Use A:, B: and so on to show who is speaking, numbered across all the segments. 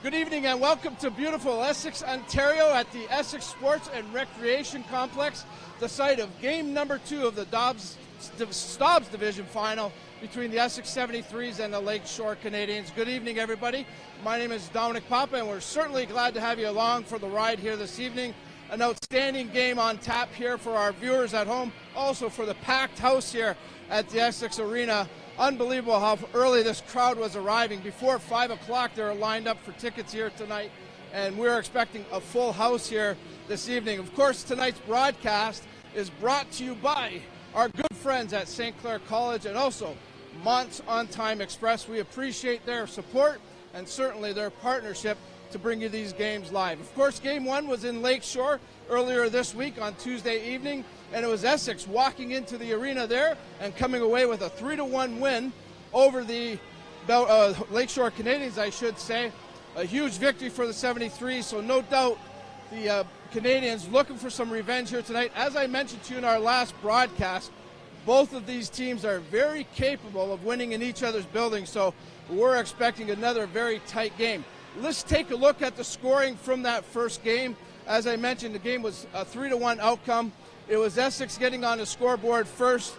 A: Good evening and welcome to beautiful Essex, Ontario at the Essex Sports and Recreation Complex, the site of game number 2 of the Stobbs Division Final between the Essex 73s and the Lakeshore Canadiens. Good evening, everybody. My name is Dominic Papa, and we're certainly glad to have you along for the ride here this evening. An outstanding game on tap here for our viewers at home, also for the packed house here at the Essex Arena. Unbelievable how early this crowd was arriving. Before 5 o'clock, they were lined up for tickets here tonight, and we're expecting a full house here this evening. Of course, tonight's broadcast is brought to you by our good friends at St. Clair College and also Mont's On Time Express. We appreciate their support and certainly their partnership to bring you these games live. Of course, game 1 was in Lakeshore earlier this week on Tuesday evening, and it was Essex walking into the arena there and coming away with a 3-1 win over the Lakeshore Canadiens, I should say. A huge victory for the 73s, so no doubt the Canadiens looking for some revenge here tonight. As I mentioned to you in our last broadcast, both of these teams are very capable of winning in each other's buildings, so we're expecting another very tight game. Let's take a look at the scoring from that first game. As I mentioned, the game was a 3-1 outcome. It was Essex getting on the scoreboard first.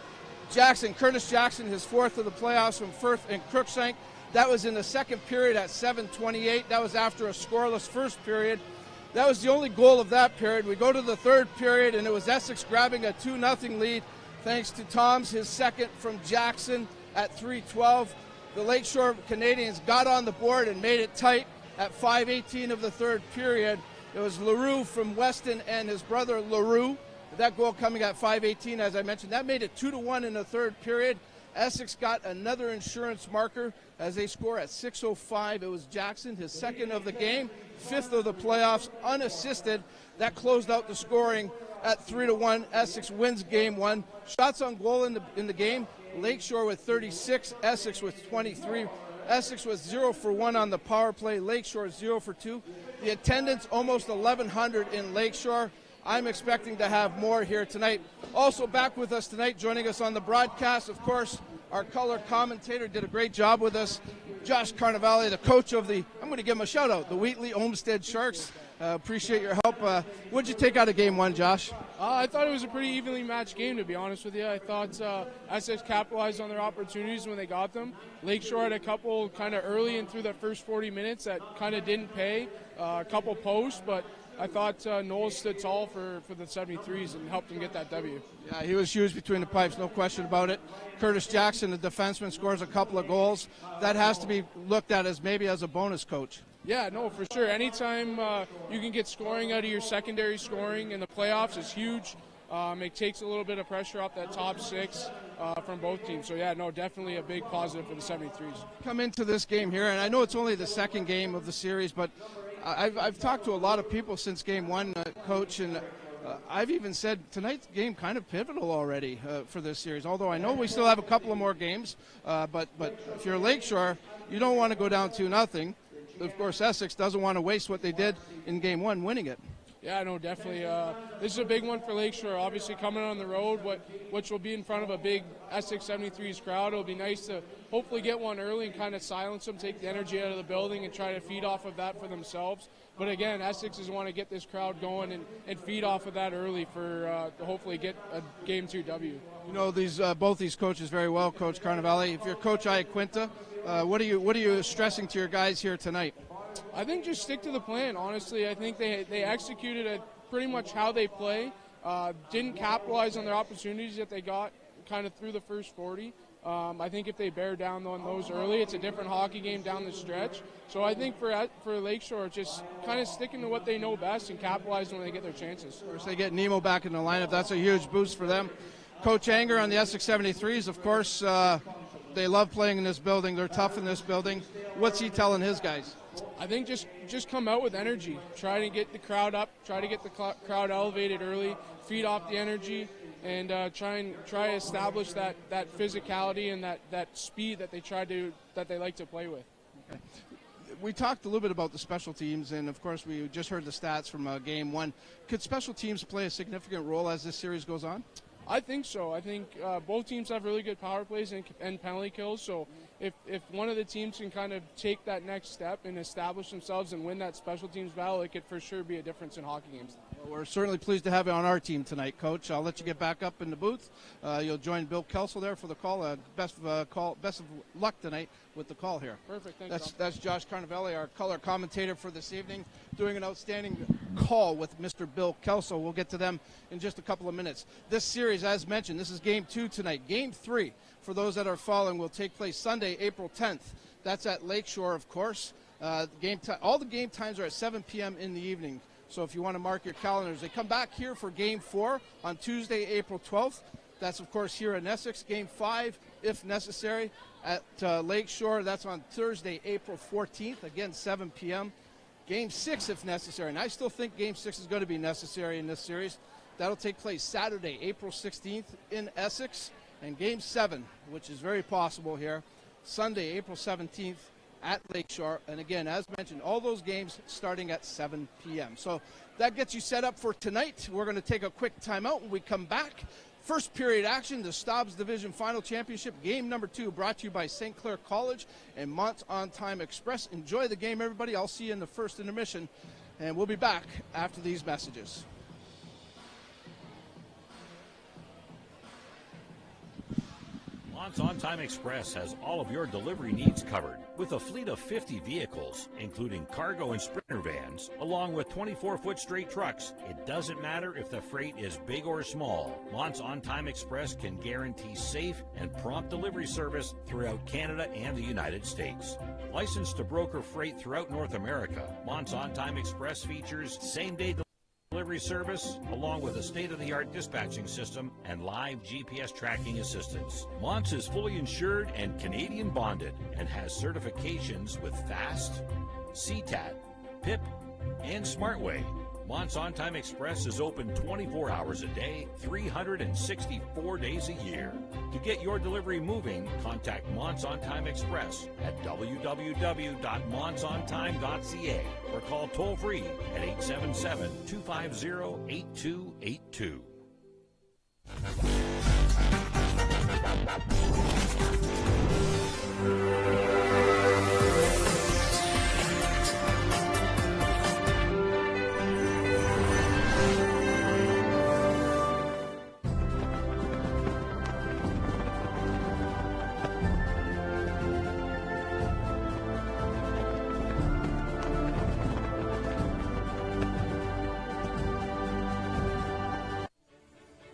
A: Curtis Jackson, his 4th of the playoffs from Firth and Crookshank. That was in the second period at 7:28. That was after a scoreless first period. That was the only goal of that period. We go to the third period, and it was Essex grabbing a 2-0 lead thanks to Toms, his second from Jackson at 3:12. The Lakeshore Canadiens got on the board and made it tight at 5:18 of the third period. It was LaRue from Weston and his brother LaRue. That goal coming at 5:18, as I mentioned. That made it 2-1 in the third period. Essex got another insurance marker as they score at 6:05. It was Jackson, his second of the game, 5th of the playoffs, unassisted. That closed out the scoring at 3-1. Essex wins game 1. Shots on goal in the game. Lakeshore with 36, Essex with 23. Essex was 0 for 1 on the power play. Lakeshore 0 for 2. The attendance almost 1,100 in Lakeshore. I'm expecting to have more here tonight. Also back with us tonight, joining us on the broadcast, of course, our color commentator did a great job with us. Josh Carnevale, the coach of I'm going to give him a shout out, the Wheatley Olmsted Sharks. Appreciate your help. What did you take out of game 1, Josh?
B: I thought it was a pretty evenly matched game, to be honest with you. I thought Essex capitalized on their opportunities when they got them. Lakeshore had a couple kind of early and through that first 40 minutes that kind of didn't pay, a couple posts, but I thought Noel stood tall for the 73s and helped them get that W.
A: Yeah, he was huge between the pipes, no question about it. Curtis Jackson, the defenseman, scores a couple of goals. That has to be looked at as maybe as a bonus, coach.
B: Yeah, no, for sure. Anytime you can get scoring out of your secondary scoring in the playoffs is huge. It takes a little bit of pressure off that top 6 from both teams. So, yeah, no, definitely a big positive for the 73s.
A: Come into this game here, and I know it's only the second game of the series, but I've talked to a lot of people since game 1, Coach, and I've even said tonight's game kind of pivotal already for this series, although I know we still have a couple of more games. But if you're Lakeshore, you don't want to go down 2-0. Of course, Essex doesn't want to waste what they did in game 1, winning it.
B: Yeah, no, definitely. This is a big one for Lakeshore. Obviously, coming on the road, which will be in front of a big Essex 73s crowd. It'll be nice to hopefully get one early and kind of silence them, take the energy out of the building, and try to feed off of that for themselves. But again, Essex is want to get this crowd going and feed off of that early for to hopefully get a game 2 W.
A: You know both these coaches very well, Coach Carnevale. If you're Coach Iaquinta, what are you stressing to your guys here tonight?
B: I think just stick to the plan, honestly. I think they executed it pretty much how they play. Didn't capitalize on their opportunities that they got kind of through the first 40. I think if they bear down on those early, it's a different hockey game down the stretch. So I think for Lakeshore, just kind of sticking to what they know best and capitalizing when they get their chances.
A: Of course, they get Nemo back in the lineup. That's a huge boost for them. Coach Anger on the Essex 73s, of course, they love playing in this building. They're tough in this building. What's he telling his guys?
B: I think just come out with energy. Try to get the crowd up. Try to get the crowd elevated early. Feed off the energy, and try to establish that physicality and that speed that they like to play with.
A: Okay. We talked a little bit about the special teams, and of course we just heard the stats from game 1. Could special teams play a significant role as this series goes on?
B: I think so. I think both teams have really good power plays and penalty kills. So if one of the teams can kind of take that next step and establish themselves and win that special teams battle, it could for sure be a difference in hockey games.
A: Well, we're certainly pleased to have you on our team tonight, Coach. I'll let you get back up in the booth. You'll join Bill Kelso there for the call. Best of luck tonight with the call here.
B: Perfect. Thanks,
A: That's Josh Carnavelli, our color commentator for this evening, doing an outstanding call with Mr. Bill Kelso. We'll get to them in just a couple of minutes. This series, as mentioned, this is Game 2 tonight. Game 3, for those that are following, will take place Sunday, April 10th. That's at Lakeshore, of course. All the game times are at 7 p.m. in the evening. So if you want to mark your calendars, they come back here for Game 4 on Tuesday, April 12th. That's, of course, here in Essex. Game 5, if necessary, at Lakeshore. That's on Thursday, April 14th, again, 7 p.m. Game 6, if necessary. And I still think Game 6 is going to be necessary in this series. That'll take place Saturday, April 16th in Essex. And Game 7, which is very possible here, Sunday, April 17th at Lakeshore. And again, as mentioned, all those games starting at 7 p.m. So that gets you set up for tonight. We're going to take a quick timeout when we come back. First period action, the Stobbs Division Final Championship, game number 2, brought to you by St. Clair College and Mont On Time Express. Enjoy the game, everybody. I'll see you in the first intermission, and we'll be back after these messages.
C: Mont's On Time Express has all of your delivery needs covered with a fleet of 50 vehicles, including cargo and sprinter vans, along with 24-foot straight trucks. It doesn't matter if the freight is big or small. Mont's On Time Express can guarantee safe and prompt delivery service throughout Canada and the United States. Licensed to broker freight throughout North America, Mont's On Time Express features same-day delivery service, along with a state-of-the-art dispatching system and live GPS tracking assistance. Mont's is fully insured and Canadian bonded and has certifications with FAST, CTAT, PIP, and SmartWay. Mont's On Time Express is open 24 hours a day, 364 days a year. To get your delivery moving, contact Mont's On Time Express at www.montsontime.ca or call toll-free at 877-250-8282.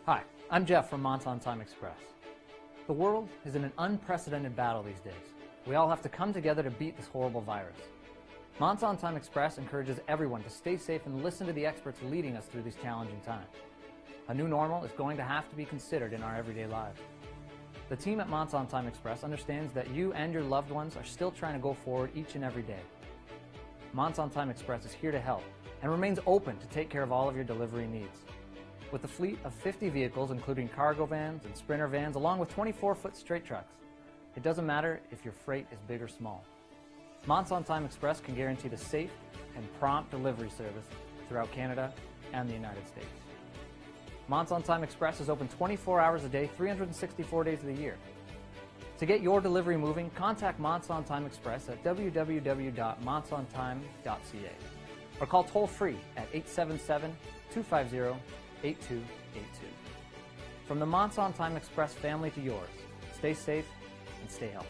D: Hi, I'm Jeff from Mont On Time Express. The world is in an unprecedented battle these days. We all have to come together to beat this horrible virus. Mont On Time Express encourages everyone to stay safe and listen to the experts leading us through these challenging times. A new normal is going to have to be considered in our everyday lives. The team at Mont On Time Express understands that you and your loved ones are still trying to go forward each and every day. Mont On Time Express is here to help and remains open to take care of all of your delivery needs. With a fleet of 50 vehicles, including cargo vans and sprinter vans, along with 24-foot straight trucks, it doesn't matter if your freight is big or small. Mont On Time Express can guarantee the safe and prompt delivery service throughout Canada and the United States. Mont On Time Express is open 24 hours a day, 364 days of the year. To get your delivery moving, contact Mont On Time Express at www.montsontime.ca or call toll-free at 877-250-8282. From the Mont On Time Express family to yours, stay safe and stay healthy.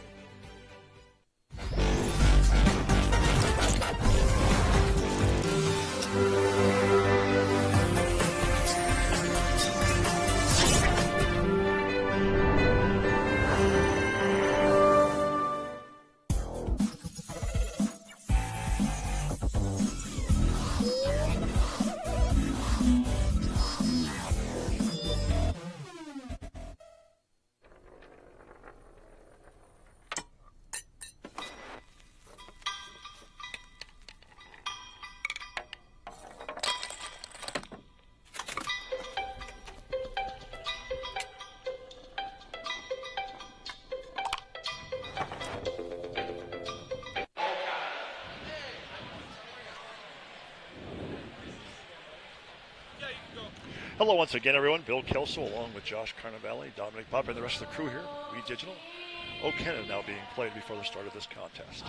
E: Hello once again, everyone. Bill Kelso along with Josh Carnavale, Dominic Pop, and the rest of the crew here. We Digital. O'Kenna now being played before the start of this contest.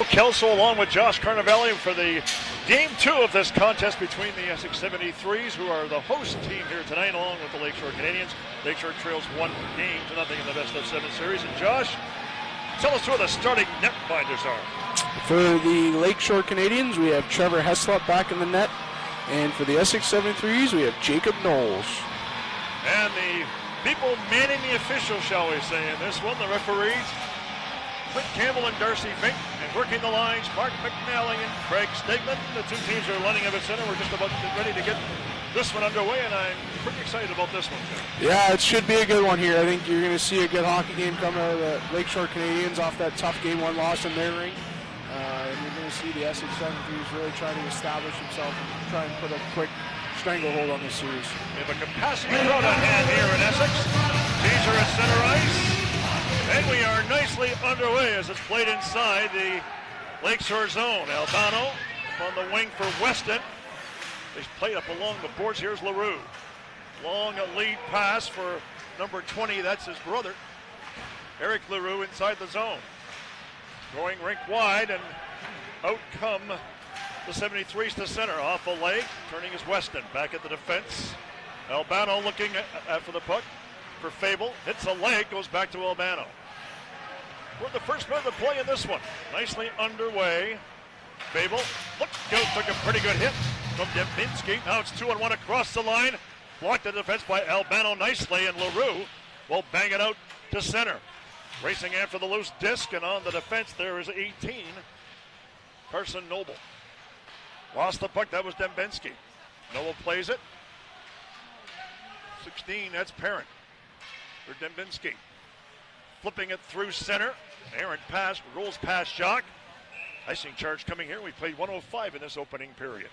E: Kelso along with Josh Carnavale for the Game 2 of this contest between the Essex 73s, who are the host team here tonight, along with the Lakeshore Canadiens. Lakeshore trails 1-0 in the best of 7 series. And Josh, tell us who the starting netminders are.
F: For the Lakeshore Canadiens, we have Trevor Heslop back in the net. And for the Essex 73s, we have Jacob Knowles.
E: And the people manning the officials, shall we say, in this one, the referees, Clint Campbell and Darcy Fink, and working the lines, Mark McNally and Craig Stegman. The two teams are lining up at center. We're just about ready to get this one underway, and I'm pretty excited about this one, too.
F: Yeah, it should be a good one here. I think you're going to see a good hockey game come out of the Lakeshore Canadiens off that tough Game 1 loss in their ring. And you're going to see the Essex 73s really try to establish himself and try and put a quick stranglehold on this series.
E: We have a capacity crowd on hand here in Essex. Teams are at center ice. And we are nicely underway as it's played inside the Lakeshore zone. Albano on the wing for Weston. He's played up along the boards. Here's LaRue. Long lead pass for number 20. That's his brother, Eric LaRue, inside the zone. Going rink wide, and out come the 73s to center. Off a leg. Turning is Weston. Back at the defense. Albano looking after the puck for Fable. Hits a leg. Goes back to Albano. We're the first minute of play in this one. Nicely underway. Fable looked out, took a pretty good hit from Dembinski. Now it's 2-on-1 across the line. Blocked the defense by Albano nicely, and LaRue will bang it out to center. Racing after the loose disc, and on the defense there is 18. Carson Noble. Lost the puck, that was Dembinski. Noble plays it. 16, that's Parent for Dembinski. Flipping it through center. Aaron pass, rolls past Jacques. Icing charge coming here. We played 1:05 in this opening period.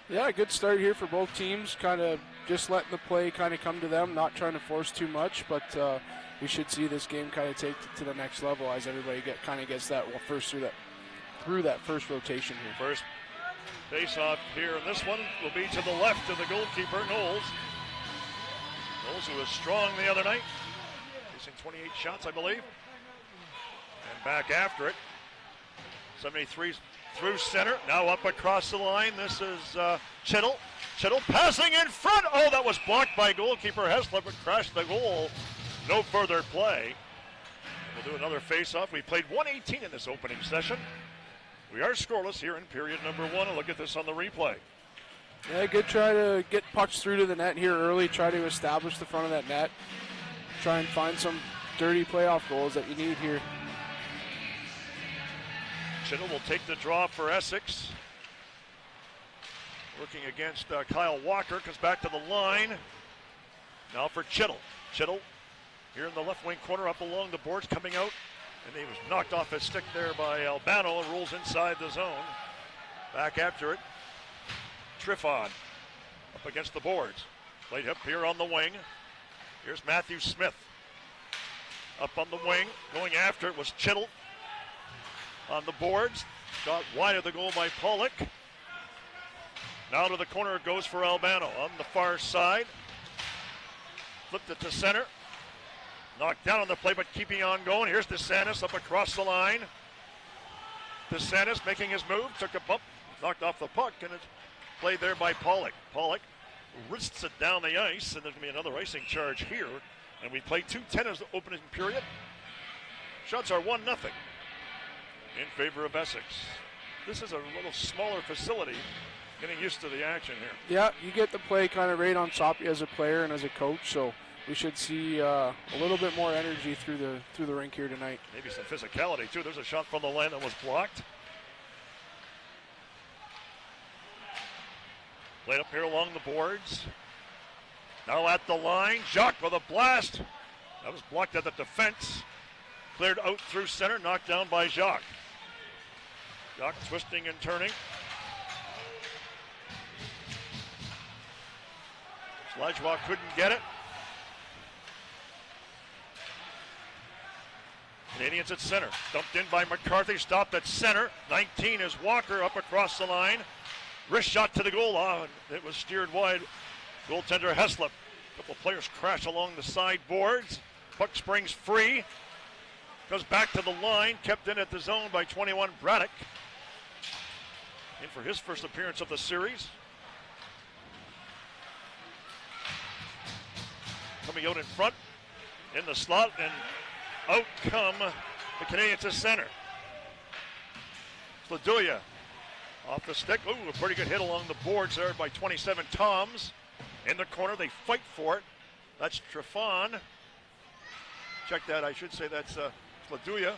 F: Yeah, a good start here for both teams. Kind of just letting the play kind of come to them, not trying to force too much, but we should see this game kind of take to the next level as everybody gets that first through that first rotation here.
E: First face-off here, and this one will be to the left of the goalkeeper, Knowles. Knowles, who was strong the other night, facing 28 shots, I believe. And back after it. 73 through center, now up across the line. This is Chittle. Chittle passing in front. Oh, that was blocked by goalkeeper Heslop and crashed the goal. No further play. We'll do another face-off. We played 1:18 in this opening session. We are scoreless here in period number 1. And look at this on the replay.
F: Yeah, good try to get pucks through to the net here early. Try to establish the front of that net. Try and find some dirty playoff goals that you need here.
E: Chittle will take the draw for Essex. Working against Kyle Walker, comes back to the line. Now for Chittle. Chittle here in the left wing corner, up along the boards, coming out. And he was knocked off his stick there by Albano and rolls inside the zone. Back after it. Triffon up against the boards. Played up here on the wing. Here's Matthew Smith. Up on the wing, going after it was Chittle. On the boards, got wide of the goal by Pollock. Now to the corner it goes for Albano on the far side. Flipped it to center. Knocked down on the play, but keeping on going. Here's DeSantis up across the line. DeSantis making his move, took a bump, knocked off the puck, and it's played there by Pollock. Pollock wrists it down the ice, and there's going to be another icing charge here. And we played 2:10 as the opening period. Shots are 1-0 in favor of Essex. This is a little smaller facility, getting used to the action here.
F: Yeah, you get the play kind of right on top of you as a player and as a coach, so we should see a little bit more energy through the rink here tonight.
E: Maybe some physicality too. There's a shot from the line that was blocked. Played up here along the boards. Now at the line, Jacques with a blast. That was blocked at the defense. Cleared out through center, knocked down by Jacques. Jacques twisting and turning. Lajoie couldn't get it. Canadiens at center. Dumped in by McCarthy, stopped at center. 19 is Walker up across the line. Wrist shot to the goal. It was steered wide. Goaltender Heslop. A couple of players crash along the side boards. Puck springs free. Goes back to the line. Kept in at the zone by 21 Braddock. In for his first appearance of the series. Coming out in front. In the slot. And out come the Canadiens to center. Sladuya off the stick. Ooh, a pretty good hit along the boards there by 27 Toms. In the corner, they fight for it. That's Trefan. Check that, I should say that's Sladuya.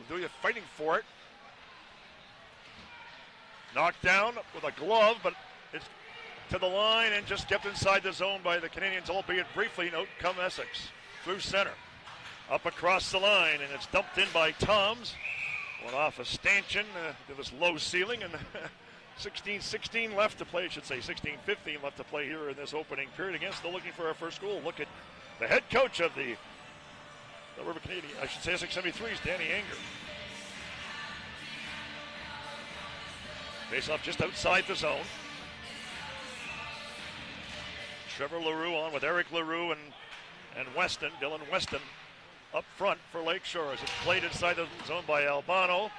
E: Sladuya fighting for it. Knocked down with a glove, but it's to the line and just kept inside the zone by the Canadiens, albeit briefly. Out come Essex through center. Up across the line, and it's dumped in by Toms. Went off a stanchion to this low ceiling, and 16-16 left to play, I should say 16-15 left to play here in this opening period. Again, still looking for our first goal. Look at the head coach of the River Canadian, I should say Essex 73's Danny Anger. Face off just outside the zone. Trevor Leroux on with Eric Leroux and Weston, Dylan Weston up front for Lakeshore as it's played inside the zone by Albano.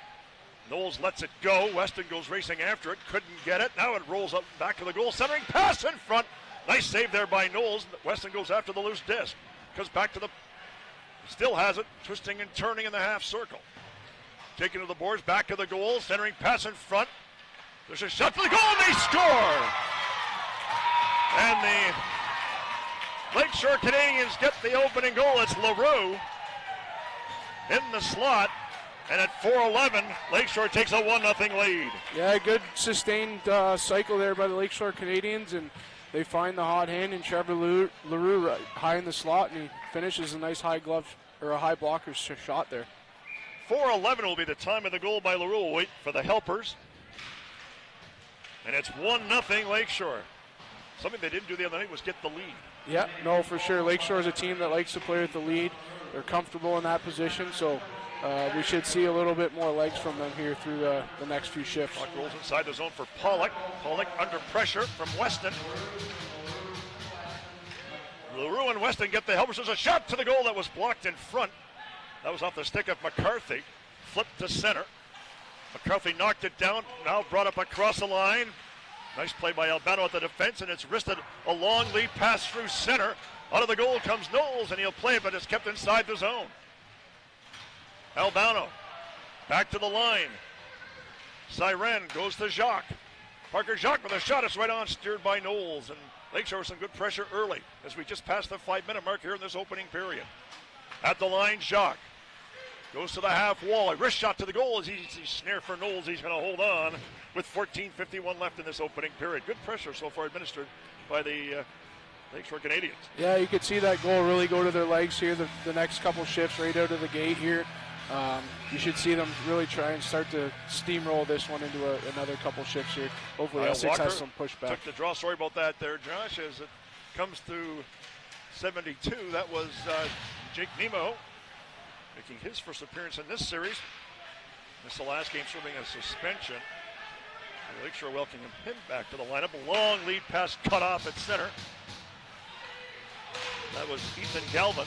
E: Knowles lets it go. Weston goes racing after it. Couldn't get it. Now it rolls up back to the goal. Centering pass in front. Nice save there by Knowles. Weston goes after the loose disc. Comes back to the... Still has it. Twisting and turning in the half circle. Taking to the boards. Back to the goal. Centering pass in front. There's a shot for the goal. And they score! And the Lakeshore Canadiens get the opening goal. It's Leroux in the slot. And at 4:11, Lakeshore takes a 1-0 lead.
F: Yeah, good sustained cycle there by the Lakeshore Canadiens, and they find the hot hand in Trevor Leroux right high in the slot, and he finishes a nice high glove or a high blocker shot there.
E: 4:11 will be the time of the goal by Leroux. We'll wait for the helpers. And it's 1-0 Lakeshore. Something they didn't do the other night was get the lead.
F: Yeah, no, for sure. Lakeshore is a team that likes to play with the lead. They're comfortable in that position, so we should see a little bit more legs from them here through the next few shifts.
E: Puck rolls inside the zone for Pollock. Pollock under pressure from Weston. Leroux and Weston get the helpers. There's a shot to the goal that was blocked in front. That was off the stick of McCarthy. Flipped to center. McCarthy knocked it down. Now brought up across the line. Nice play by Albano at the defense, and it's wristed a long lead pass through center. Out of the goal comes Knowles, and he'll play it, but it's kept inside the zone. Albano back to the line. Siren goes to Jacques. Parker Jacques with a shot. It's right on, steered by Knowles. And Lakeshore with some good pressure early as we just passed the 5-minute mark here in this opening period. At the line, Jacques goes to the half wall. A wrist shot to the goal. As easy snare for Knowles. He's going to hold on with 14:51 left in this opening period. Good pressure so far administered by the Lakeshore Canadiens.
F: Yeah, you could see that goal really go to their legs here the next couple shifts right out of the gate here. You should see them really try and start to steamroll this one into another couple shifts here. Hopefully Essex has some pushback.
E: Took the draw. Sorry about that there, Josh. As it comes to 72, that was Jake Nemo making his first appearance in this series. Missed the last game, serving a suspension. Lakeshore welcoming him back to the lineup. A long lead pass cut off at center. That was Ethan Galvin.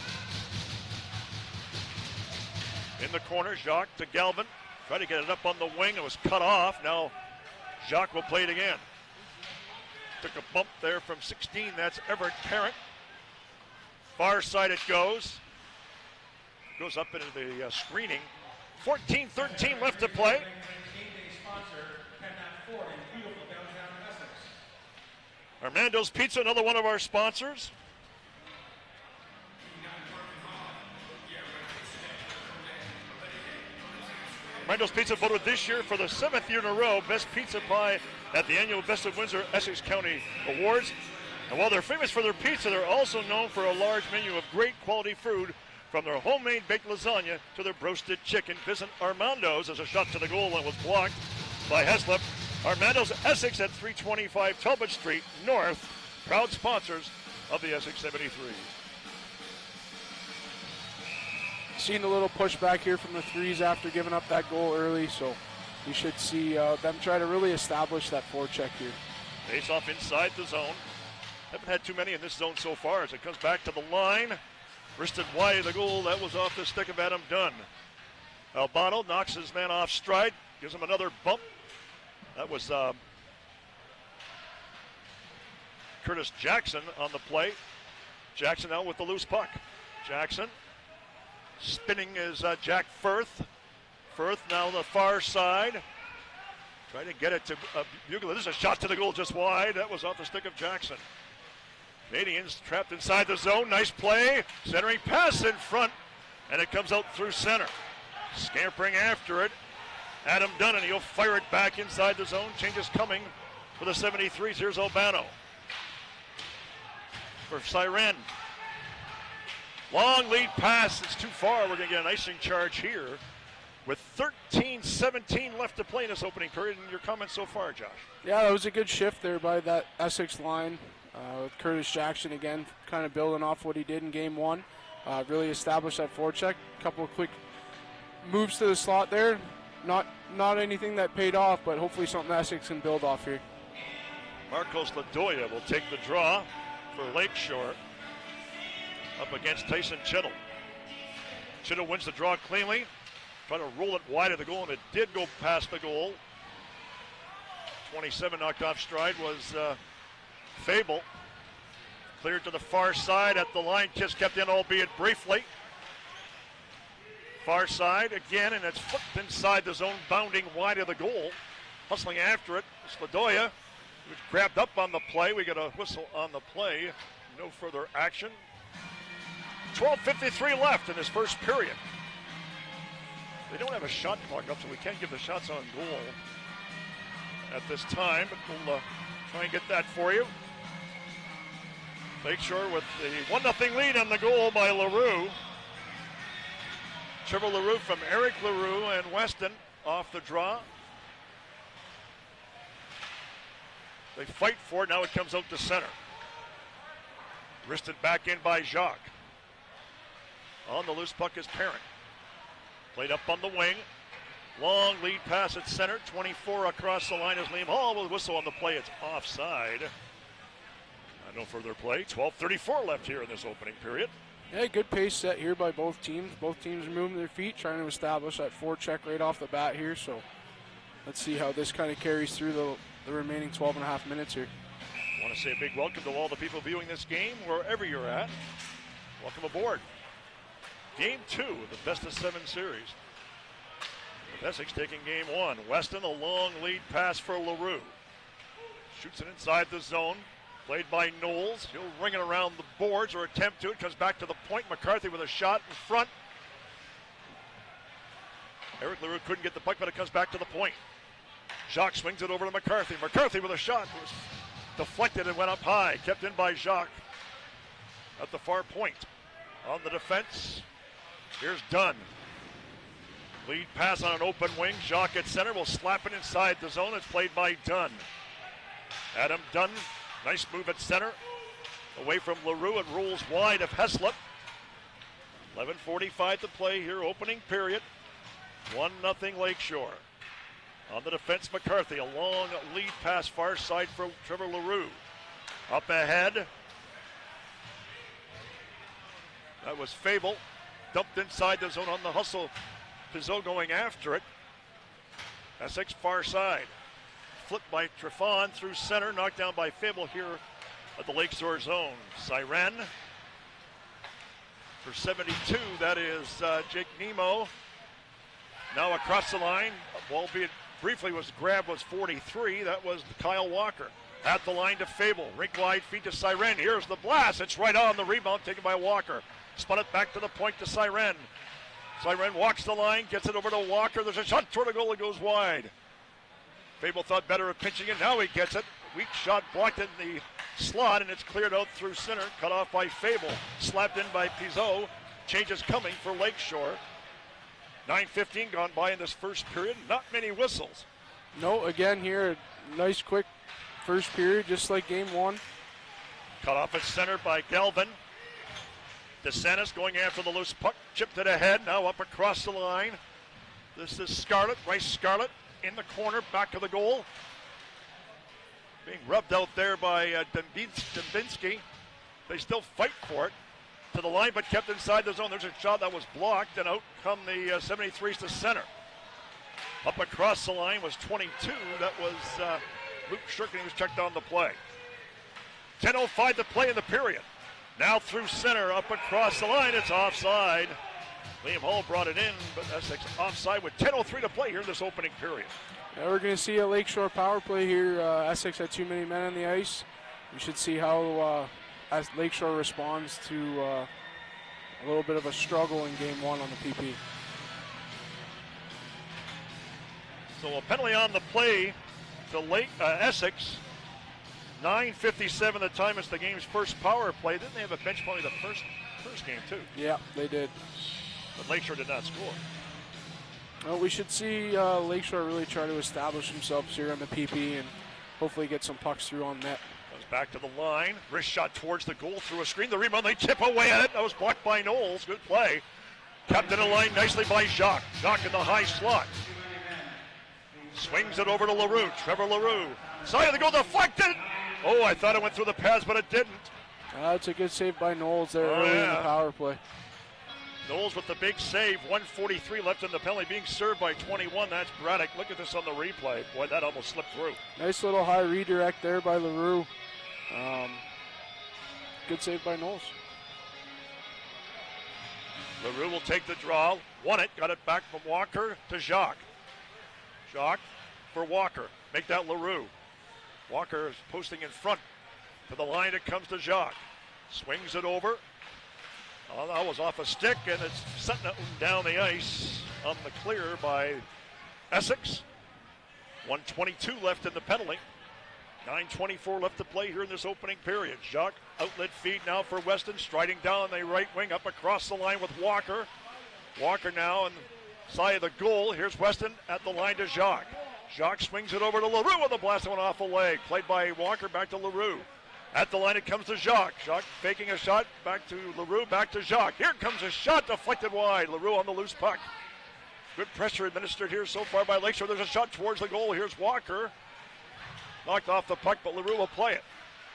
E: In the corner, Jacques to Galvin. Tried to get it up on the wing. It was cut off. Now Jacques will play it again. Took a bump there from 16. That's Everett Parent. Far side it goes. Goes up into the screening. 14-13 left to play. Armando's Pizza, another one of our sponsors. Armando's Pizza voted this year for the 7th year in a row Best Pizza Pie at the annual Best of Windsor Essex County Awards. And while they're famous for their pizza, they're also known for a large menu of great quality food, from their homemade baked lasagna to their roasted chicken. Visit Armando's as a shot to the goal and was blocked by Heslop. Armando's Essex at 325 Talbot Street North, proud sponsors of the Essex 73.
F: Seen a little pushback here from the threes after giving up that goal early, so we should see them try to really establish that forecheck here.
E: Face off inside the zone. Haven't had too many in this zone so far as it comes back to the line. Wristed wide of the goal. That was off the stick of Adam Dunn. Albano knocks his man off stride, gives him another bump. That was Curtis Jackson on the play. Jackson out with the loose puck. Jackson spinning is Jack Firth. Firth now the far side. Trying to get it to Bugler. This is a shot to the goal just wide. That was off the stick of Jackson. Canadiens trapped inside the zone. Nice play. Centering pass in front. And it comes out through center. Scampering after it. Adam Dunn, and he'll fire it back inside the zone. Changes coming for the 73s. Here's Albano. For Siren. Long lead pass. It's too far. We're going to get an icing charge here with 13-17 left to play in this opening period. And your comments so far, Josh?
F: Yeah, that was a good shift there by that Essex line. With Curtis Jackson again, kind of building off what he did in game one. Really established that forecheck. A couple of quick moves to the slot there. Not anything that paid off, but hopefully something Essex can build off here.
E: Marcos Ladoya will take the draw for Lakeshore up against Tyson Chittle. Chittle wins the draw cleanly. Trying to roll it wide of the goal, and it did go past the goal. 27 knocked off stride was Fable. Cleared to the far side at the line. Kiss kept in, albeit briefly. Far side again, and it's flipped inside the zone, bounding wide of the goal. Hustling after it, Sladoya, who's grabbed up on the play. We got a whistle on the play. No further action. 12:53 left in this first period. They don't have a shot clock up, so we can't give the shots on goal at this time, but we'll try and get that for you. Lakeshore with the 1-0 lead on the goal by LaRue. Trevor LaRue from Eric LaRue and Weston off the draw. They fight for it. Now it comes out to center. Wristed back in by Jacques. On the loose puck is Parent. Played up on the wing. Long lead pass at center. 24 across the line is Liam Hall with a whistle on the play. It's offside. No further play. 12:34 left here in this opening period.
F: Yeah, good pace set here by both teams. Both teams are moving their feet, trying to establish that forecheck right off the bat here. So let's see how this kind of carries through the remaining 12 and a half minutes here.
E: I want to say a big welcome to all the people viewing this game, wherever you're at. Welcome aboard. Game 2 of the best of 7 series. With Essex taking game 1. Weston, a long lead pass for LaRue. Shoots it inside the zone. Played by Knowles. He'll ring it around the boards or attempt to. It comes back to the point. McCarthy with a shot in front. Eric LaRue couldn't get the puck, but it comes back to the point. Jacques swings it over to McCarthy. McCarthy with a shot. It was deflected and went up high. Kept in by Jacques at the far point. On the defense, here's Dunn. Lead pass on an open wing. Jacques at center will slap it inside the zone. It's played by Dunn. Adam Dunn. Nice move at center. Away from LaRue, it rolls wide of Heslop. 11:45 to play here, opening period. 1-0 Lakeshore. On the defense, McCarthy. A long lead pass far side for Trevor LaRue. Up ahead. That was Fable. Dumped inside the zone on the hustle. Pizot going after it. Essex far side. Flipped by Trefon through center. Knocked down by Fable here at the Lakeshore zone. Siren for 72. That is Jake Nemo. Now across the line. Albeit briefly was grabbed was 43. That was Kyle Walker. At the line to Fable. Rink wide feed to Siren. Here's the blast. It's right on the rebound taken by Walker. Spun it back to the point to Siren. Siren walks the line, gets it over to Walker. There's a shot toward the goal. It goes wide. Fable thought better of pinching it. Now he gets it. Weak shot blocked in the slot, and it's cleared out through center. Cut off by Fable. Slapped in by Pizot. Changes coming for Lakeshore. 9:15 gone by in this first period. Not many whistles.
F: No, again here, nice quick first period, just like game one.
E: Cut off at center by Galvin. DeSantis going after the loose puck, chipped it ahead, now up across the line. This is Scarlett, Rice Scarlett in the corner, back of the goal. Being rubbed out there by Dembinski. They still fight for it. To the line, but kept inside the zone. There's a shot that was blocked, and out come the 73s to center. Up across the line was 22. That was Luke Shirkin. He was checked on the play. 10:05 to play in the period. Now through center, up across the line, it's offside. Liam Hall brought it in, but Essex offside with 10:03 to play here in this opening period.
F: Yeah, we're going to see a Lakeshore power play here. Essex had too many men on the ice. We should see how as Lakeshore responds to a little bit of a struggle in game one on the PP.
E: So a penalty on the play to Essex. 9:57 the time. It's the game's first power play. Didn't they have a bench penalty the first game too?
F: Yeah, they did.
E: But Lakeshore did not score.
F: Well, we should see Lakeshore really try to establish themselves here on the PP and hopefully get some pucks through on net.
E: Goes back to the line. Wrist shot towards the goal through a screen. The rebound, they chip away at it. That was blocked by Knowles. Good play. Kept in a line nicely by Jacques. Jacques in the high slot. Swings it over to LaRue. Trevor LaRue. Side of the goal deflected. Oh, I thought it went through the pads, but it didn't.
F: That's a good save by Knowles there early in the power play.
E: Knowles with the big save. 1:43 left in the penalty. Being served by 21. That's Braddock. Look at this on the replay. Boy, that almost slipped through.
F: Nice little high redirect there by LaRue. Good save by Knowles.
E: LaRue will take the draw. Won it. Got it back from Walker to Jacques. Jacques for Walker. Make that LaRue. Walker is posting in front. To the line it comes to Jacques. Swings it over. Oh, that was off a stick, and it's sent down the ice on the clear by Essex. 1:22 left in the penalty. 9:24 left to play here in this opening period. Jacques, outlet feed now for Weston, striding down the right wing, up across the line with Walker. Walker now on the side of the goal. Here's Weston at the line to Jacques. Jacques swings it over to LaRue with a blast that went off a leg. Played by Walker, back to LaRue. At the line it comes to Jacques. Jacques faking a shot, back to LaRue, back to Jacques. Here comes a shot, deflected wide. LaRue on the loose puck. Good pressure administered here so far by Lakeshore. There's a shot towards the goal. Here's Walker. Knocked off the puck, but LaRue will play it.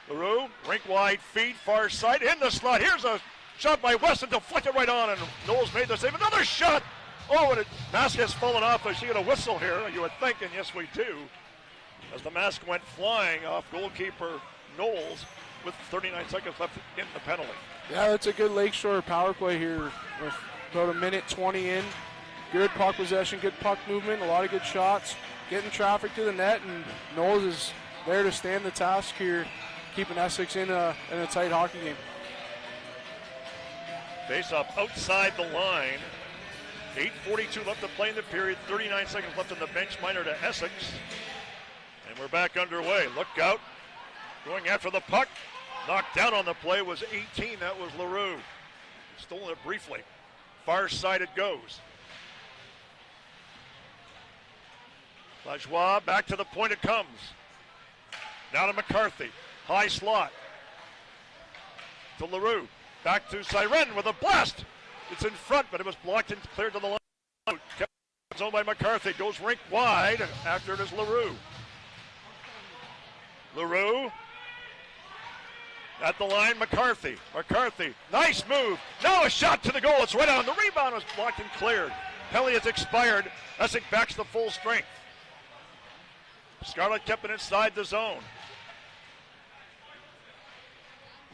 E: LaRue, rink wide feed, far side, in the slot. Here's a shot by Weston, deflected right on, and Knowles made the save. Another shot! Oh, and mask has fallen off. I see a whistle here, you would think, and yes, we do. As the mask went flying off goalkeeper Knowles with 39 seconds left in the penalty.
F: Yeah, that's a good Lakeshore power play here with about a minute 20 in. Good puck possession, good puck movement, a lot of good shots, getting traffic to the net, and Knowles is there to stand the task here, keeping Essex in a tight hockey game.
E: Face off outside the line. 8:42 left to play in the period. 39 seconds left on the bench minor to Essex. And we're back underway. Look out. Going after the puck. Knocked down on the play was 18. That was LaRue. Stolen it briefly. Far side it goes. Lajoie back to the point it comes. Now to McCarthy. High slot. To LaRue. Back to Siren with a blast. It's in front, but it was blocked and cleared to the line. Kept zone by McCarthy. Goes rink wide. After it is LaRue. LaRue At the line, McCarthy. Nice move. Now a shot to the goal. It's right on. The rebound was blocked and cleared. Penalty has expired. Essex backs to full strength. Scarlett kept it inside the zone.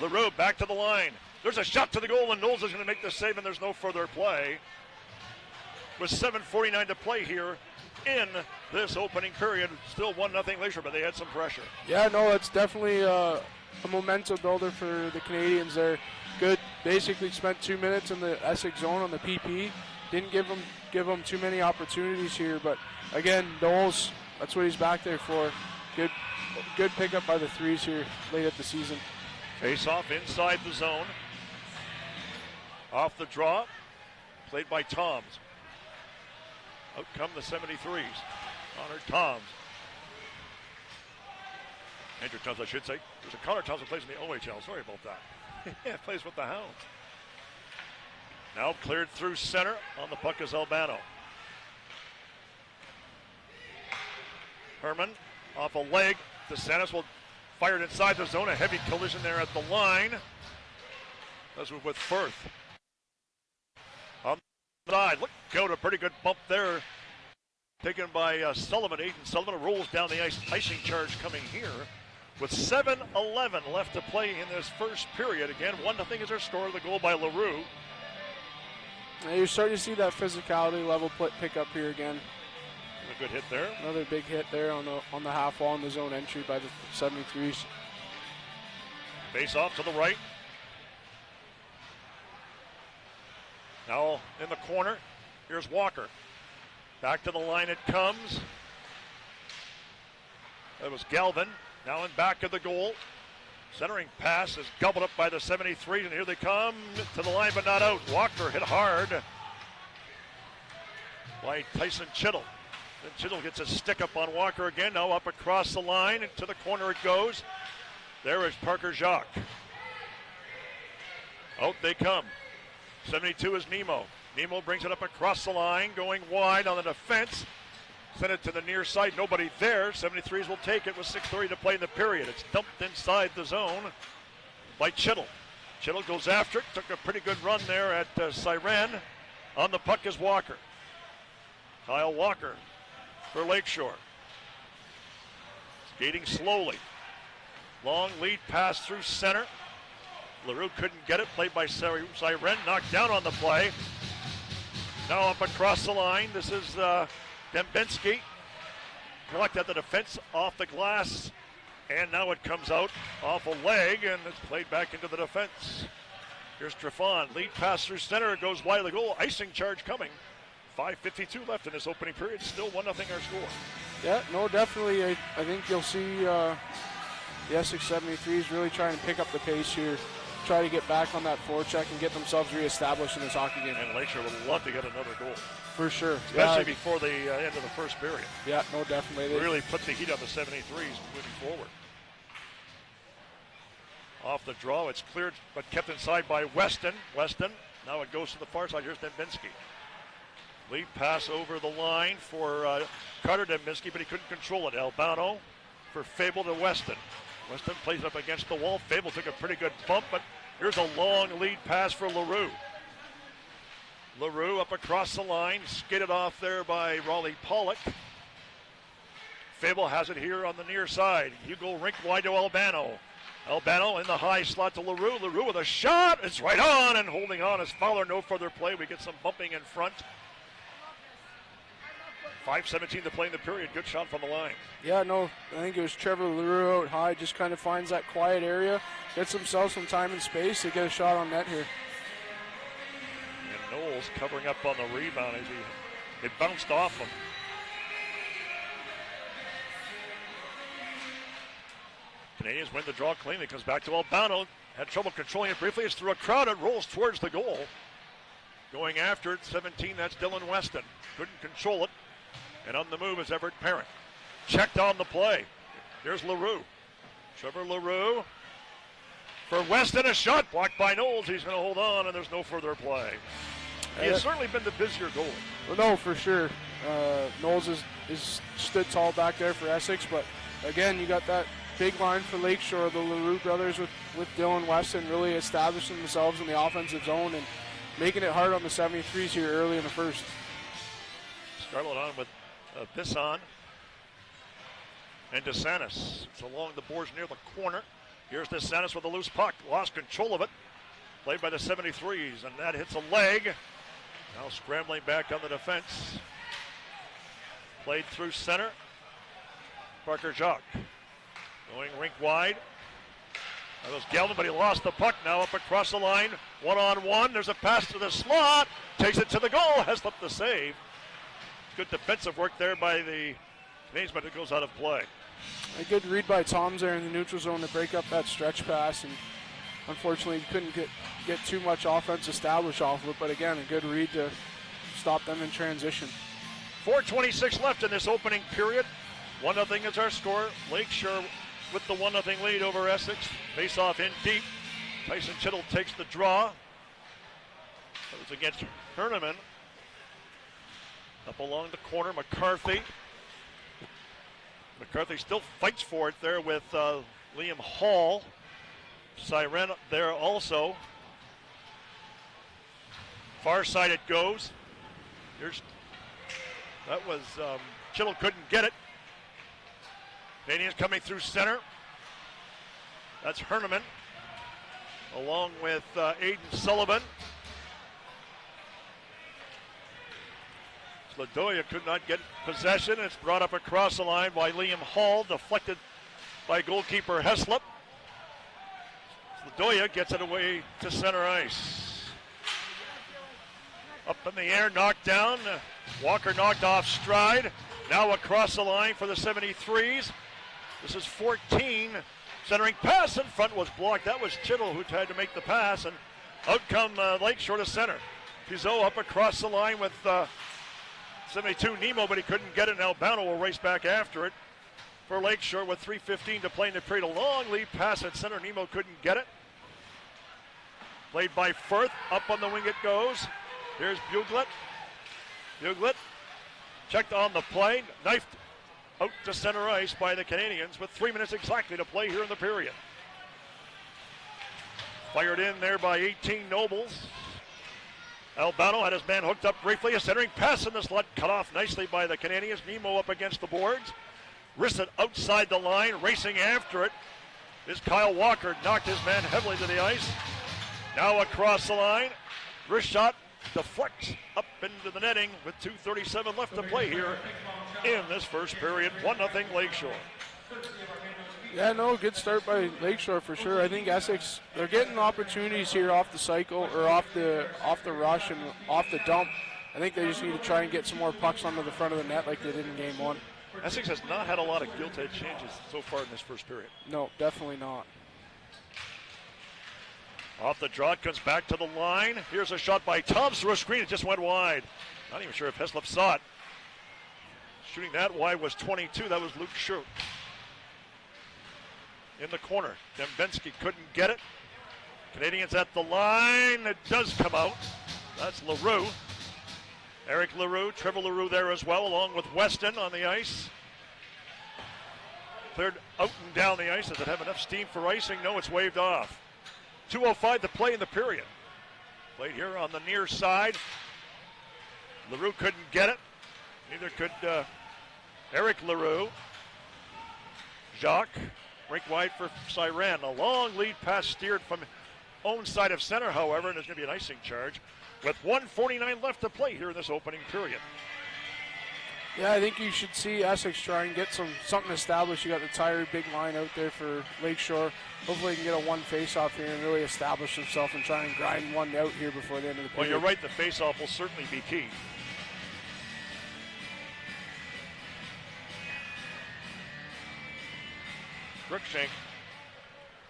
E: LaRue back to the line. There's a shot to the goal, and Knowles is going to make the save, and there's no further play. With 7:49 to play here in this opening period. Still 1-0 Lakeshore, but they had some pressure.
F: Yeah, no, it's definitely a momentum builder for the Canadiens there. Good. Basically spent 2 minutes in the Essex zone on the PP. Didn't give them too many opportunities here, but again, Knowles, that's what he's back there for. Good pickup by the threes here late at the season.
E: Face off inside the zone. Off the draw. Played by Toms. Out come the 73s. Connor Toms. Andrew Toms, I should say. There's a Connor Toms who plays in the OHL. Sorry about that. Yeah, plays with the Hounds. Now cleared through center. On the puck is Albano. Herman off a leg. DeSantis will fire it inside the zone. A heavy collision there at the line. This was with Firth. On the side. Look out, a pretty good bump there. Taken by Sullivan. Aiden Sullivan rolls down the ice. Icing charge coming here. With 7:11 left to play in this first period. Again, 1-0 is our score. The goal by LaRue.
F: Now you're starting to see that physicality level pick up here again.
E: A good hit there.
F: Another big hit there on the half wall in the zone entry by the 73s.
E: Face off to the right. Now in the corner. Here's Walker. Back to the line it comes. That was Galvin. Now in back of the goal. Centering pass is gobbled up by the 73s, and here they come to the line but not out. Walker hit hard by Tyson Chittle. Then Chittle gets a stick up on Walker again. Now up across the line, and to the corner it goes. There is Parker Jacques. Out they come. 72 is Nemo. Nemo brings it up across the line, going wide on the defense. Send it to the near side, nobody there. 73s will take it with 6:30 to play in the period. It's dumped inside the zone by Chittle. Chittle goes after it, took a pretty good run there at Siren. On the puck is Walker. Kyle Walker for Lakeshore. Skating slowly. Long lead pass through center. LaRue couldn't get it, played by Siren, knocked down on the play. Now up across the line, this is Dembinski. Blocked at the defense off the glass, and now it comes out off a leg, and it's played back into the defense. Here's Trefon, lead pass through center, it goes wide of the goal, icing charge coming. 5:52 left in this opening period, still 1-0 our score.
F: Yeah, no, definitely, I think you'll see the Essex 73s really trying to pick up the pace here, try to get back on that forecheck and get themselves reestablished in this hockey game.
E: And Lakeshore would love to get another goal.
F: For sure.
E: Especially before the end of the first period.
F: Yeah, no, definitely.
E: They really put the heat on the 73s moving forward. Off the draw, it's cleared, but kept inside by Weston. Now it goes to the far side. Here's Dembinski. Lead pass over the line for Carter Dembinski, but he couldn't control it. Albano for Fable to Weston. Weston plays up against the wall. Fable took a pretty good bump, but here's a long lead pass for LaRue. LaRue up across the line, skidded off there by Raleigh Pollock. Fable has it here on the near side. Hugo rink wide to Albano. Albano in the high slot to LaRue. LaRue with a shot. It's right on, and holding on is Fowler. No further play. We get some bumping in front. 5:17 to play in the period. Good shot from the line.
F: Yeah, no, I think it was Trevor LaRue out high. Just kind of finds that quiet area, gets himself some time and space to get a shot on net here.
E: And Knowles covering up on the rebound as it bounced off him. Canadiens win the draw cleanly. Comes back to Albano. Had trouble controlling it briefly. It's through a crowd. It rolls towards the goal. Going after it, 17, that's Dylan Weston. Couldn't control it. And on the move is Everett Parent. Checked on the play. Here's LaRue. Trevor LaRue for Weston. A shot blocked by Knowles. He's going to hold on, and there's no further play. He has certainly been the busier goalie.
F: Well, no, for sure. Knowles is stood tall back there for Essex, but again, you got that big line for Lakeshore. The LaRue brothers with Dylan Weston really establishing themselves in the offensive zone and making it hard on the 73s here early in the first.
E: Scarlett on with Bisson and DeSantis. It's along the boards near the corner. Here's DeSantis with a loose puck. Lost control of it. Played by the 73s, and that hits a leg. Now scrambling back on the defense. Played through center. Parker Jacques going rink wide. That was Gelman, but he lost the puck. Now up across the line. One-on-one. There's a pass to the slot. Takes it to the goal. Has left the save. Good defensive work there by the Canadiens, but it goes out of play.
F: A good read by Toms there in the neutral zone to break up that stretch pass, and unfortunately he couldn't get too much offense established off of it, but again, a good read to stop them in transition.
E: 4:26 left in this opening period. 1-0 is our score. Lakeshore with the 1-0 lead over Essex. Face off in deep. Tyson Chittle takes the draw. That was against Herneman. Up along the corner, McCarthy. McCarthy still fights for it there with Liam Hall. Siren there also. Far side it goes. That was Chittle couldn't get it. Canadiens coming through center. That's Herneman, along with Aiden Sullivan. Sladoya could not get possession. It's brought up across the line by Liam Hall, deflected by goalkeeper Heslop. Sladoya gets it away to center ice. Up in the air, knocked down. Walker knocked off stride. Now across the line for the 73s. This is 14. Centering pass in front was blocked. That was Chittle who tried to make the pass, and out come Lakeshore to center. Pizot up across the line with 72 Nemo, but he couldn't get it. And Albano will race back after it for Lakeshore with 3:15 to play in the period. A long lead pass at center. Nemo couldn't get it. Played by Firth. Up on the wing it goes. Here's Buglet. Buglet checked on the play. Knifed out to center ice by the Canadiens with 3 minutes exactly to play here in the period. Fired in there by 18 Nobles. Albano had his man hooked up briefly. A centering pass in the slot cut off nicely by the Canadiens. Nemo up against the boards. Wrists it outside the line. Racing after it is Kyle Walker. Knocked his man heavily to the ice. Now across the line. Wrist shot deflects up into the netting with 2:37 left to play here in this first period. 1-0 Lakeshore.
F: Yeah, no, good start by Lakeshore for sure. I think Essex, they're getting opportunities here off the cycle or off the rush and off the dump. I think they just need to try and get some more pucks onto the front of the net like they did in game one.
E: Essex has not had a lot of gilt edge changes so far in this first period.
F: No, definitely not.
E: Off the draw, it comes back to the line. Here's a shot by Toms through a screen. It just went wide. Not even sure if Heslop saw it. Shooting that wide was 22. That was Luke Schroep. In the corner. Dembensky couldn't get it. Canadiens at the line. It does come out. That's LaRue. Eric LaRue, Trevor LaRue there as well, along with Weston on the ice. Cleared out and down the ice. Does it have enough steam for icing? No, it's waved off. 2:05 to play in the period. Played here on the near side. LaRue couldn't get it. Neither could Eric LaRue. Jacques, rink wide for Siren. A long lead pass steered from own side of center, however, and there's going to be an icing charge with 1:49 left to play here in this opening period.
F: Yeah, I think you should see Essex try and get something established. You got the tired big line out there for Lakeshore. Hopefully he can get a one face-off here and really establish himself and try and grind one out here before the end of the period.
E: Well, you're right. The face-off will certainly be key. Cruikshank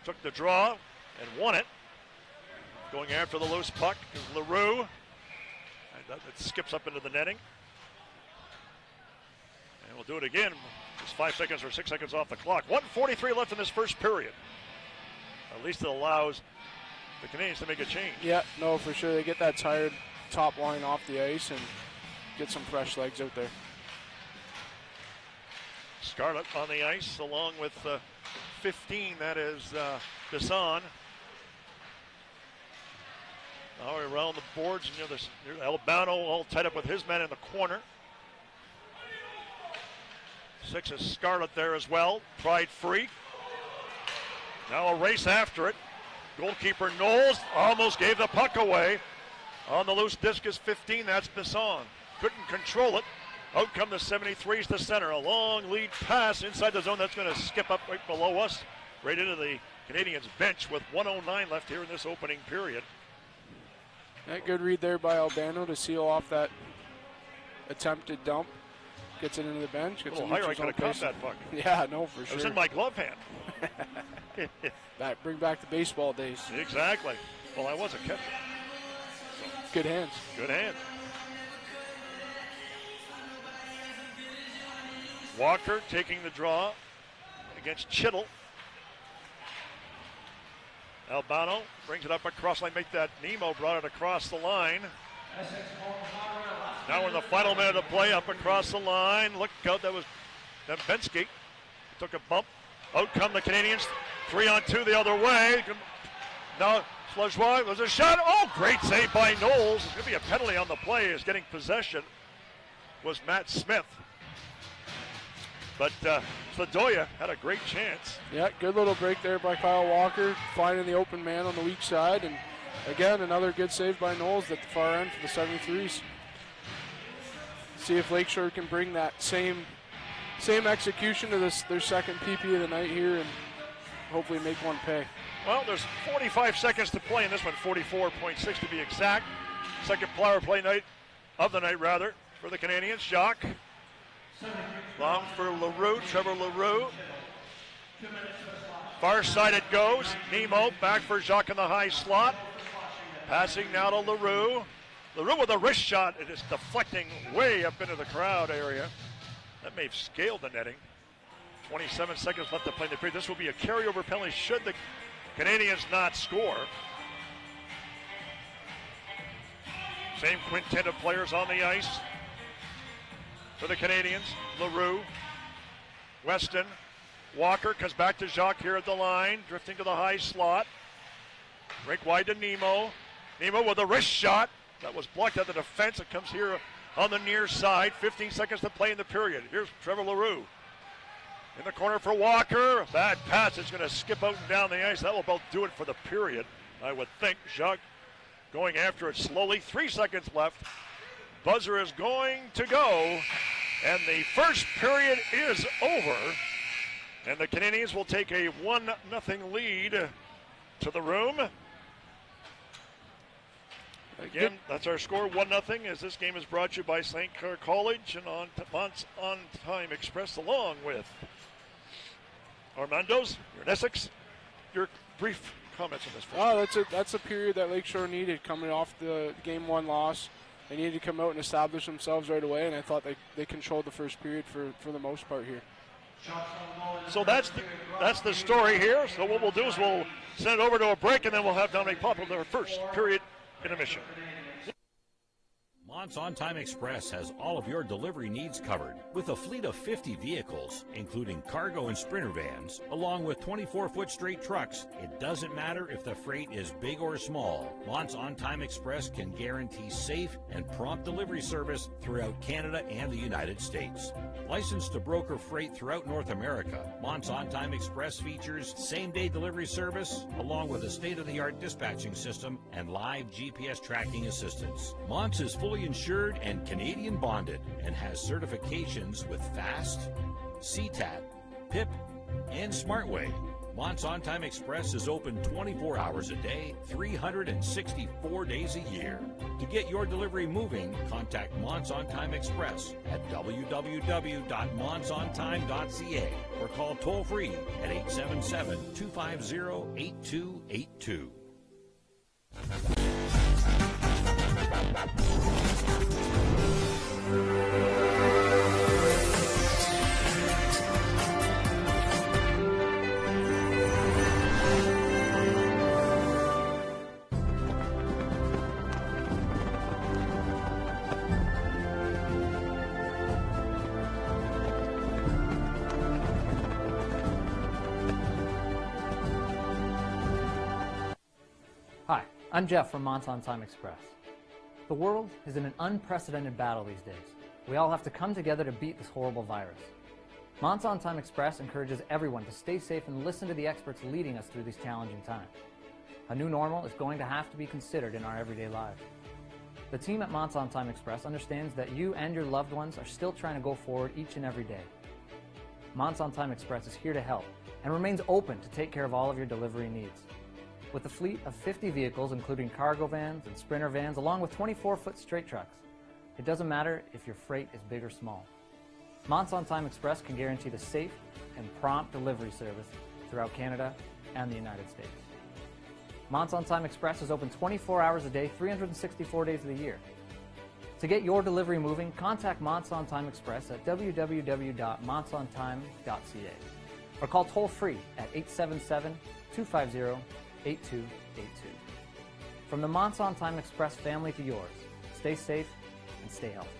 E: took the draw and won it. Going after the loose puck is LaRue. And it skips up into the netting. And we'll do it again. Just 5 seconds or 6 seconds off the clock. 1:43 left in this first period. At least it allows the Canadiens to make a change.
F: Yeah, no, for sure. They get that tired top line off the ice and get some fresh legs out there.
E: Scarlett on the ice along with 15, that is Bisson. Now around the boards, and there's Albano all tied up with his men in the corner. 6 is Scarlett there as well. Pride free. Now a race after it. Goalkeeper Knowles almost gave the puck away. On the loose discus 15, that's Bisson. Couldn't control it. Out come the 73s to center. A long lead pass inside the zone. That's going to skip up right below us. Right into the Canadiens bench with 1:09 left here in this opening period.
F: That good read there by Albano to seal off that attempted dump. Gets it into the bench.
E: A little higher, I could have caught that puck.
F: Yeah, no, for sure.
E: It was in my glove hand.
F: Bring back the baseball days.
E: Exactly. Well, I was a catcher.
F: Good hands.
E: Good hands. Walker taking the draw against Chittle. Albano brings it up across line. Make that Nemo brought it across the line. Now we're in the final minute of play, up across the line. Look out, that was Dembensky. Took a bump. Out come the Canadiens. 3-on-2 the other way. Now Slajois was a shot. Oh, great save by Knowles. It's going to be a penalty on the play. Is getting possession was Matt Smith. But Sladoya had a great chance.
F: Yeah, good little break there by Kyle Walker, finding the open man on the weak side. And again, another good save by Knowles at the far end for the 73s. See if Lakeshore can bring that same execution to their second PP of the night here and hopefully make one pay.
E: Well, there's 45 seconds to play in this one, 44.6 to be exact. Second power play night of the night, rather, for the Canadiens. Jacques. Long for LaRue, Trevor LaRue. Far side it goes. Nemo back for Jacques in the high slot. Passing now to LaRue. LaRue with a wrist shot. It is deflecting way up into the crowd area. That may have scaled the netting. 27 seconds left to play in the period. This will be a carryover penalty should the Canadiens not score. Same quintet of players on the ice for the Canadiens. LaRue, Weston, Walker comes back to Jacques here at the line, drifting to the high slot. Break wide to Nemo. Nemo with a wrist shot. That was blocked at the defense. It comes here on the near side. 15 seconds to play in the period. Here's Trevor LaRue. In the corner for Walker. Bad pass. It's going to skip out and down the ice. That will about do it for the period, I would think. Jacques going after it slowly. 3 seconds left. Buzzer is going to go. And the first period is over. And the Canadiens will take a 1-0 lead to the room. Again, that's our score, 1-0, as this game is brought to you by St. Clair College and On Time Express, along with Armando's. You're in Essex. Your brief comments on this first.
F: Oh, that's a period that Lakeshore needed coming off the Game 1 loss. They needed to come out and establish themselves right away, and I thought they controlled the first period for the most part here.
E: So that's the story here. So what we'll do is we'll send it over to a break, and then we'll have Dominic Pop with our first period intermission.
C: Mont's On Time Express has all of your delivery needs covered with a fleet of 50 vehicles, including cargo and sprinter vans, along with 24-foot straight trucks. It doesn't matter if the freight is big or small. Mont's On Time Express can guarantee safe and prompt delivery service throughout Canada and the United States. Licensed to broker freight throughout North America, Mont's On Time Express features same-day delivery service, along with a state-of-the-art dispatching system and live GPS tracking assistance. Mont's is fully insured and Canadian bonded and has certifications with FAST, CTAT, PIP, and SmartWay. Mont's On Time Express is open 24 hours a day, 364 days a year. To get your delivery moving, contact Mont's On Time Express at www.montsontime.ca or call toll-free at 877-250-8282.
D: I'm Jeff from Monson Time Express. The world is in an unprecedented battle these days. We all have to come together to beat this horrible virus. Monson Time Express encourages everyone to stay safe and listen to the experts leading us through these challenging times. A new normal is going to have to be considered in our everyday lives. The team at Monson Time Express understands that you and your loved ones are still trying to go forward each and every day. Monson Time Express is here to help and remains open to take care of all of your delivery needs. With a fleet of 50 vehicles, including cargo vans and sprinter vans, along with 24-foot straight trucks, it doesn't matter if your freight is big or small. Monson Time Express can guarantee the safe and prompt delivery service throughout Canada and the United States. Monson Time Express is open 24 hours a day, 364 days of the year. To get your delivery moving, contact Monson Time Express at www.monsontime.ca or call toll-free at 877-250-8282. From the Monson Time Express family to yours, stay safe and stay healthy.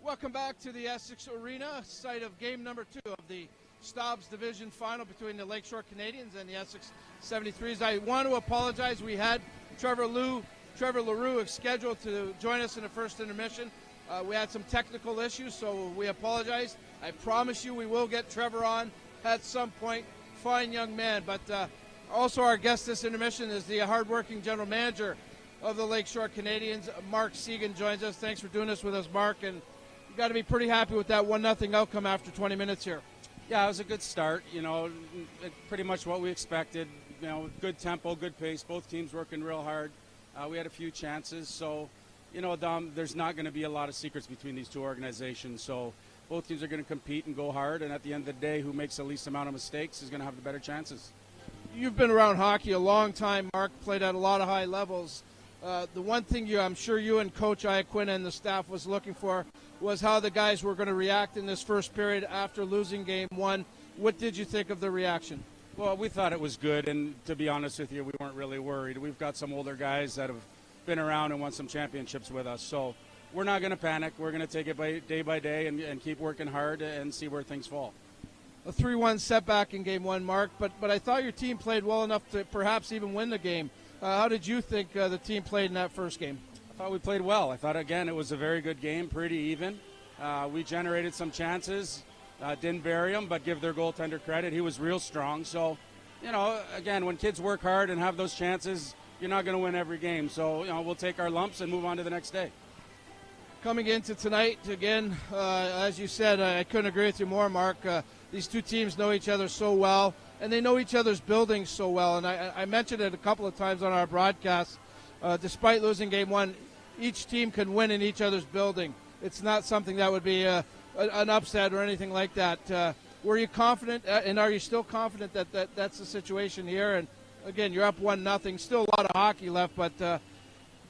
A: Welcome back to the Essex Arena, site of game number 2 of the Stobbs Division Final between the Lakeshore Canadiens and the Essex 73s. I want to apologize. We had Trevor LaRue scheduled to join us in the first intermission. We had some technical issues, so we apologize. I promise you we will get Trevor on at some point. Fine young man. But also our guest this intermission is the hardworking general manager of the Lakeshore Canadiens. Mark Segan joins us. Thanks for doing this with us, Mark. And you got to be pretty happy with that 1-0 outcome after 20 minutes here.
G: Yeah, it was a good start. Pretty much what we expected. Good tempo, good pace. Both teams working real hard. We had a few chances. So, Dom, there's not going to be a lot of secrets between these two organizations. So both teams are going to compete and go hard. And at the end of the day, who makes the least amount of mistakes is going to have the better chances.
A: You've been around hockey a long time, Mark. Played at a lot of high levels. The one thing I'm sure you and Coach Iaquinta and the staff was looking for was how the guys were going to react in this first period after losing game 1. What did you think of the reaction?
G: Well, we thought it was good, and to be honest with you, we weren't really worried. We've got some older guys that have been around and won some championships with us, so we're not going to panic. We're going to take it day by day and keep working hard and see where things fall.
A: a 3-1 setback in Game 1, Mark, but I thought your team played well enough to perhaps even win the game. How did you think the team played in that first game?
G: I thought we played well. I thought, again, it was a very good game, pretty even. We generated some chances, didn't bury them, but give their goaltender credit. He was real strong. So, again, when kids work hard and have those chances, you're not going to win every game. So, we'll take our lumps and move on to the next day.
A: Coming into tonight, again, as you said, I couldn't agree with you more, Mark. These two teams know each other so well, and they know each other's buildings so well. And I mentioned it a couple of times on our broadcast. Despite losing Game 1, each team can win in each other's building. It's not something that would be an upset or anything like that. Were you confident, and are you still confident that that's the situation here? And, again, you're up 1-0. Still a lot of hockey left, but do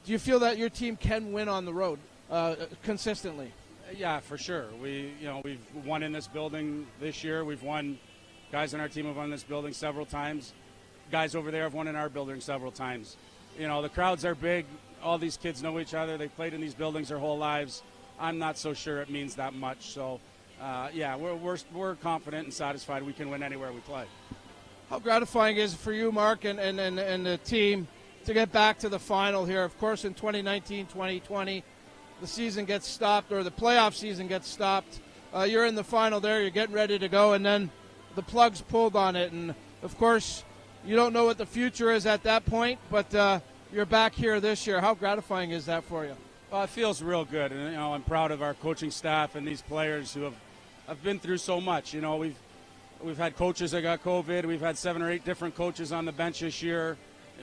A: you feel that your team can win on the road consistently?
G: Yeah, for sure. We've won in this building this year. We've won. Guys on our team have won this building several times. Guys over there have won in our building several times. The crowds are big. All these kids know each other. They've played in these buildings their whole lives. I'm not so sure it means that much. So, we're confident and satisfied we can win anywhere we play.
A: How gratifying is it for you, Mark, and the team to get back to the final here? Of course, in 2019-2020, the season gets stopped, or the playoff season gets stopped. You're in the final there. You're getting ready to go, and then the plug's pulled on it. And, of course, you don't know what the future is at that point, but you're back here this year. How gratifying is that for you?
G: Well, it feels real good, and I'm proud of our coaching staff and these players who have been through so much. We've had coaches that got COVID. We've had 7 or 8 different coaches on the bench this year.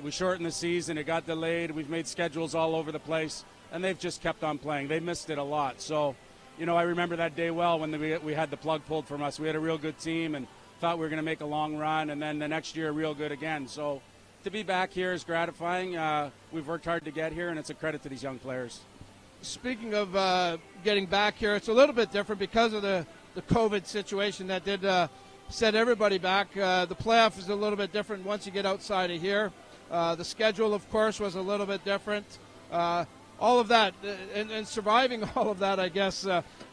G: We shortened the season. It got delayed. We've made schedules all over the place, and they've just kept on playing. They missed it a lot. So, I remember that day well when we had the plug pulled from us. We had a real good team and thought we were going to make a long run, and then the next year real good again. So to be back here is gratifying. We've worked hard to get here, and it's a credit to these young players.
A: Speaking of getting back here, it's a little bit different because of the COVID situation that did set everybody back. The playoff is a little bit different once you get outside of here. The schedule, of course, was a little bit different. All of that, and surviving all of that, I guess,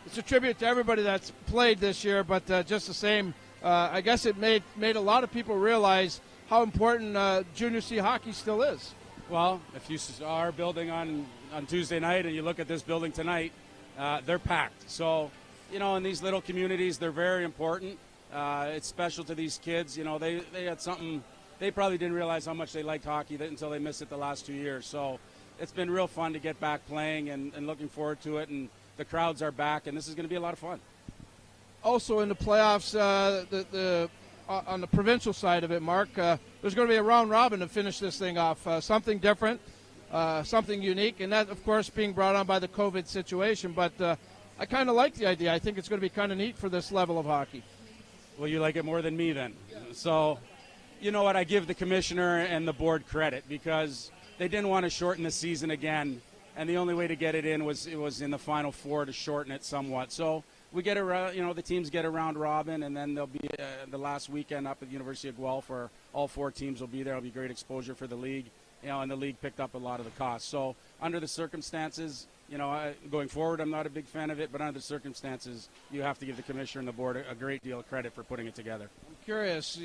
A: it's a tribute to everybody that's played this year, but just the same, I guess it made a lot of people realize how important junior C hockey still is.
G: Well, if you saw our building on Tuesday night and you look at this building tonight, they're packed. So, in these little communities, they're very important. It's special to these kids. They had something, they probably didn't realize how much they liked hockey until they missed it the last 2 years. So it's been real fun to get back playing and looking forward to it. And the crowds are back, and this is going to be a lot of fun.
A: Also in the playoffs, on the provincial side of it, Mark, there's going to be a round robin to finish this thing off. Something different, something unique, and that, of course, being brought on by the COVID situation. But I kind of like the idea. I think it's going to be kind of neat for this level of hockey.
G: Well, you like it more than me then. So, you know what? I give the commissioner and the board credit because they didn't want to shorten the season again, and the only way to get it in was in the Final Four to shorten it somewhat. So we get around, the teams get a round robin, and then there'll be the last weekend up at the University of Guelph where all 4 teams will be there. It'll be great exposure for the league, and the league picked up a lot of the costs. So under the circumstances, going forward, I'm not a big fan of it, but under the circumstances, you have to give the commissioner and the board a great deal of credit for putting it together.
A: I'm curious,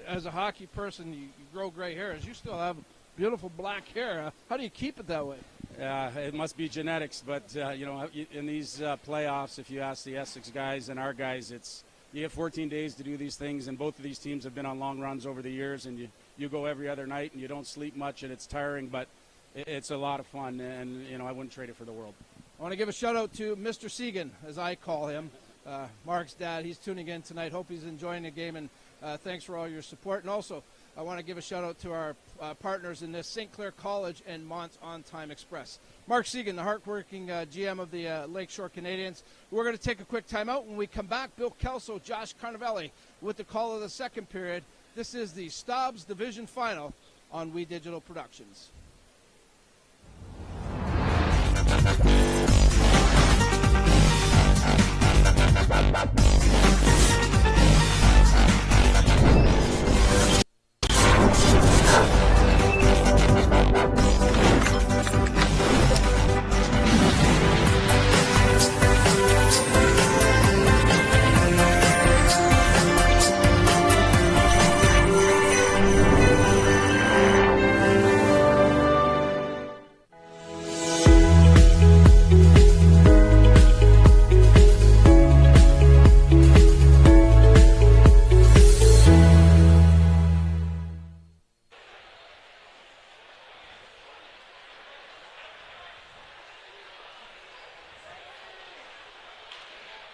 A: as a hockey person, you grow gray hairs. You still have beautiful black hair. How do you keep it that way?
G: It must be genetics, but in these playoffs, if you ask the Essex guys and our guys, you have 14 days to do these things, and both of these teams have been on long runs over the years, and you go every other night, and you don't sleep much, and it's tiring, but it's a lot of fun, and I wouldn't trade it for the world.
A: I want to give a shout-out to Mr. Segan, as I call him, Mark's dad. He's tuning in tonight. Hope he's enjoying the game, and thanks for all your support. And also, I want to give a shout-out to our partners in this, St. Clair College and Mont On Time Express. Mark Segan, the hardworking GM of the Lakeshore Canadiens. We're going to take a quick timeout. When we come back, Bill Kelso, Josh Carnavelli with the call of the second period. This is the Stobbs Division Final on We Digital Productions.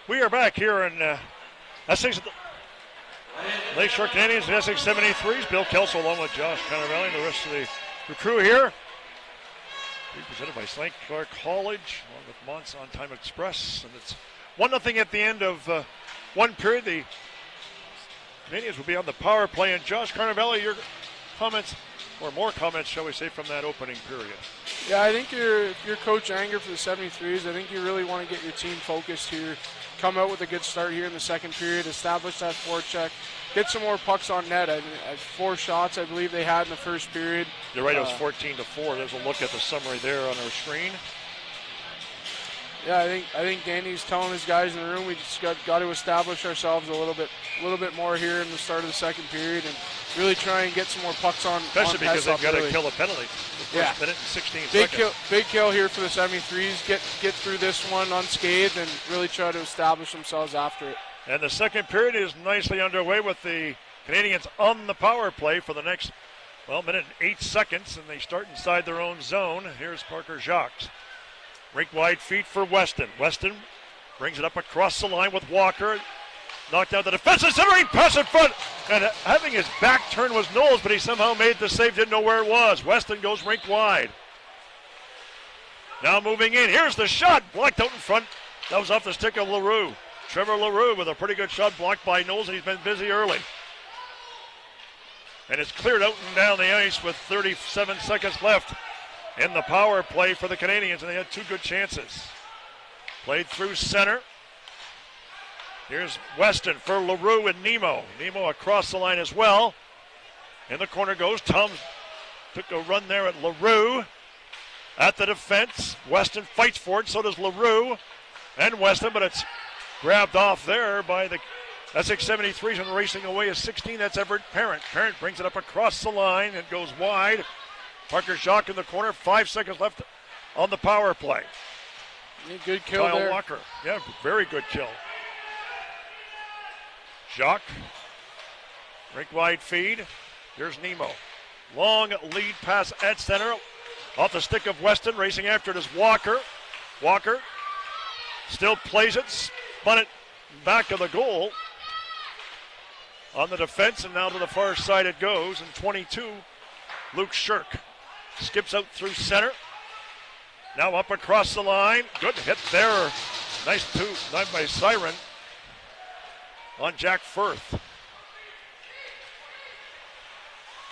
E: We are back here in Essex. Lakeshore Canadiens and Essex 73s. Bill Kelso along with Josh Carnavelli and the rest of the crew here. Presented by St. Clair College along with Monts on Time Express. And it's 1-0 at the end of one period. The Canadiens will be on the power play. And Josh Carnavelli, your comments, or more comments, shall we say, from that opening period?
F: Yeah, I think if you're Coach Anger for the 73s, I think you really want to get your team focused here. Come out with a good start here in the second period, establish that forecheck, get some more pucks on net. I 4 shots, I believe they had in the first period.
E: You're right, it was 14-4. There's a look at the summary there on our screen.
F: Yeah, I think Danny's telling his guys in the room we just got to establish ourselves a little bit more here in the start of the second period and really try and get some more pucks on.
E: Especially because they've got to kill a penalty. The first minute and 16 seconds.
F: Big kill here for the 73s. Get through this one unscathed and really try to establish themselves after it.
E: And the second period is nicely underway with the Canadiens on the power play for the next, minute and 8 seconds, and they start inside their own zone. Here's Parker Jacques. Rink wide feet for Weston. Weston brings it up across the line with Walker. Knocked out the defensive centering pass in front. And having his back turned was Knowles, but he somehow made the save, didn't know where it was. Weston goes rink wide. Now moving in. Here's the shot. Blocked out in front. That was off the stick of LaRue. Trevor LaRue with a pretty good shot blocked by Knowles, and he's been busy early. And it's cleared out and down the ice with 37 seconds left in the power play for the Canadiens, and they had 2 good chances. Played through center. Here's Weston for LaRue and Nemo. Nemo across the line as well. In the corner goes. Tom took a run there at LaRue. At the defense. Weston fights for it. So does LaRue and Weston, but it's grabbed off there by the Essex 73s and racing away is 16. That's Everett Parent. Parent brings it up across the line and goes wide. Parker Jacques in the corner. 5 seconds left on the power play.
F: Good kill
E: Kyle
F: there.
E: Walker. Yeah, very good kill. Jacques. Rink wide feed. Here's Nemo. Long lead pass at center. Off the stick of Weston. Racing after it is Walker. Walker still plays it. Spun it back of the goal. On the defense, and now to the far side it goes. And 22, Luke Shirk. Skips out through center. Now up across the line. Good hit there. Nice knife by Siren on Jack Firth.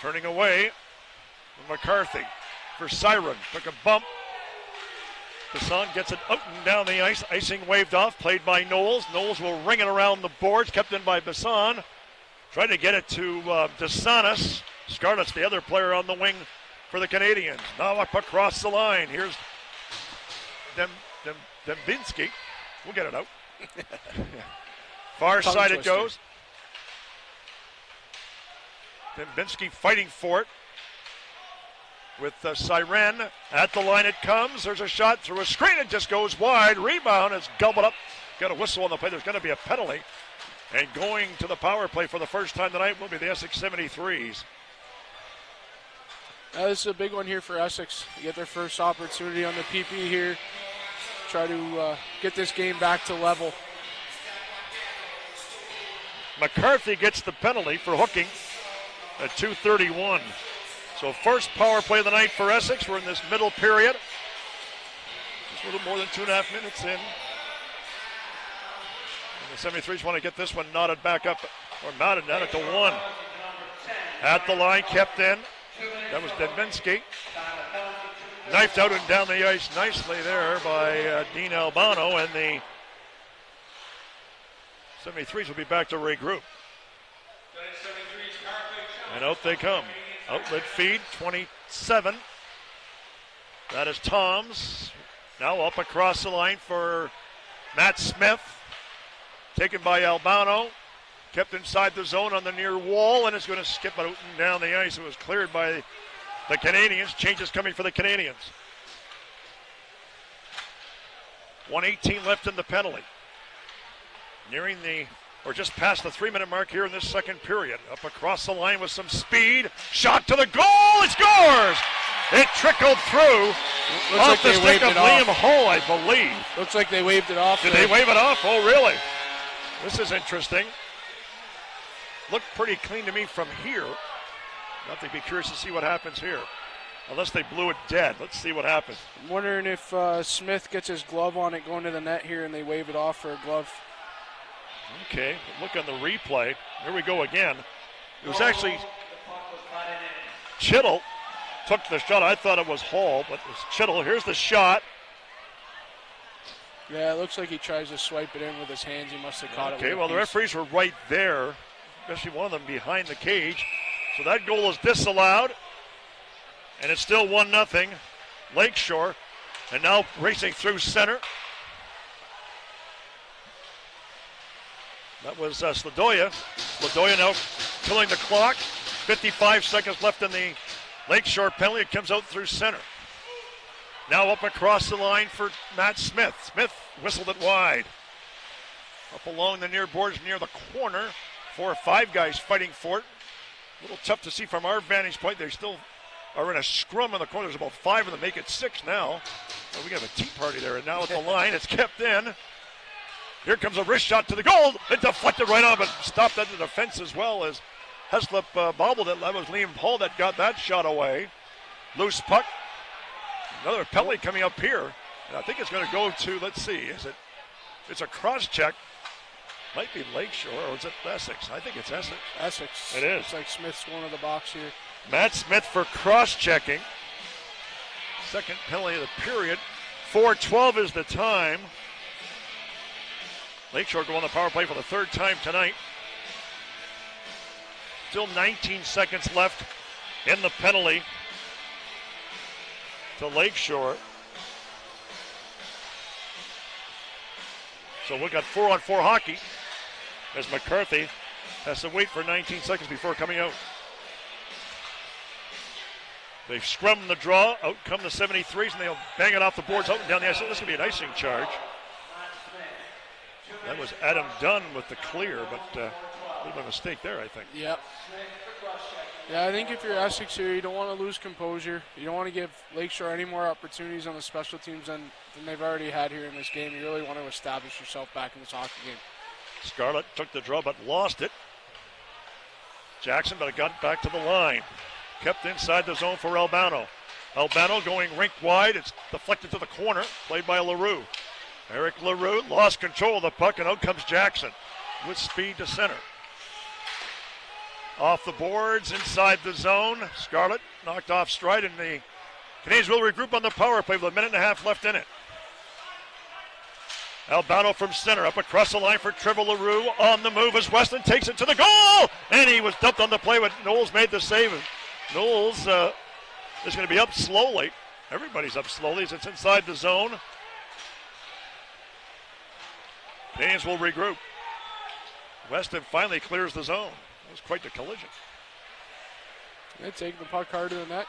E: Turning away, McCarthy for Siren. Took a bump. Bassan gets it out and down the ice. Icing waved off, played by Knowles. Knowles will ring it around the boards, kept in by Bassan. Tried to get it to DeSantis. Scarlett's the other player on the wing for the Canadiens. Now up across the line. Here's Dembinski. We'll get it out. Far side it goes. Dembinski fighting for it. With Siren. At the line it comes. There's a shot through a screen. It just goes wide. Rebound is gobbled up. Got a whistle on the play. There's going to be a penalty. And going to the power play for the first time tonight will be the Essex 73s.
F: This is a big one here for Essex. You get their first opportunity on the PP here. Try to get this game back to level.
E: McCarthy gets the penalty for hooking at 2:31. So first power play of the night for Essex. We're in this middle period. Just a little more than 2.5 minutes in. And the 73s want to get this one knotted back up, or knotted down it to 1. At the line, kept in. That was Dembinski. Knifed out and down the ice nicely there by Dean Albano, and the 73s will be back to regroup. And out they come. Outlet feed, 27. That is Toms. Now up across the line for Matt Smith. Taken by Albano. Kept inside the zone on the near wall, and it's going to skip out and down the ice. It was cleared by the Canadiens. Changes coming for the Canadiens. 1:18 left in the penalty. Nearing just past the 3-minute mark here in this second period. Up across the line with some speed. Shot to the goal. It scores! It trickled through off the stick of Liam Hull, I believe.
F: Looks like they waved it off.
E: Did they wave it off? Oh, really? This is interesting. Looked pretty clean to me from here. I'll have to be curious to see what happens here. Unless they blew it dead. Let's see what happens.
F: I'm wondering if Smith gets his glove on it going to the net here and they wave it off for a glove.
E: Okay, look on the replay. Here we go again. It was actually Chittle took the shot. I thought it was Hall, but it was Chittle. Here's the shot.
F: Yeah, it looks like he tries to swipe it in with his hands. He must have caught it.
E: Okay, well, the referees were right there, especially one of them behind the cage. So that goal is disallowed, and it's still 1-0 Lakeshore. And now racing through center. That was Sladoya. Sladoya now killing the clock. 55 seconds left in the Lakeshore penalty. It comes out through center. Now up across the line for Matt Smith. Smith whistled it wide. Up along the near boards near the corner. 4 or 5 guys fighting for it. A little tough to see from our vantage point. They still are in a scrum in the corner. There's about 5 of them. Make it 6 now. Well, we got a tea party there. And now at the line, it's kept in. Here comes a wrist shot to the goal. It deflected right on, but stopped at the defense as well as Heslop bobbled it. That was Liam Hull that got that shot away. Loose puck. Another penalty coming up here. And I think it's going to go to, let's see, it's a cross check. Might be Lakeshore, or is it Essex? I think it's Essex.
F: Essex.
E: It is.
F: Looks like Smith's going to the box here.
E: Matt Smith for cross-checking. Second penalty of the period. 4:12 is the time. Lakeshore go on the power play for the 3rd time tonight. Still 19 seconds left in the penalty to Lakeshore. So we've got 4-on-4 hockey as McCarthy has to wait for 19 seconds before coming out. They've scrummed the draw. Out come the 73s, and they'll bang it off the boards out and down the ice. So this is going to be an icing charge. That was Adam Dunn with the clear, but a little bit of a mistake there, I think.
F: Yep. Yeah, I think if you're Essex here, you don't want to lose composure. You don't want to give Lakeshore any more opportunities on the special teams than they've already had here in this game. You really want to establish yourself back in this hockey game.
E: Scarlett took the draw but lost it. Jackson, but it got back to the line. Kept inside the zone for Albano. Albano going rink wide. It's deflected to the corner, played by LaRue. Eric LaRue lost control of the puck, and out comes Jackson with speed to center. Off the boards, inside the zone. Scarlett knocked off stride, and the Canadiens will regroup on the power play with 1.5 minutes left in it. Albano from center, up across the line for Trevor LaRue. On the move as Weston takes it to the goal, and he was dumped on the play, but Knowles made the save. Knowles is going to be up slowly. Everybody's up slowly as it's inside the zone. Canadiens will regroup. Weston finally clears the zone. It was quite the collision.
F: They take the puck hard to the net.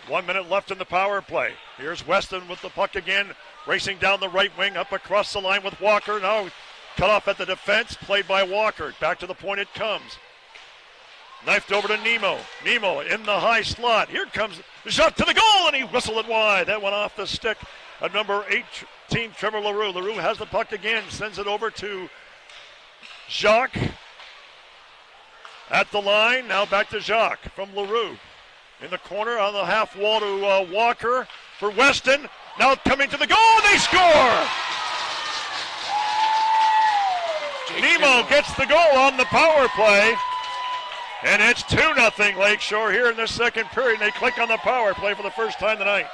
E: 1 minute left in the power play. Here's Weston with the puck again, racing down the right wing, up across the line with Walker. Now cut off at the defense, played by Walker. Back to the point it comes. Knifed over to Nemo. Nemo in the high slot. Here comes the shot to the goal, and he whistled it wide. That went off the stick of number 18, Trevor LaRue. LaRue has the puck again, sends it over to Jacques at the line. Now back to Jacques from LaRue. In the corner on the half wall to Walker for Weston. Now coming to the goal, they score! Nemo gets the goal on the power play. And it's 2-0 Lakeshore here in the second period. They click on the power play for the first time tonight.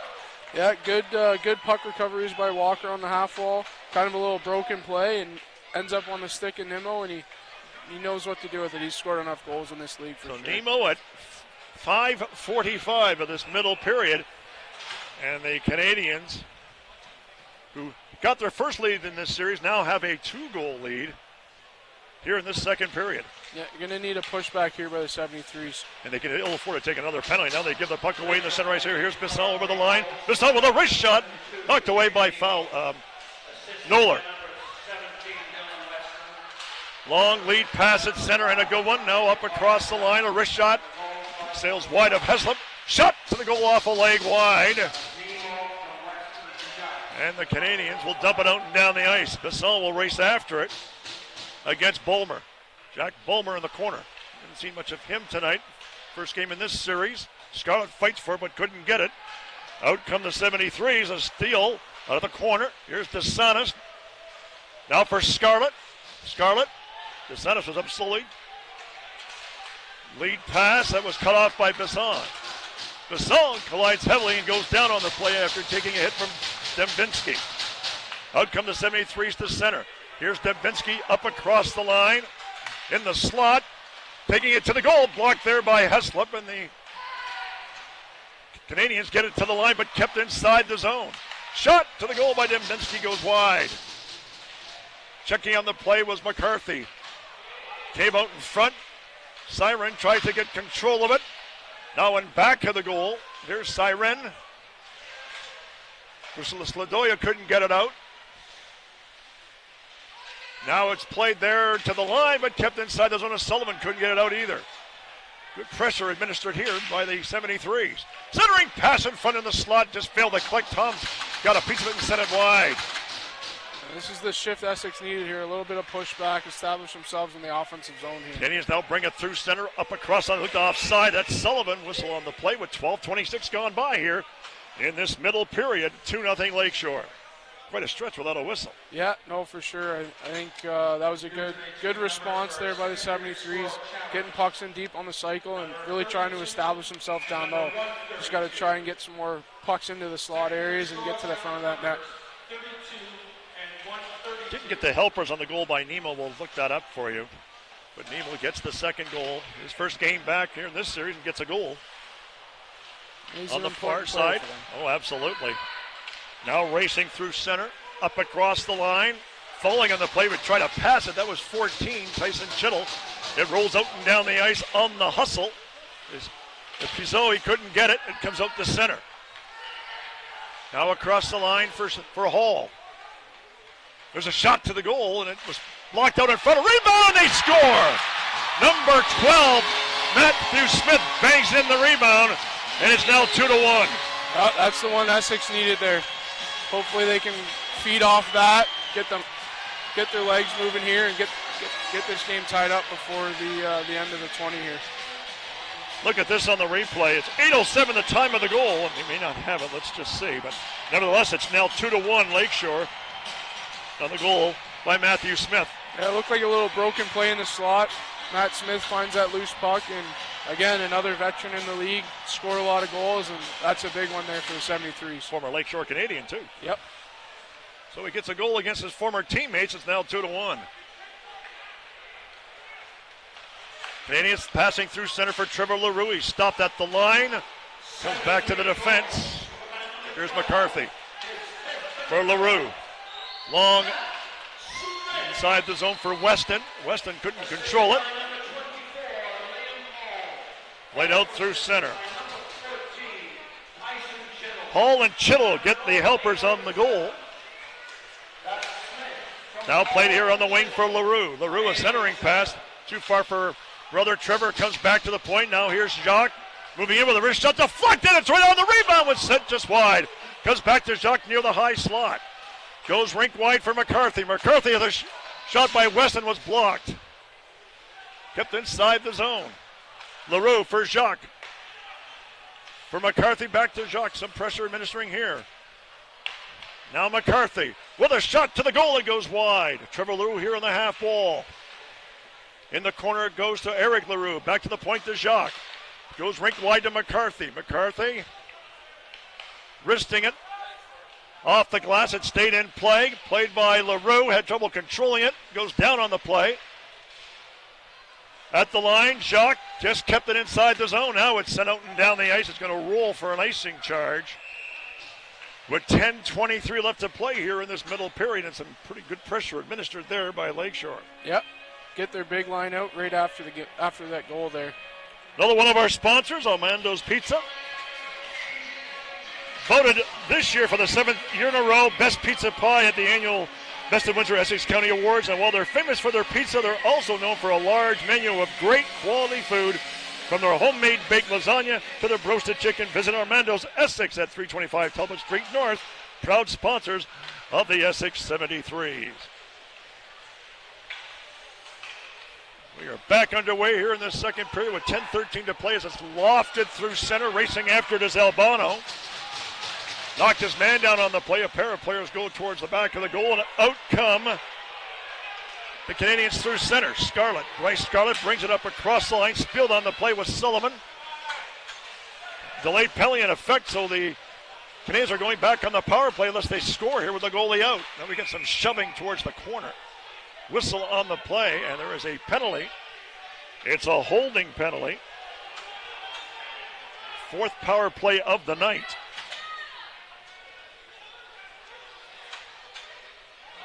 F: Yeah, good puck recoveries by Walker on the half wall. Kind of a little broken play and ends up on the stick of Nemo, and he knows what to do with it. He's scored enough goals in this league for sure.
E: Nemo at 5:45 of this middle period. And the Canadiens, who got their first lead in this series, now have a 2-goal lead here in this second period.
F: Yeah, you're going to need a pushback here by the 73s.
E: And they can ill afford to take another penalty. Now they give the puck away in the center ice here. Here's Bissell over the line. Bissell with a wrist shot. Knocked away by Noller. Long lead pass at center and a good one. Now up across the line. A wrist shot. Sails wide of Heslop. Shot to the goal off a leg wide. And the Canadiens will dump it out and down the ice. Bisson will race after it against Bulmer. Jack Bulmer in the corner. Didn't see much of him tonight. First game in this series. Scarlett fights for it but couldn't get it. Out come the 73s. A steal out of the corner. Here's DeSantis. Now for Scarlett. DeSantis was up slowly. Lead pass. That was cut off by Bisson. Bisson collides heavily and goes down on the play after taking a hit from Dembinski. Out come the 73s to center. Here's Dembinski up across the line. In the slot. Taking it to the goal. Blocked there by Heslop. And the Canadiens get it to the line but kept inside the zone. Shot to the goal by Dembinski goes wide. Checking on the play was McCarthy. Came out in front. Siren tries to get control of it. Now in back of the goal. Here's Siren. Sladoya couldn't get it out. Now it's played there to the line, but kept inside the zone. Sullivan couldn't get it out either. Good pressure administered here by the 73s. Centering pass in front of the slot, just failed to click. Tom's got a piece of it and sent it wide.
F: This is the shift Essex needed here. A little bit of pushback, establish themselves in the offensive zone here.
E: Canadiens now bring it through center, up across on hooked offside. That's Sullivan. Whistle on the play with 12:26 gone by here in this middle period. 2-0 Lakeshore. Quite a stretch without a whistle.
F: Yeah, no, for sure. I think that was a good response there by the 73s, getting pucks in deep on the cycle and really trying to establish himself down low. Just got to try and get some more pucks into the slot areas and get to the front of that net.
E: Didn't get the helpers on the goal by Nemo. We'll look that up for you. But Nemo gets the second goal. His first game back here in this series and gets a goal.
F: He's
E: on the far side. Oh, absolutely. Now racing through center, up across the line. Falling on the play, but try to pass it. That was 14, Tyson Chittle. It rolls out and down the ice on the hustle. The Pizot, he couldn't get it. It comes out to center. Now across the line for Hall. There's a shot to the goal, and it was blocked out in front. A rebound, and they score! Number 12, Matthew Smith, bangs in the rebound, and it's now 2-1.
F: That's the one Essex needed there. Hopefully they can feed off that, get their legs moving here, and get this game tied up before the end of the 20 here.
E: Look at this on the replay. It's 8:07 the time of the goal, and he may not have it. Let's just see. But nevertheless, it's now 2-1 Lakeshore. On the goal by Matthew Smith.
F: Yeah, it looked like a little broken play in the slot. Matt Smith finds that loose puck, and again, another veteran in the league, scored a lot of goals, and that's a big one there for the 73s.
E: Former Lakeshore Canadian, too.
F: Yep.
E: So he gets a goal against his former teammates. It's now 2-1. Canadiens passing through center for Trevor LaRue. He stopped at the line. Comes back to the defense. Here's McCarthy for LaRue. Long inside the zone for Weston. Weston couldn't control it. Played out through center. Hall and Chittle get the helpers on the goal. Now played here on the wing for LaRue. LaRue a centering pass. Too far for brother Trevor. Comes back to the point. Now here's Jacques. Moving in with a wrist shot. Deflected. It's right on the rebound. Was sent just wide. Comes back to Jacques near the high slot. Goes rink wide for McCarthy. McCarthy, the shot by Weston was blocked. Kept inside the zone. LaRue for Jacques. For McCarthy, back to Jacques. Some pressure administering here. Now McCarthy with a shot to the goal. It goes wide. Trevor LaRue here on the half wall. In the corner it goes to Eric LaRue. Back to the point to Jacques. Goes rink wide to McCarthy. McCarthy wristing it. Off the glass, it stayed in play. Played by LaRue, had trouble controlling it. Goes down on the play. At the line, Jacques just kept it inside the zone. Now it's sent out and down the ice. It's going to roll for an icing charge. With 10:23 left to play here in this middle period, and some pretty good pressure administered there by Lakeshore.
F: Yep, get their big line out right after that goal there.
E: Another one of our sponsors, Armando's Pizza. Voted this year for the 7th year in a row best pizza pie at the annual Best of Windsor Essex County Awards. And while they're famous for their pizza, they're also known for a large menu of great quality food From their homemade baked lasagna to their roasted chicken, visit Armando's Essex at 325 Talbot Street North. Proud sponsors of the Essex 73s. We are back underway here in the second period with 10:13 to play as it's lofted through center. Racing after it is Albano. Knocked his man down on the play. A pair of players go towards the back of the goal, and out come the Canadiens through center. Scarlett. Bryce Scarlett brings it up across the line. Spilled on the play with Sullivan. Delayed penalty in effect, so the Canadiens are going back on the power play unless they score here with the goalie out. Now we get some shoving towards the corner. Whistle on the play, and there is a penalty. It's a holding penalty. Fourth power play of the night.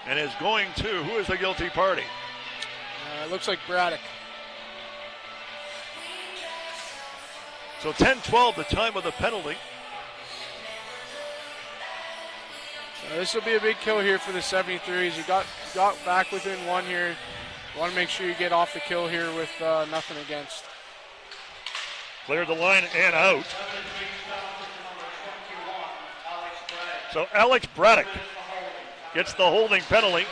E: And is going to, who is the guilty party?
F: It looks like Braddock.
E: So 10-12, the time of the penalty.
F: This will be a big kill here for the 73s. You got back within one here. You want to make sure you get off the kill here with nothing against.
E: Cleared the line and out. So Alex Braddock gets the holding penalty.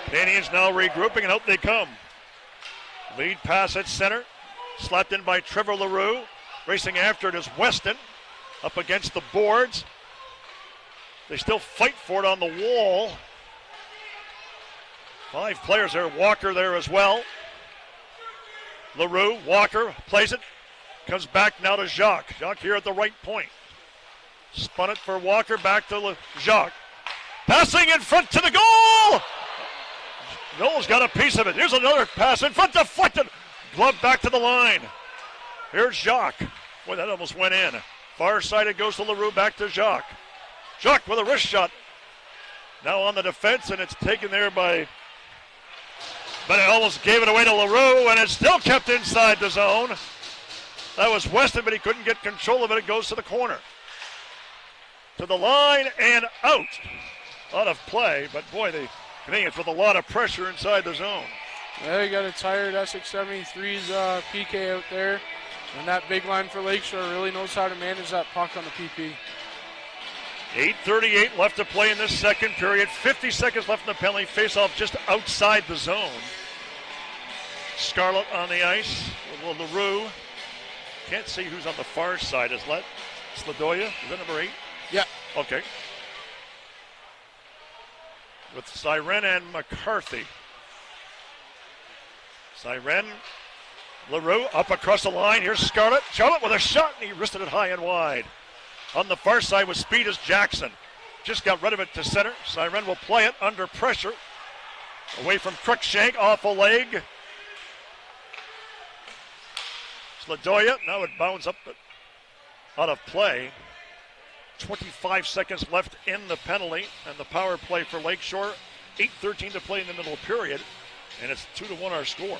E: Canadiens now regrouping, and out they come. Lead pass at center. Slapped in by Trevor LaRue. Racing after it is Weston. Up against the boards. They still fight for it on the wall. 5 players there. Walker there as well. LaRue, Walker plays it. Comes back now to Jacques. Jacques here at the right point. Spun it for Walker, back to Jacques. Passing in front to the goal! Noel's got a piece of it. Here's another pass in front, deflected. Glove back to the line. Here's Jacques. Boy, that almost went in. Far side it goes to LaRue, back to Jacques. Jacques with a wrist shot. Now on the defense, and it's taken there by... But it almost gave it away to LaRue, and it's still kept inside the zone. That was Weston, but he couldn't get control of it. It goes to the corner. To the line and out. Out of play, but boy, the Canadiens with a lot of pressure inside the zone.
F: Yeah, you got a tired Essex 73's PK out there. And that big line for Lakeshore really knows how to manage that puck on the PP.
E: 8:38 left to play in this second period. 50 seconds left in the penalty face-off just outside the zone. Scarlett on the ice. LaRue. Can't see who's on the far side. Is that Sladoya? Is that number 8?
F: Yeah.
E: Okay. With Siren and McCarthy. Siren, LaRue up across the line. Here's Scarlett. Scarlett with a shot, and he wristed it high and wide. On the far side with speed is Jackson. Just got rid of it to center. Siren will play it under pressure. Away from Cruikshank, off a leg. Sladoya, now it bounds up out of play. 25 seconds left in the penalty and the power play for Lakeshore. 8:13 to play in the middle period, and it's 2-1 our score.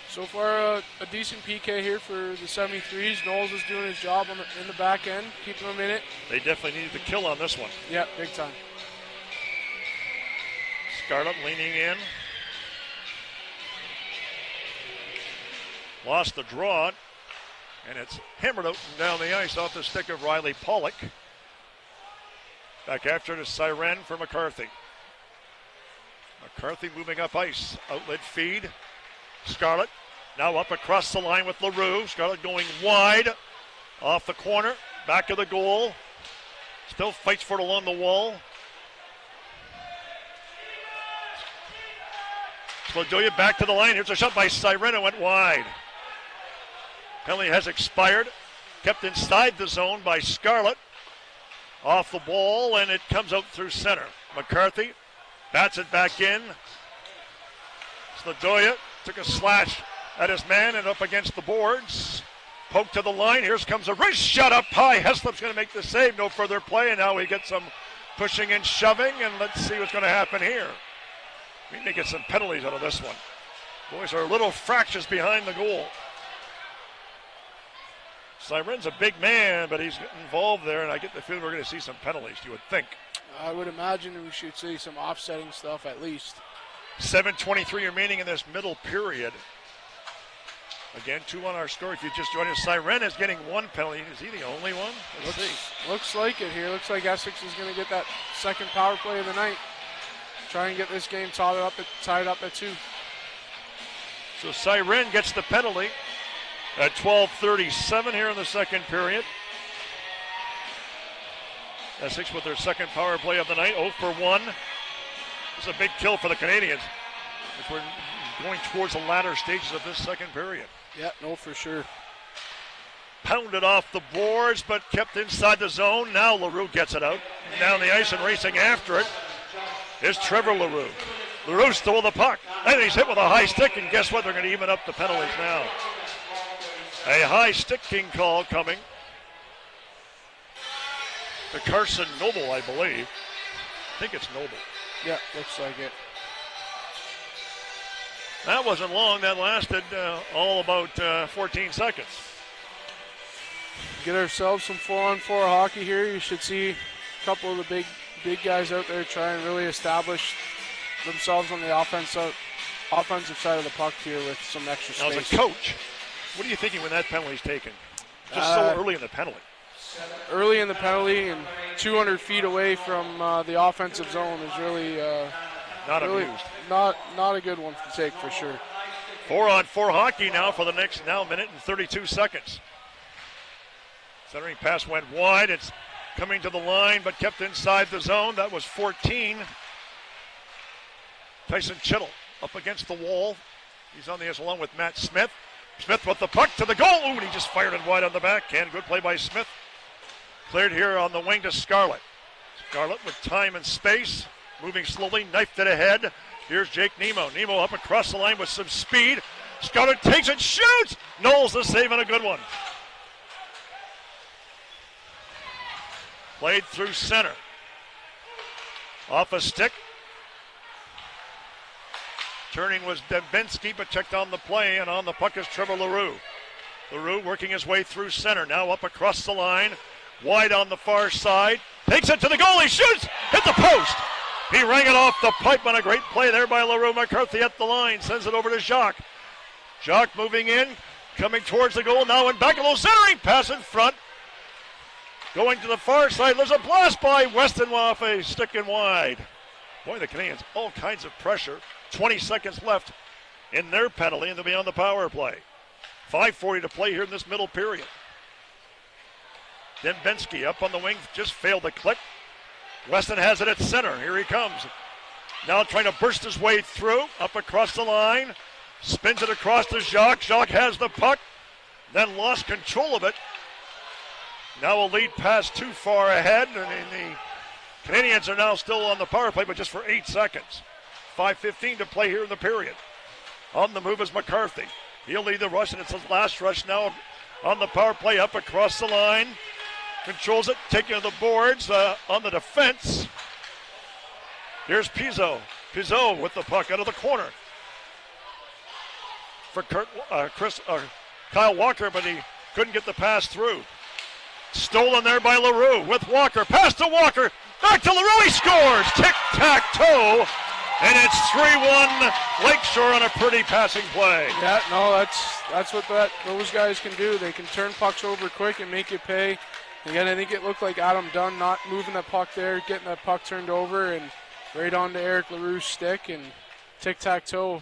F: So far, a decent PK here for the 73s. Knowles is doing his job in the back end, keeping them in it.
E: They definitely needed the kill on this one.
F: Yeah, big time.
E: Scarlett leaning in. Lost the draw, and it's hammered out and down the ice off the stick of Riley Pollock. Back after it is Siren for McCarthy. McCarthy moving up ice. Outlet feed. Scarlett now up across the line with LaRue. Scarlett going wide off the corner. Back of the goal. Still fights for it along the wall. Sladoya back to the line. Here's a shot by Siren. It went wide. Penalty has expired. Kept inside the zone by Scarlett. Off the ball, and it comes out through center. McCarthy bats it back in. Sladoya took a slash at his man and up against the boards. Poke to the line. Here comes a wrist shot up high. Heslop's going to make the save. No further play, and now we get some pushing and shoving, and let's see what's going to happen here. We may get some penalties out of this one. Boys are a little fractious behind the goal. Siren's a big man, but he's involved there, and I get the feeling we're going to see some penalties, you would think.
F: I would imagine we should see some offsetting stuff at least.
E: 7:23 remaining in this middle period. Again, 2 on our score. If you just joined us, Siren is getting 1 penalty. Is he the only one? Let's see.
F: Looks like it here. Looks like Essex is going to get that second power play of the night. Try and get this game tied up at 2.
E: So Siren gets the penalty at 12:37 here in the second period. Essex with their second power play of the night, 0 for 1. This is a big kill for the Canadiens as we're going towards the latter stages of this second period.
F: Yeah, no, for sure.
E: Pounded off the boards, but kept inside the zone. Now LaRue gets it out. Down the ice and racing after it is Trevor LaRue. LaRue stole the puck. And he's hit with a high stick, and guess what? They're going to even up the penalties now. A high sticking call coming to Carson Noble, I believe. I think it's Noble.
F: Yeah, looks like it.
E: That wasn't long. That lasted all about 14 seconds.
F: Get ourselves some 4-on-4 hockey here. You should see a couple of the big guys out there try and really establish themselves on the offensive side of the puck here with some extra space.
E: Now, as a coach, what are you thinking when that penalty's taken? Just so early in the penalty.
F: Early in the penalty and 200 feet away from the offensive zone is really
E: not
F: a good one to take for sure.
E: 4-on-4 hockey now for the next minute and 32 seconds. Centering pass went wide. It's coming to the line, but kept inside the zone. That was 14. Tyson Chittle up against the wall. He's on the ice along with Matt Smith. Smith with the puck to the goal. Ooh, and he just fired it wide on the backhand. Good play by Smith. Cleared here on the wing to Scarlett. Scarlett with time and space. Moving slowly, knifed it ahead. Here's Jake Nemo. Nemo up across the line with some speed. Scarlett takes it, shoots! Knowles the save and a good one. Played through center. Off a stick. Turning was Dembinski, but checked on the play, and on the puck is Trevor LaRue. LaRue working his way through center. Now up across the line. Wide on the far side. Takes it to the goal. He shoots! Hit the post! He rang it off the pipe on a great play there by LaRue. McCarthy at the line. Sends it over to Jacques. Jacques moving in. Coming towards the goal. Now in back. A little centering pass in front. Going to the far side. There's a blast by Weston off a stick and wide. Boy, the Canadiens, all kinds of pressure. 20 seconds left in their penalty, and they'll be on the power play. 5:40 to play here in this middle period. Dembinski up on the wing, just failed to click. Weston has it at center. Here he comes. Now trying to burst his way through, up across the line. Spins it across to Jacques. Jacques has the puck, then lost control of it. Now a lead pass too far ahead, and the Canadiens are now still on the power play, but just for 8 seconds. 5:15 to play here in the period. On the move is McCarthy. He'll lead the rush, and it's his last rush now on the power play, up across the line. Controls it, taking to the boards on the defense. Here's Pizzo. Pizzo with the puck out of the corner. For Kyle Walker, but he couldn't get the pass through. Stolen there by LaRue with Walker. Pass to Walker. Back to LaRue. He scores. Tic-tac-toe. And it's 3-1 Lakeshore on a pretty passing play.
F: Yeah, no, that's what those guys can do. They can turn pucks over quick and make you pay. Again, I think it looked like Adam Dunn not moving that puck there, getting that puck turned over, and right onto Eric LaRue's stick, and tic-tac-toe.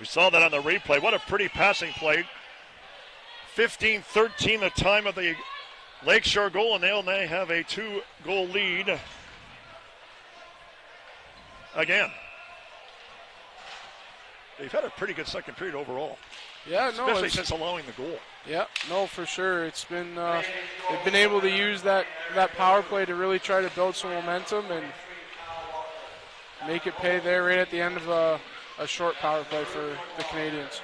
E: We saw that on the replay. What a pretty passing play. 15-13 the time of the Lakeshore goal, and they'll now have a 2-goal lead again. They've had a pretty good second period overall.
F: Yeah, no,
E: especially since allowing the goal.
F: Yeah, no, for sure. It's been they've been able to use that power play to really try to build some momentum and make it pay there right at the end of a short power play for the Canadiens.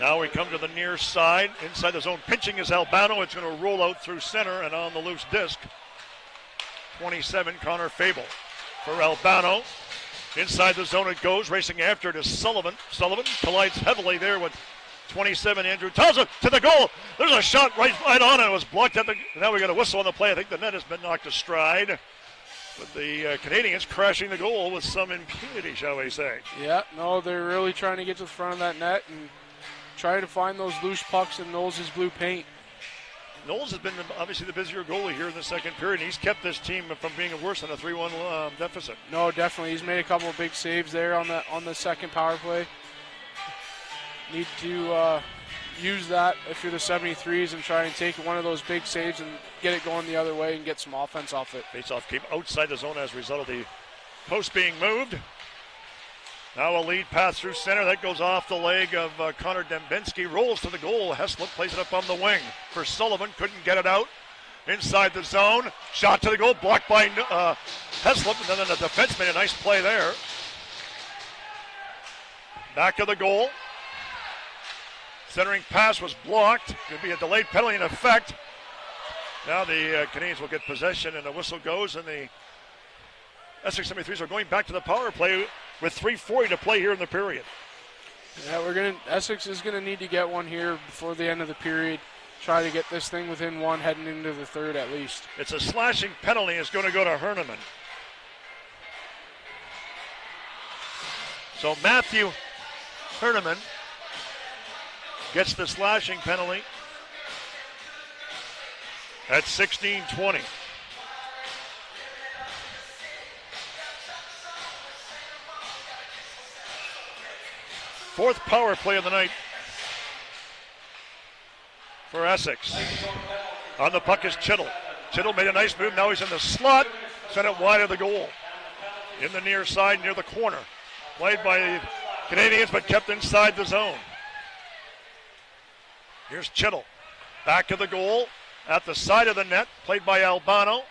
E: Now we come to the near side. Inside the zone, pinching is Albano. It's going to roll out through center and on the loose disc. 27, Connor Fable for Albano. Inside the zone it goes. Racing after it is Sullivan. Sullivan collides heavily there with 27, Andrew Townsend to the goal. There's a shot right on it. It was blocked at the. Now we got a whistle on the play. I think the net has been knocked astride. But the Canadiens crashing the goal with some impunity, shall we say.
F: Yeah, no, they're really trying to get to the front of that net and trying to find those loose pucks in Knowles' blue paint.
E: Knowles has been obviously the busier goalie here in the second period. He's kept this team from being worse than a 3-1 deficit.
F: No, definitely. He's made a couple of big saves there on the second power play. Need to use that if you're the 73s and try and take one of those big saves and get it going the other way and get some offense off it.
E: Faceoff came outside the zone as a result of the post being moved. Now a lead pass through center. That goes off the leg of Connor Dembinski. Rolls to the goal. Heslop plays it up on the wing for Sullivan. Couldn't get it out. Inside the zone. Shot to the goal. Blocked by Heslop. And then the defense made a nice play there. Back of the goal. Centering pass was blocked. Could be a delayed penalty in effect. Now the Canadiens will get possession and the whistle goes, and the Essex 73s are going back to the power play with 3:40 to play here in the period.
F: Yeah, Essex is gonna need to get one here before the end of the period. Try to get this thing within one heading into the third at least.
E: It's a slashing penalty. It's going to go to Herneman. So Matthew Herneman gets the slashing penalty at 16:20. Fourth power play of the night for Essex. On the puck is Chittle. Chittle made a nice move. Now he's in the slot. Sent it wide of the goal. In the near side, near the corner. Played by the Canadiens, but kept inside the zone. Here's Chittle. Back of the goal. At the side of the net. Played by Albano.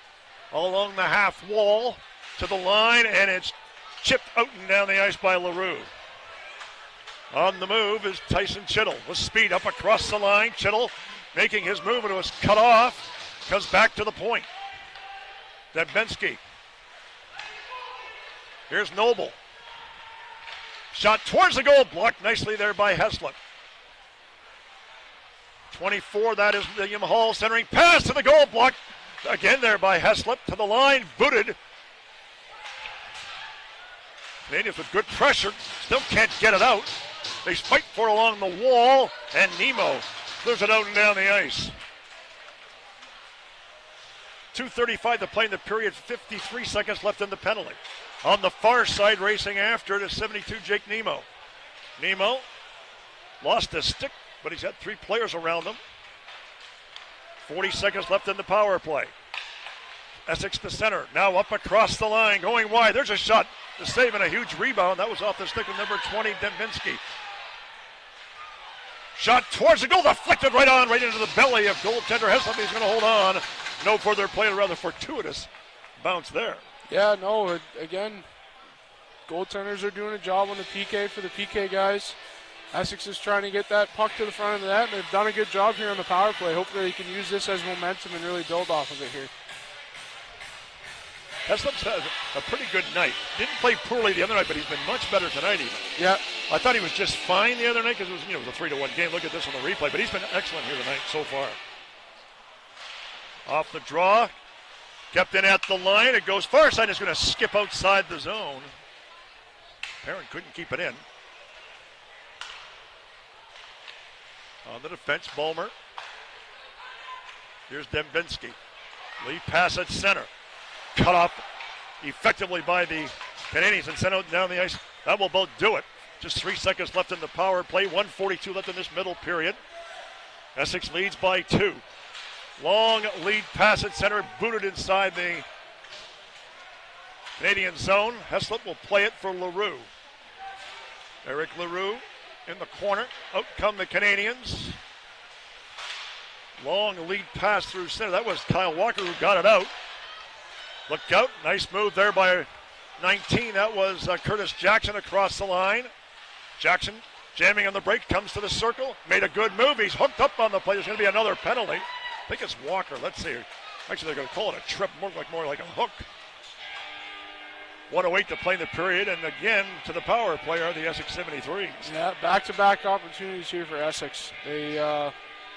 E: All along the half wall. To the line, and it's chipped out and down the ice by LaRue. On the move is Tyson Chittle with speed up across the line. Chittle making his move, and it was cut off. Comes back to the point. Dembinski. Here's Noble. Shot towards the goal, blocked nicely there by Heslop. 24, that is William Hall, centering pass to the goal, blocked again there by Heslop. To the line, booted. Canadiens with good pressure, still can't get it out. They fight for it along the wall, and Nemo clears it out and down the ice. 2:35 to play in the period, 53 seconds left in the penalty. On the far side, racing after it is 72, Jake Nemo. Nemo lost his stick, but he's got three players around him. 40 seconds left in the power play. Essex to center, now up across the line, going wide. There's a shot to save and a huge rebound. That was off the stick of number 20, Dembinski. Shot towards the goal, deflected right into the belly of goaltender Heslop. He's going to hold on. No further play, a rather fortuitous bounce there.
F: Yeah, no, again, goaltenders are doing a job on the PK for the PK guys. Essex is trying to get that puck to the front of the net, and they've done a good job here on the power play. Hopefully they can use this as momentum and really build off of it here.
E: Heslop's had a pretty good night. Didn't play poorly the other night, but he's been much better tonight even.
F: Yeah.
E: I thought he was just fine the other night because it was a 3-1 game. Look at this on the replay, but he's been excellent here tonight so far. Off the draw. Kept in at the line. It goes far side. It's going to skip outside the zone. Perrin couldn't keep it in. On the defense, Bulmer. Here's Dembinski. Lead pass at center. Cut off effectively by the Canadiens and sent out down the ice. That will both do it. Just 3 seconds left in the power play. 1:42 left in this middle period. Essex leads by 2. Long lead pass at center, booted inside the Canadian zone. Heslop will play it for LaRue. Eric LaRue in the corner. Out come the Canadiens. Long lead pass through center. That was Kyle Walker who got it out. Look out. Nice move there by 19. That was Curtis Jackson across the line. Jackson jamming on the break, comes to the circle. Made a good move. He's hooked up on the play. There's going to be another penalty. I think it's Walker. Let's see. Actually, they're going to call it a trip, more like a hook. 1:08 to play in the period, and again to the power play are the Essex 73s.
F: Yeah, back-to-back opportunities here for Essex. They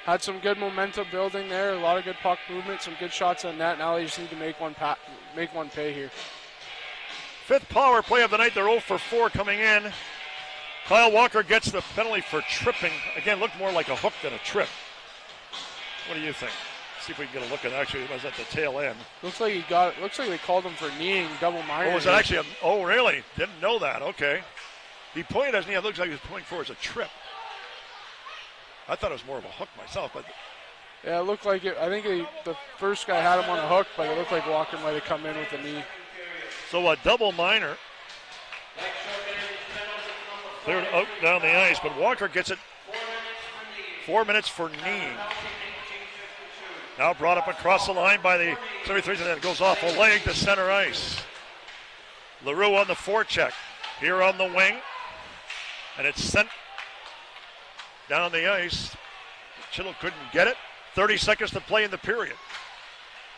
F: had some good momentum building there, a lot of good puck movement, some good shots on net. Now they just need to make one pay here.
E: Fifth power play of the night. They're 0 for 4 coming in. Kyle Walker gets the penalty for tripping. Again, looked more like a hook than a trip. What do you think? See if we can get a look at it. Actually, it was at the tail end.
F: Looks like they called him for kneeing double minor.
E: Oh, was it actually oh, really? Didn't know that. Okay. He pointed as knee. It looks like he was pointing for as a trip. I thought it was more of a hook myself, but
F: yeah, it looked like it. I think the first guy had him on a hook, but it looked like Walker might have come in with a knee.
E: So a double minor. Cleared out down the ice, but Walker gets it. 4 minutes for kneeing. Now brought up across the line by the 73, and then it goes off a leg to center ice. LaRue on the forecheck. Here on the wing. And it's sent down the ice. Chittle couldn't get it. 30 seconds to play in the period.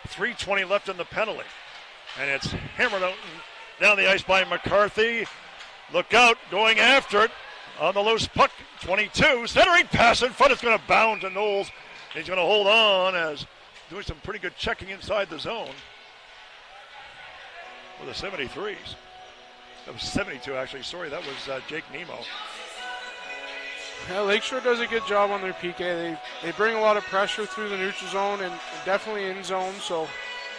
E: 3:20 left in the penalty. And it's hammered out down the ice by McCarthy. Look out, going after it on the loose puck. 22, centering pass in front. It's going to bound to Knowles. He's going to hold on as doing some pretty good checking inside the zone for the 73s. That was 72, actually. Sorry, that was Jake Nemo.
F: Yeah, Lakeshore does a good job on their PK. They bring a lot of pressure through the neutral zone and definitely in zone. So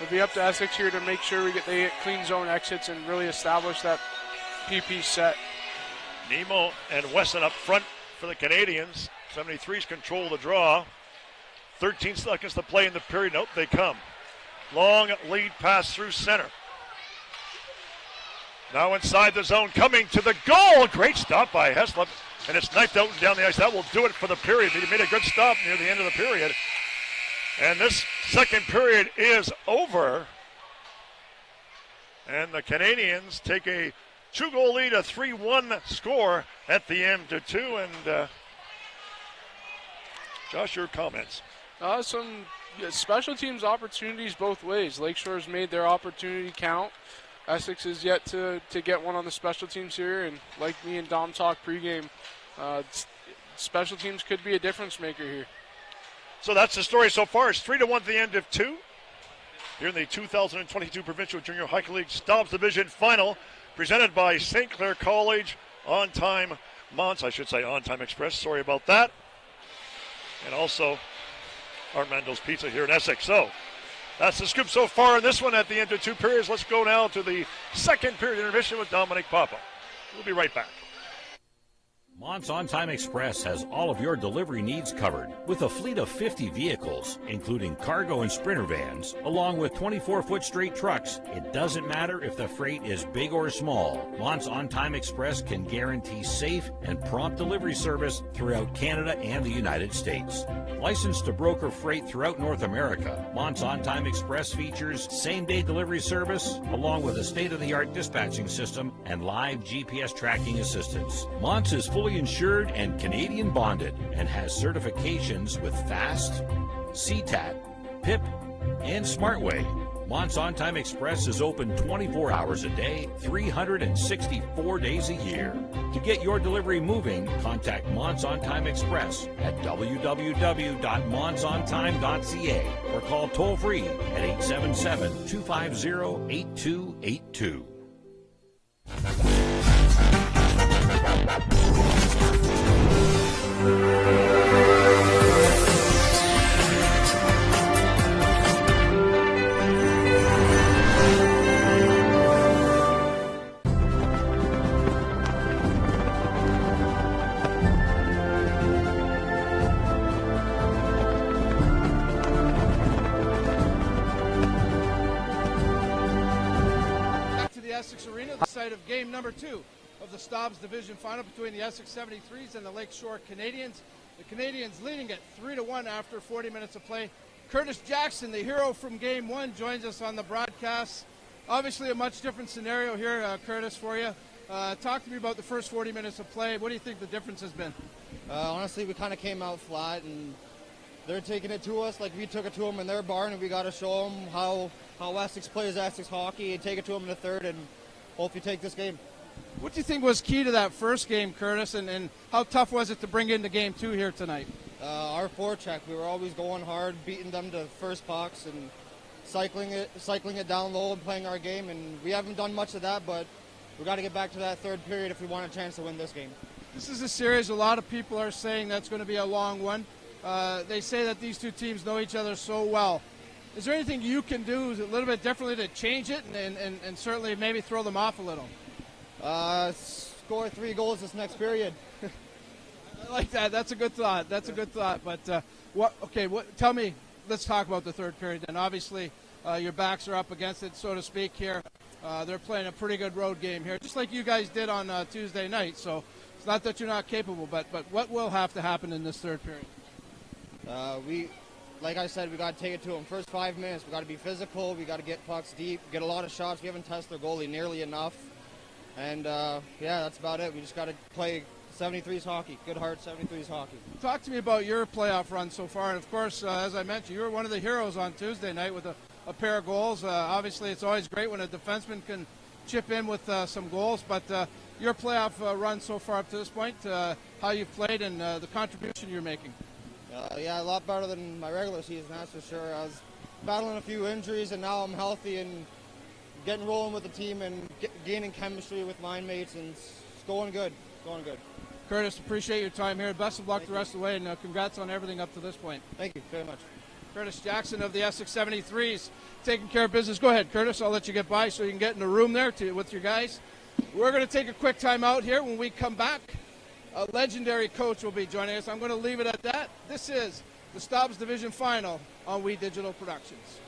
F: it'll be up to Essex here to make sure they get clean zone exits and really establish that PP set.
E: Nemo and Wesson up front for the Canadiens. 73s control the draw. 13 seconds to play in the period. Nope, they come. Long lead pass through center. Now inside the zone, coming to the goal. Great stop by Heslop, and it's knifed out and down the ice. That will do it for the period. He made a good stop near the end of the period. And this second period is over. And the Canadiens take a 2-goal lead, a 3-1 score at the end to 2. And Josh, your comments.
F: Some special teams opportunities both ways. Lakeshore's made their opportunity count. Essex is yet to get one on the special teams here. And like me and Dom talked pregame, special teams could be a difference maker here.
E: So that's the story so far. It's 3-1 at the end of 2. Here in the 2022 Provincial Junior Hockey League Stobbs Division Final, presented by St. Clair College, On-Time Express. Sorry about that. And also Armando's Pizza here in Essex. So that's the scoop so far in this one at the end of 2 periods. Let's go now to the second period intermission with Dominic Papa. We'll be right back.
C: Mont's On-Time Express has all of your delivery needs covered with a fleet of 50 vehicles, including cargo and sprinter vans, along with 24-foot straight trucks. It doesn't matter if the freight is big or small. Mont's On-Time Express can guarantee safe and prompt delivery service throughout Canada and the United States. Licensed to broker freight throughout North America, Mont's On-Time Express features same-day delivery service, along with a state-of-the-art dispatching system and live GPS tracking assistance. Mont's is fully insured and Canadian bonded and has certifications with FAST, CTAT, PIP, and SmartWay. Mont's On-Time Express is open 24 hours a day, 364 days a year. To get your delivery moving, contact Mont's On-Time Express at www.montsontime.ca or call toll-free at 877-250-8282.
A: Back to the Essex Arena, the site of game number 2 of the Stobbs Division Final between the Essex 73s and the Lakeshore Canadiens. The Canadiens leading at 3-1 after 40 minutes of play. Curtis Jackson, the hero from Game 1, joins us on the broadcast. Obviously a much different scenario here, Curtis, for you. Talk to me about the first 40 minutes of play. What do you think the difference has been?
H: Honestly, we kind of came out flat, and they're taking it to us like we took it to them in their barn, and we got to show them how Essex plays Essex hockey and take it to them in the third and hopefully take this game.
A: What do you think was key to that first game, Curtis, and how tough was it to bring into Game 2 here tonight?
H: Our forecheck, we were always going hard, beating them to first pucks and cycling it down low and playing our game, and we haven't done much of that, but we got to get back to that third period if we want a chance to win this game.
A: This is a series a lot of people are saying that's going to be a long one. They say that these two teams know each other so well. Is there anything you can do a little bit differently to change it and certainly maybe throw them off a little?
H: Score 3 goals this next period.
A: I like that. That's a good thought. But tell me, let's talk about the third period then. Obviously, your backs are up against it, so to speak, here. They're playing a pretty good road game here, just like you guys did on Tuesday night. So it's not that you're not capable, but what will have to happen in this third period?
H: Like I said, we got to take it to them. First 5 minutes, we got to be physical. We got to get pucks deep, get a lot of shots. We haven't tested their goalie nearly enough. And, that's about it. We just got to play 73's hockey. Good heart, 73's hockey.
A: Talk to me about your playoff run so far. And, of course, as I mentioned, you were one of the heroes on Tuesday night with a pair of goals. Obviously, it's always great when a defenseman can chip in with some goals. But your playoff run so far up to this point, how you've played and the contribution you're making.
H: A lot better than my regular season, that's for sure. I was battling a few injuries, and now I'm healthy and getting rolling with the team and gaining chemistry with line mates, and it's going good.
A: Curtis, appreciate your time here. Best of luck the rest of the way, and congrats on everything up to this point.
H: Thank you very much.
A: Curtis Jackson of the Essex 73s taking care of business. Go ahead, Curtis. I'll let you get by so you can get in the room there with your guys. We're going to take a quick time out here. When we come back, a legendary coach will be joining us. I'm going to leave it at that. This is the Stobbs Division Final on We Digital Productions.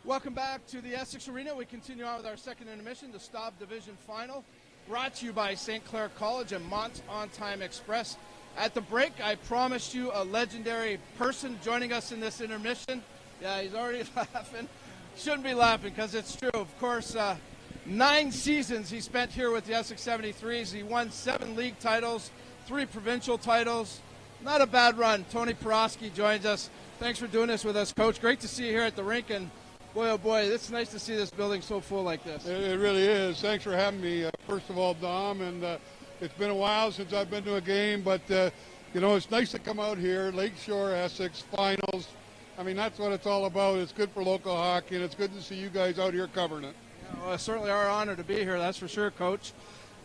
A: Welcome back to the Essex Arena. We continue on with our second intermission, the Stobbs Division Final, brought to you by St. Clair College and Mont On Time Express. At the break, I promised you a legendary person joining us in this intermission. Yeah, he's already laughing. Shouldn't be laughing because it's true. Of course, 9 seasons he spent here with the Essex 73s. He won 7 league titles, 3 provincial titles. Not a bad run. Tony Porosky joins us. Thanks for doing this with us, Coach. Great to see you here at the rink, and boy, oh boy, it's nice to see this building so full like this.
I: It really is. Thanks for having me, first of all, Dom. And it's been a while since I've been to a game, but, it's nice to come out here, Lakeshore, Essex, finals. I mean, that's what it's all about. It's good for local hockey, and it's good to see you guys out here covering it.
A: Yeah, well, it's certainly our honor to be here, that's for sure, Coach.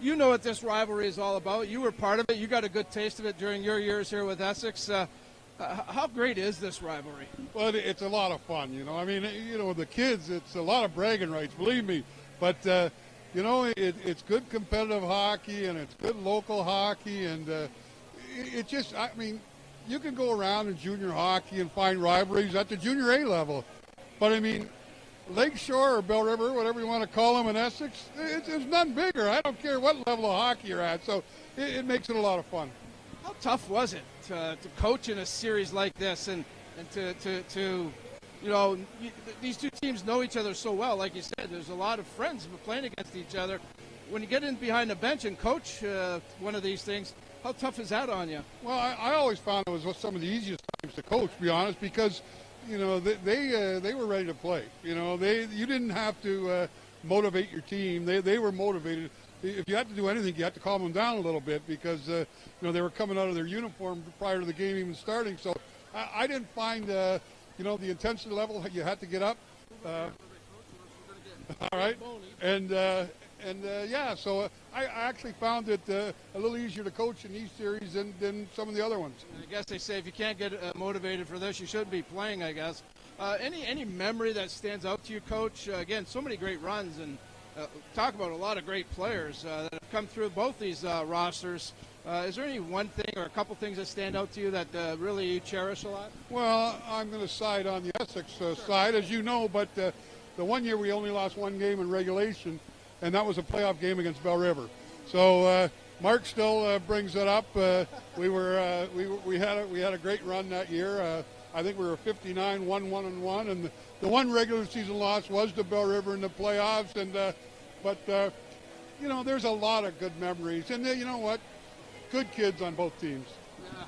A: You know what this rivalry is all about. You were part of it. You got a good taste of it during your years here with Essex. How great is this rivalry?
I: Well, it's a lot of fun, I mean, the kids, it's a lot of bragging rights, believe me. But, it's good competitive hockey, and it's good local hockey. And you can go around in junior hockey and find rivalries at the junior A level. But, I mean, Lakeshore or Bell River, whatever you want to call them in Essex, it's none bigger. I don't care what level of hockey you're at. So it makes it a lot of fun.
A: How tough was it to coach in a series like this and to these two teams know each other so well? Like you said, there's a lot of friends playing against each other. When you get in behind the bench and coach one of these things, how tough is that on you?
I: Well, I always found it was some of the easiest times to coach, to be honest, because, they were ready to play. You didn't have to motivate your team. They were motivated. If you had to do anything, you had to calm them down a little bit because, they were coming out of their uniform prior to the game even starting. So I didn't find, the intensity level you had to get up. All right. So I actually found it a little easier to coach in these series than some of the other ones.
A: I guess they say if you can't get motivated for this, you shouldn't be playing, I guess. Any memory that stands out to you, Coach? Again, so many great runs, and talk about a lot of great players that have come through both these rosters. Is there any one thing or a couple things that stand out to you that really you cherish a lot?
I: Well, I'm going to side on the Essex side, as you know, but the one year we only lost one game in regulation, and that was a playoff game against Bell River. So Mark still brings it up. We had a great run that year. I think we were 59, 1-1-1, and the one regular season loss was to Bell River in the playoffs. And but you know, there's a lot of good memories, and you know what, good kids on both teams.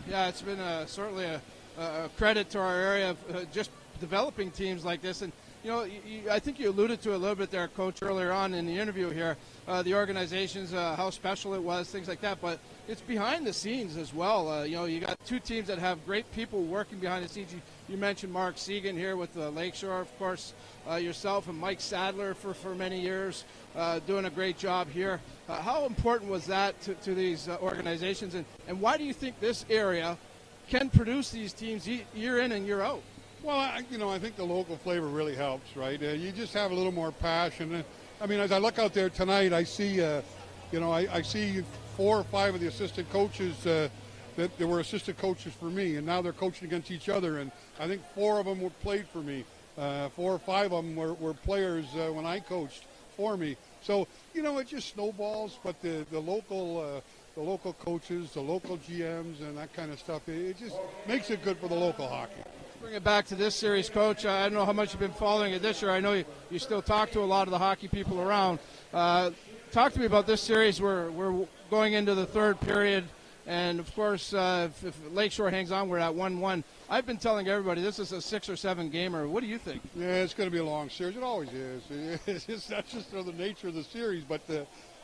A: Yeah, it's been certainly a credit to our area of just developing teams like this. And you know, I think you alluded to it a little bit there, Coach, earlier on in the interview here, the organizations, how special it was, things like that. But it's behind the scenes as well. You know, you got two teams that have great people working behind the scenes. You mentioned Mark Segan here with Lakeshore, of course, yourself and Mike Sadler for many years, doing a great job here. How important was that to these organizations, and why do you think this area can produce these teams year in and year out?
I: Well, I think the local flavor really helps, right? You just have a little more passion. I mean, as I look out there tonight, I see, I see 4 or 5 of the assistant coaches that they were assistant coaches for me, and now they're coaching against each other. And I think 4 of them played for me. 4 or 5 of them were players when I coached for me. So, you know, it just snowballs. But the local coaches, the local GMs, and that kind of stuff, it just makes it good for the local hockey.
A: Bring it back to this series, Coach. I don't know how much you've been following it this year. I know you still talk to a lot of the hockey people around. Talk to me about this series. We're going into the third period, and of course, if Lakeshore hangs on, we're at 1-1. I've been telling everybody this is a 6 or 7 gamer. What do you think?
I: Yeah, it's going to be a long series. It always is. That's just the nature of the series. But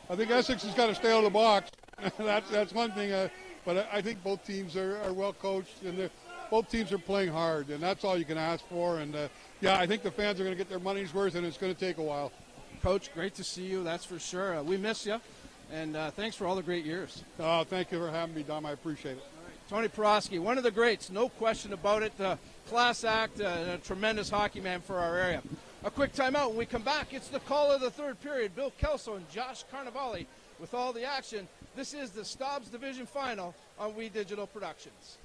I: I think Essex has got to stay out of the box. that's one thing. But I think both teams are well coached, and both teams are playing hard, and that's all you can ask for. And, yeah, I think the fans are going to get their money's worth, and it's going to take a while.
A: Coach, great to see you, that's for sure. We miss you, and thanks for all the great years.
I: Oh, thank you for having me, Dom. I appreciate it.
A: All right. Tony Porosky, one of the greats, no question about it. Class act, and a tremendous hockey man for our area. A quick timeout. When we come back, it's the call of the third period. Bill Kelso and Josh Carnevale with all the action. This is the Stobbs Division Final on We Digital Productions.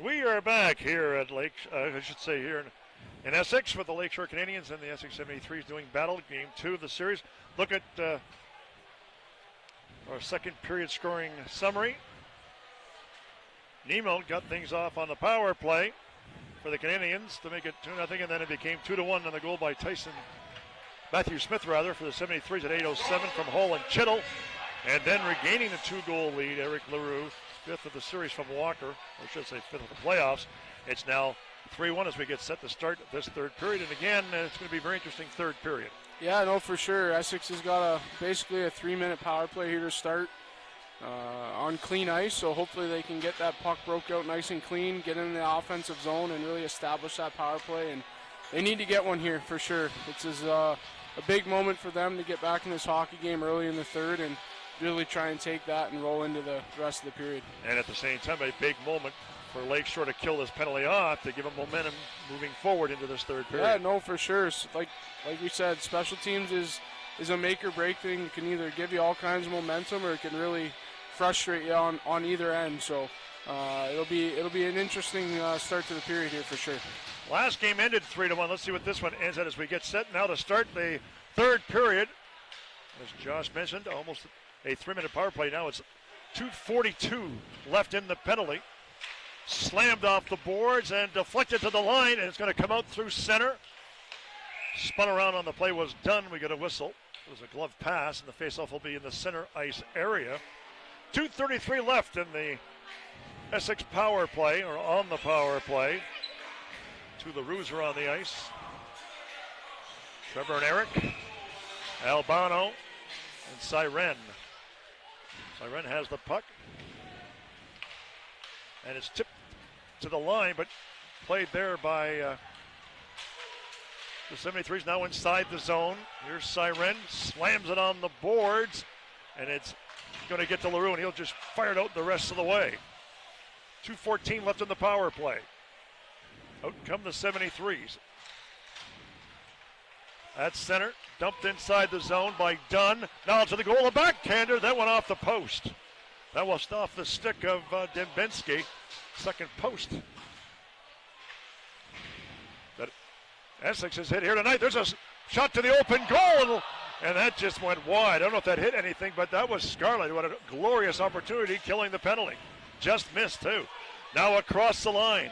E: We are back here at here in Essex with the Lakeshore Canadiens and the Essex 73s doing battle. Game 2 of the series. Look at our second period scoring summary. Nemo got things off on the power play for the Canadiens to make it 2-0, and then it became 2-1 on the goal by Matthew Smith for the 73s at 8:07 from Hull and Chittle. And then regaining the 2-goal lead, Eric Leroux, 5th of the series from Walker, or I should say 5th of the playoffs. It's now 3-1 as we get set to start this third period. And again, it's going to be a very interesting third period.
F: Yeah, no, for sure. Essex has got basically a 3-minute power play here to start on clean ice. So hopefully they can get that puck broke out nice and clean, get in the offensive zone, and really establish that power play. And they need to get one here for sure. It's a big moment for them to get back in this hockey game early in the third and really try and take that and roll into the rest of the period.
E: And at the same time, a big moment for Lakeshore to kill this penalty off to give them momentum moving forward into this third period.
F: Yeah, no, for sure. Like we said, special teams is a make or break thing. It can either give you all kinds of momentum or it can really frustrate you on either end. So it'll be an interesting start to the period here for sure.
E: Last game ended 3-1. Let's see what this one ends at as we get set now to start the third period. As Josh mentioned, almost a 3-minute power play. Now it's 2:42 left in the penalty. Slammed off the boards and deflected to the line, and it's going to come out through center. Spun around on the play, was done. We get a whistle. It was a glove pass, and the faceoff will be in the center ice area. 2:33 left in the Essex power play, or on the power play. Two LaRues are on the ice. Trevor and Eric. Albano and Siren. Siren has the puck. And it's tipped to the line, but played there by the 73's now inside the zone. Here's Siren, slams it on the boards, and it's going to get to LaRue, and he'll just fire it out the rest of the way. 2:14 left in the power play. Out come the 73's. At center, dumped inside the zone by Dunn. Now to the goal, a backhander, that went off the post. That was off the stick of Dembinski, second post. That Essex has hit here tonight. There's a shot to the open goal, and that just went wide. I don't know if that hit anything, but that was Scarlett who had a glorious opportunity, killing the penalty. Just missed, too. Now across the line.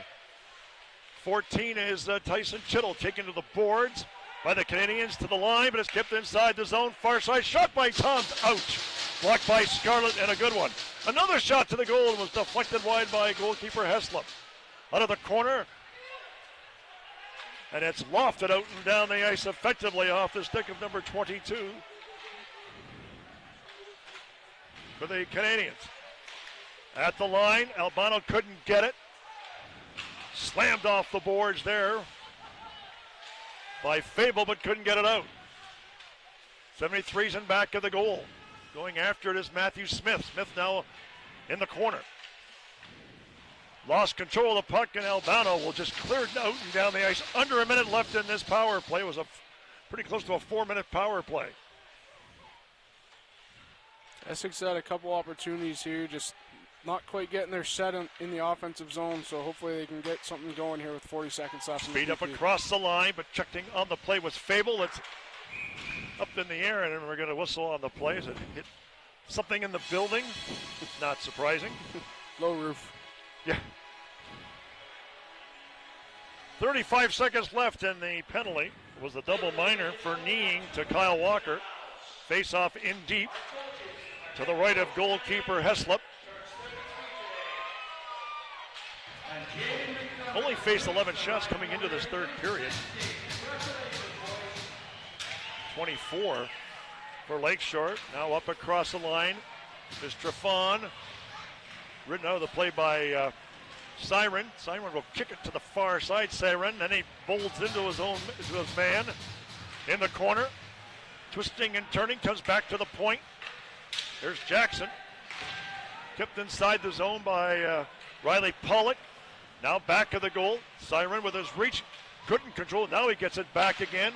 E: 14 is Tyson Chittle, taken to the boards by the Canadiens to the line, but it's kept inside the zone. Far side shot by Toms. Ouch. Blocked by Scarlett, and a good one. Another shot to the goal was deflected wide by goalkeeper Heslop. Out of the corner. And it's lofted out and down the ice effectively off the stick of number 22 for the Canadiens. At the line, Albano couldn't get it. Slammed off the boards there by Fable, but couldn't get it out. 73's in back of the goal. Going after it is Matthew Smith. Smith now in the corner. Lost control of the puck, and Albano will just clear it out and down the ice. Under a minute left in this power play. It was pretty close to a 4-minute power play.
F: Essex had a couple opportunities here, just not quite getting their set in the offensive zone, so hopefully they can get something going here with 40 seconds left.
E: Speed up across the line, but checking on the play was Fable. It's up in the air, and we're going to whistle on the play as it hit something in the building. Not surprising.
F: Low roof.
E: Yeah. 35 seconds left, and the penalty was a double minor for kneeing to Kyle Walker. Face off in deep to the right of goalkeeper Heslop. Only faced 11 shots coming into this third period. 24 for Lakeshore. Now up across the line is Trefon. Ridden out of the play by Siren. Siren will kick it to the far side. Siren, then he bolts into his man in the corner. Twisting and turning, comes back to the point. There's Jackson. Kept inside the zone by Riley Pollock. Now back of the goal. Siren with his reach. Couldn't control it. Now he gets it back again.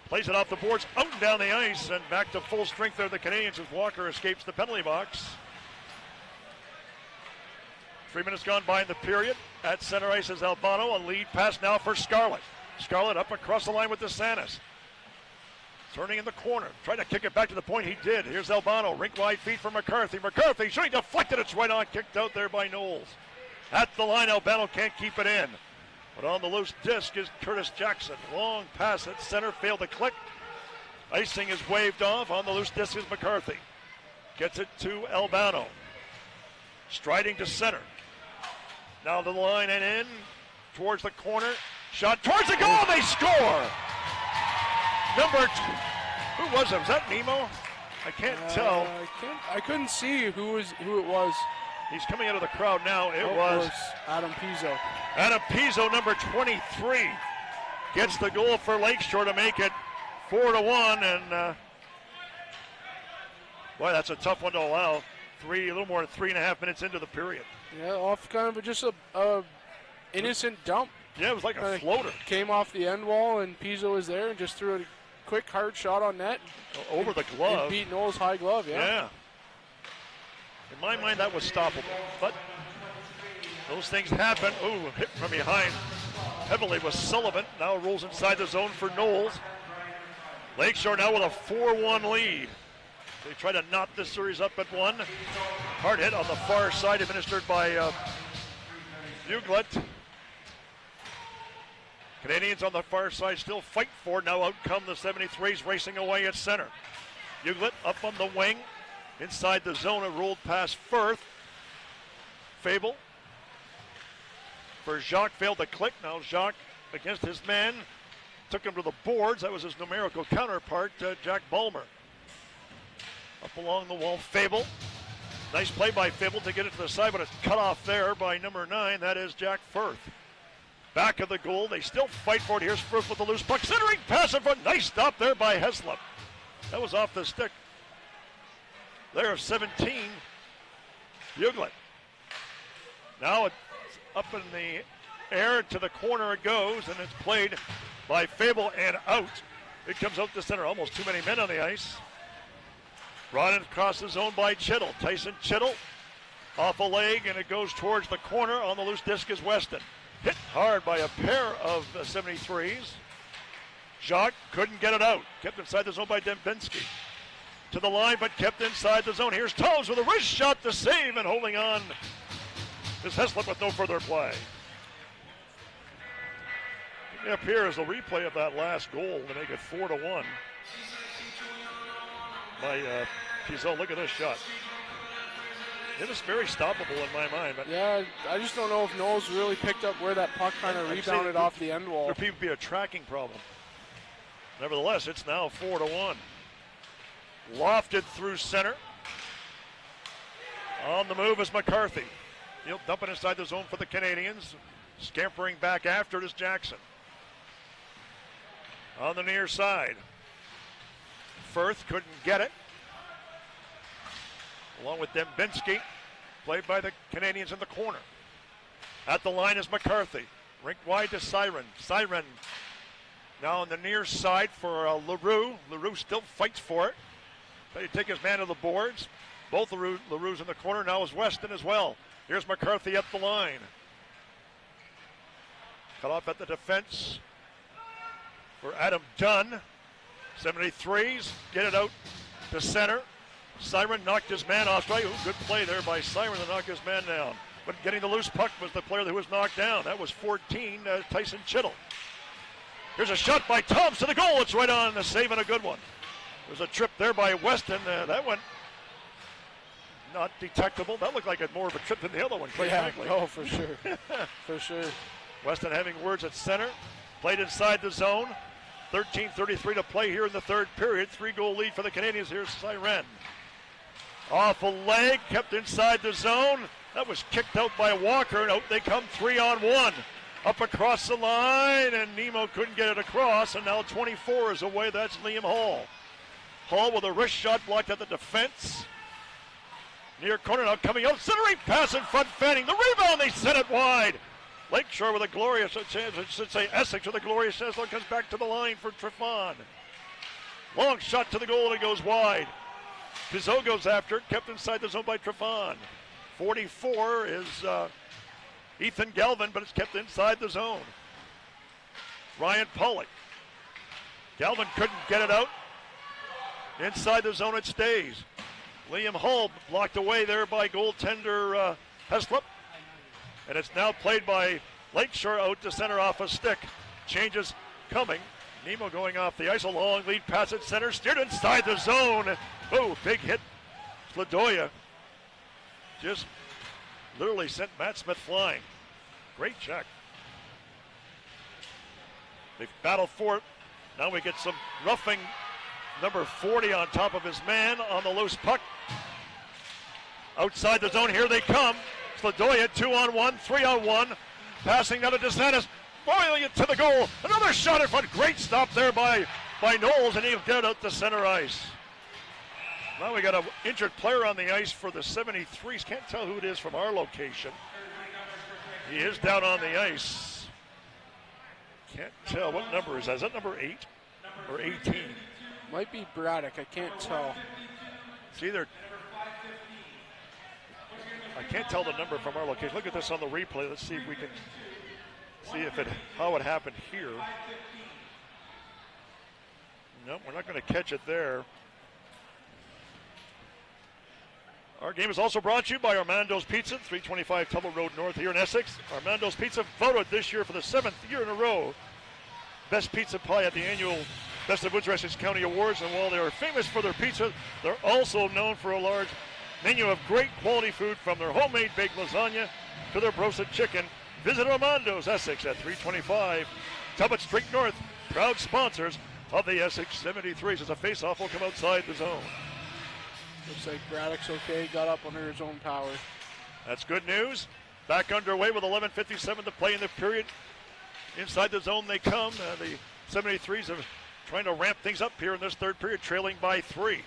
E: Plays it off the boards, out and down the ice, and back to full strength there. The Canadiens as Walker escapes the penalty box. 3 minutes gone by in the period. At center ice is Albano. A lead pass now for Scarlett. Scarlett up across the line with DeSantis. Turning in the corner. Trying to kick it back to the point. He did. Here's Albano. Rink wide feet for McCarthy. McCarthy shooting deflected. It's right on. Kicked out there by Knowles. At the line, Albano can't keep it in. But on the loose disc is Curtis Jackson. Long pass at center. Failed to click. Icing is waved off. On the loose disc is McCarthy. Gets it to Albano. Striding to center. Now to the line and in. Towards the corner. Shot towards the goal. They score. Who was it? Was that Nemo? I can't tell.
F: I couldn't see who it was.
E: He's coming out of the crowd now. It was
F: Adam Pizzo.
E: Adam Pizzo, number 23, gets the goal for Lakeshore to make it 4-1. And boy, that's a tough one to allow. A little more than 3.5 minutes into the period.
F: Yeah, off kind of just a innocent dump.
E: Yeah, it was like a floater.
F: Came off the end wall, and Pizzo was there and just threw a quick, hard shot on net.
E: Over the glove.
F: And beat Knowles' high glove,
E: yeah. In my mind, that was stoppable. But those things happen. Ooh, hit from behind heavily was Sullivan. Now rolls inside the zone for Knowles. Lakeshore now with a 4-1 lead. They try to knot this series up at 1. Hard hit on the far side, administered by Buglet. Canadiens on the far side still fight for it. Now out come the 73s racing away at center. Buglet up on the wing. Inside the zone, it rolled past Firth. Fable for Jacques, failed to click. Now Jacques against his man, took him to the boards. That was his numerical counterpart, Jack Bulmer. Up along the wall, Fable. Nice play by Fable to get it to the side, but it's cut off there by number 9. That is Jack Firth. Back of the goal, they still fight for it. Here's Firth with the loose puck. Centering pass in front. Nice stop there by Heslop. That was off the stick. There of 17, Buglet. Now it's up in the air, to the corner it goes, and it's played by Fable and out. It comes out to center. Almost too many men on the ice. Brought in across the zone by Chittle. Tyson Chittle off a leg, and it goes towards the corner. On the loose disc is Weston. Hit hard by a pair of 73s. Jacques couldn't get it out. Kept inside the zone by Dembinski. To the line, but kept inside the zone. Here's Toews with a wrist shot to save, and holding on is Heslop with no further play. Up here is a replay of that last goal to make it 4-1 by Pizzo. Look at this shot. It is very stoppable in my mind. But
F: yeah, I just don't know if Knowles really picked up where that puck kind of rebounded off the end wall.
E: There could be a tracking problem. Nevertheless, it's now 4-1. Lofted through center. On the move is McCarthy. He'll dump it inside the zone for the Canadiens. Scampering back after it is Jackson. On the near side. Firth couldn't get it. Along with Dembinski. Played by the Canadiens in the corner. At the line is McCarthy. Rink wide to Siren. Siren now on the near side for LaRue. LaRue still fights for it. They take his man to the boards. Both LaRue's in the corner. Now is Weston as well. Here's McCarthy at the line. Cut off at the defense for Adam Dunn. 73s. Get it out to center. Siren knocked his man off. Ooh, good play there by Siren to knock his man down. But getting the loose puck was the player who was knocked down. That was 14, Tyson Chittle. Here's a shot by Toews to the goal. It's right on the save, and a good one. There's a trip there by Weston. That one not detectable. That looked like more of a trip than the other one, quite frankly.
F: Oh, for sure. For sure.
E: Weston having words at center. Played inside the zone. 13:33 to play here in the third period. 3-goal lead for the Canadiens. Here's Siren. Off a leg, kept inside the zone. That was kicked out by Walker, and out they come 3-on-1. Up across the line, and Nemo couldn't get it across, and now 24 is away. That's Liam Hall. Hall with a wrist shot blocked at the defense. Near corner now coming out, centering pass in front, Fanning. The rebound, they sent it wide. Lakeshore with a glorious, I should say Essex with a glorious chance. Comes back to the line for Trifon. Long shot to the goal, and it goes wide. Pizzo goes after it, kept inside the zone by Trifon. 44 is Ethan Galvin, but it's kept inside the zone. Ryan Pollock. Galvin couldn't get it out. Inside the zone it stays. Liam Hull blocked away there by goaltender Heslop. And it's now played by Lakeshore out to center off a stick. Changes coming. Nemo going off the ice. A long lead pass at center. Steered inside the zone. Oh, big hit. Sladoya just literally sent Matt Smith flying. Great check. They battle for it. Now we get some roughing. Number 40 on top of his man on the loose puck. Outside the zone, here they come. Sladoya 2-on-1, 3-on-1. Passing now to DeSantis. Boiling it to the goal. Another shot in front. Great stop there by Knowles, and he'll get it out to center ice. Now we got an injured player on the ice for the 73s. Can't tell who it is from our location. He is down on the ice. Can't tell. What number is that? Is that number 8 or 18?
F: Might be Braddock. I can't tell.
E: It's either. I can't tell the number from our location. Look at this on the replay. Let's see if we can see how it happened here. Nope, we're not going to catch it there. Our game is also brought to you by Armando's Pizza, 325 Tuttle Road North here in Essex. Armando's Pizza voted this year for the 7th year in a row best pizza pie at the annual Best of Woods Essex County Awards. And while they are famous for their pizza, they're also known for a large menu of great quality food, from their homemade baked lasagna to their roasted chicken. Visit Armando's Essex at 325 Tubbett Street North. Proud sponsors of the Essex 73s as a face-off will come outside the zone.
F: Looks like Braddock's okay, got up under his own power.
E: That's good news. Back underway with 11:57 to play in the period. Inside the zone they come. The 73s are trying to ramp things up here in this third period, trailing by 3.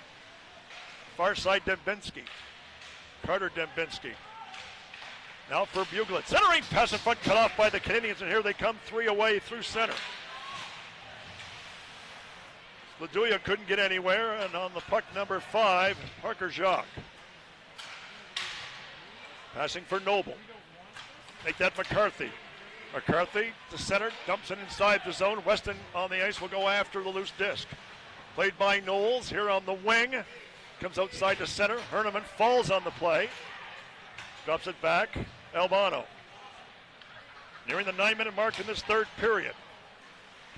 E: Far side Dembinski. Carter Dembinski. Now for Buglet. Centering pass in front, cut off by the Canadiens, and here they come 3 away through center. LaDuya couldn't get anywhere, and on the puck, number 5, Parker Jacques. Passing for Noble. Make that McCarthy. McCarthy to center, dumps it inside the zone. Weston on the ice will go after the loose disc. Played by Knowles here on the wing. Comes outside to center. Herneman falls on the play. Drops it back. Albano. Nearing the 9-minute mark in this third period.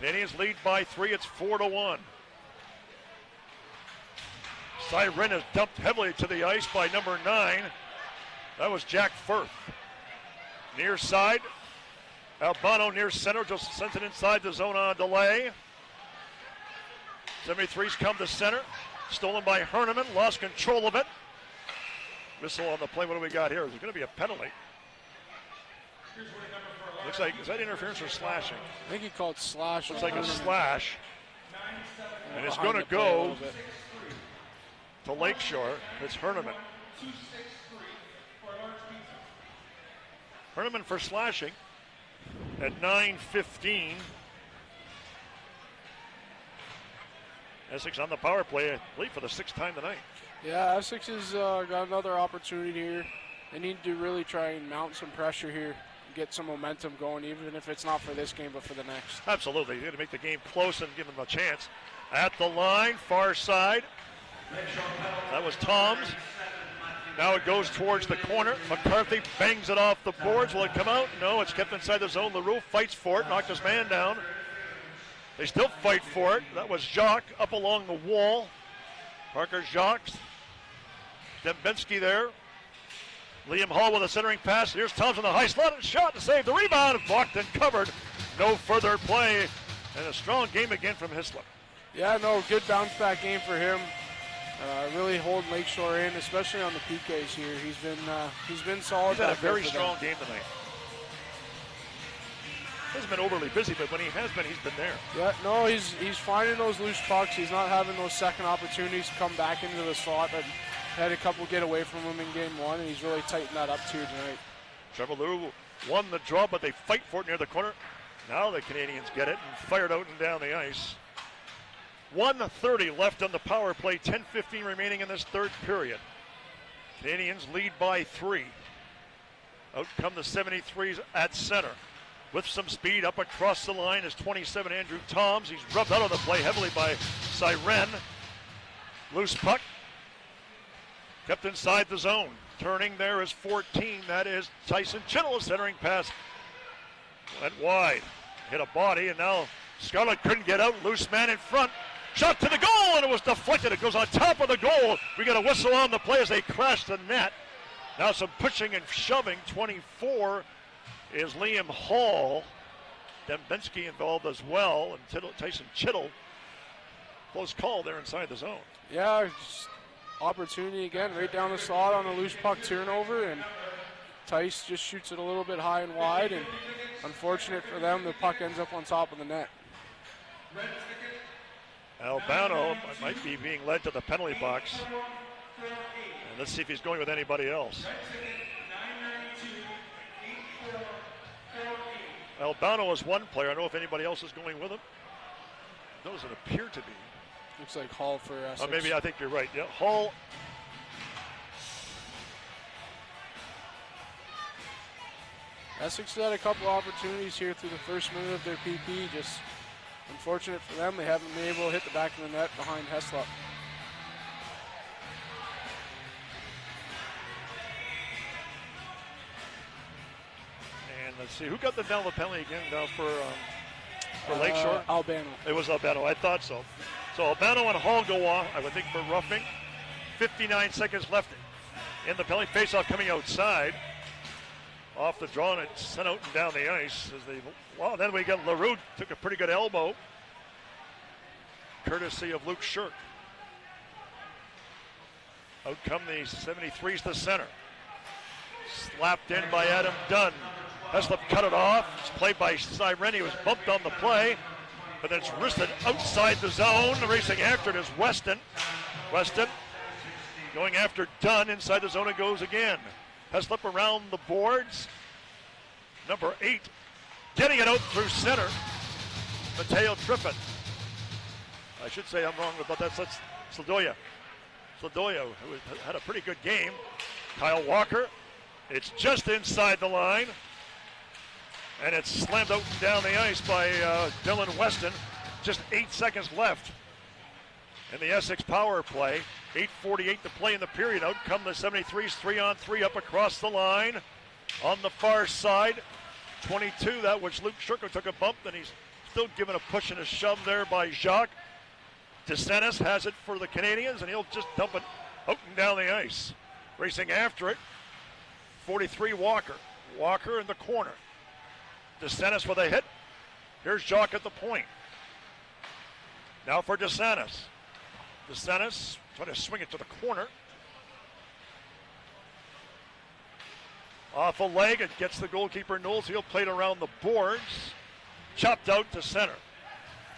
E: Canadiens lead by 3. It's 4-1. Siren is dumped heavily to the ice by number 9. That was Jack Firth. Near side. Albano near center, just sends it inside the zone on a delay. 73s come to center. Stolen by Herneman, lost control of it. Whistle on the play. What do we got here? Is it going to be a penalty? Looks like, is that interference or slashing?
F: I think he called slash.
E: Looks like a slash. And it's going to go to Lakeshore. It's Herneman. Herneman for slashing at 9:15. Essex on the power play, I believe, for the 6th time tonight.
F: Yeah, Essex has got another opportunity here. They need to really try and mount some pressure here, get some momentum going, even if it's not for this game, but for the next.
E: Absolutely. You got to make the game close and give them a chance. At the line, far side. That was Toms. Now it goes towards the corner. McCarthy bangs it off the boards. Will it come out? No, it's kept inside the zone. LaRue fights for it, knocked his man down. They still fight for it. That was Jacques up along the wall. Parker Jacques. Dembinski there. Liam Hall with a centering pass. Here's Toms on the high slot and shot to save the rebound. Blocked and covered. No further play. And a strong game again from Hislop.
F: Yeah, no, good bounce back game for him. Really holding Lakeshore in, especially on the PKs here. He's been solid.
E: He's had a very strong game tonight. Hasn't been overly busy, but when he has been, he's been there.
F: Yeah, no, he's finding those loose pucks. He's not having those second opportunities to come back into the slot that had a couple get away from him in game 1, and he's really tightened that up too tonight.
E: Trevor Lou won the draw, but they fight for it near the corner. Now the Canadiens get it and fire it out and down the ice. 1:30 left on the power play, 10:15 remaining in this third period. Canadiens lead by 3. Out come the 73s at center. With some speed up across the line is 27 Andrew Toms. He's rubbed out of the play heavily by Siren. Loose puck. Kept inside the zone. Turning there is 14. That is Tyson Chittle. A centering pass went wide. Hit a body, and now Scarlett couldn't get out. Loose man in front. Shot to the goal, and it was deflected. It goes on top of the goal. We got a whistle on the play as they crash the net. Now some pushing and shoving. 24 is Liam Hall. Dembinski involved as well, and Tyson Chittle. Close call there inside the zone.
F: Yeah, opportunity again, right down the slot on a loose puck turnover, and Tice just shoots it a little bit high and wide, and unfortunate for them, the puck ends up on top of the net.
E: Albano might be being led to the penalty box. And let's see if he's going with anybody else. Albano is one player. I don't know if anybody else is going with him. Those that appear to be.
F: Looks like Hall for Essex.
E: Maybe, I think you're right. Yeah, Hall.
F: Essex had a couple opportunities here through the first minute of their PP. Just unfortunate for them, they haven't been able to hit the back of the net behind Heslop.
E: And let's see, who got the penalty again now for Lakeshore?
F: Albano.
E: It was Albano, I thought so. So Albano and Hall go off, I would think, for roughing. 59 seconds left in the penalty. Faceoff coming outside. off the draw, and it's sent out and down the ice. Well, then we get LaRue, took a pretty good elbow, courtesy of Luke Shirk. Out come the 73s to center. Slapped in by Adam Dunn. Heslop cut it off. It's played by Siren. He was bumped on the play, but then it's wristed outside the zone. Racing after it is Weston. Weston going after Dunn. Inside the zone it goes again. Heslop around the boards. Number 8 getting it out through center. Mateo Trippin. I should say I'm wrong about that. That's Sladoya. Sladoya, who had a pretty good game. Kyle Walker. It's just inside the line. And it's slammed out and down the ice by Dylan Weston. Just 8 seconds left in the Essex power play. 8:48 to play in the period. Out come the 73s, 3-on-3 up across the line. On the far side, 22, that which Luke Shirko took a bump, and he's still given a push and a shove there by Jacques. DeSantis has it for the Canadiens, and he'll just dump it out and down the ice. Racing after it, 43 Walker. Walker in the corner. DeSantis with a hit. Here's Jacques at the point. Now for DeSantis. DeSantis trying to swing it to the corner. Off a leg, it gets the goalkeeper Knowles. He'll play it around the boards. Chopped out to center.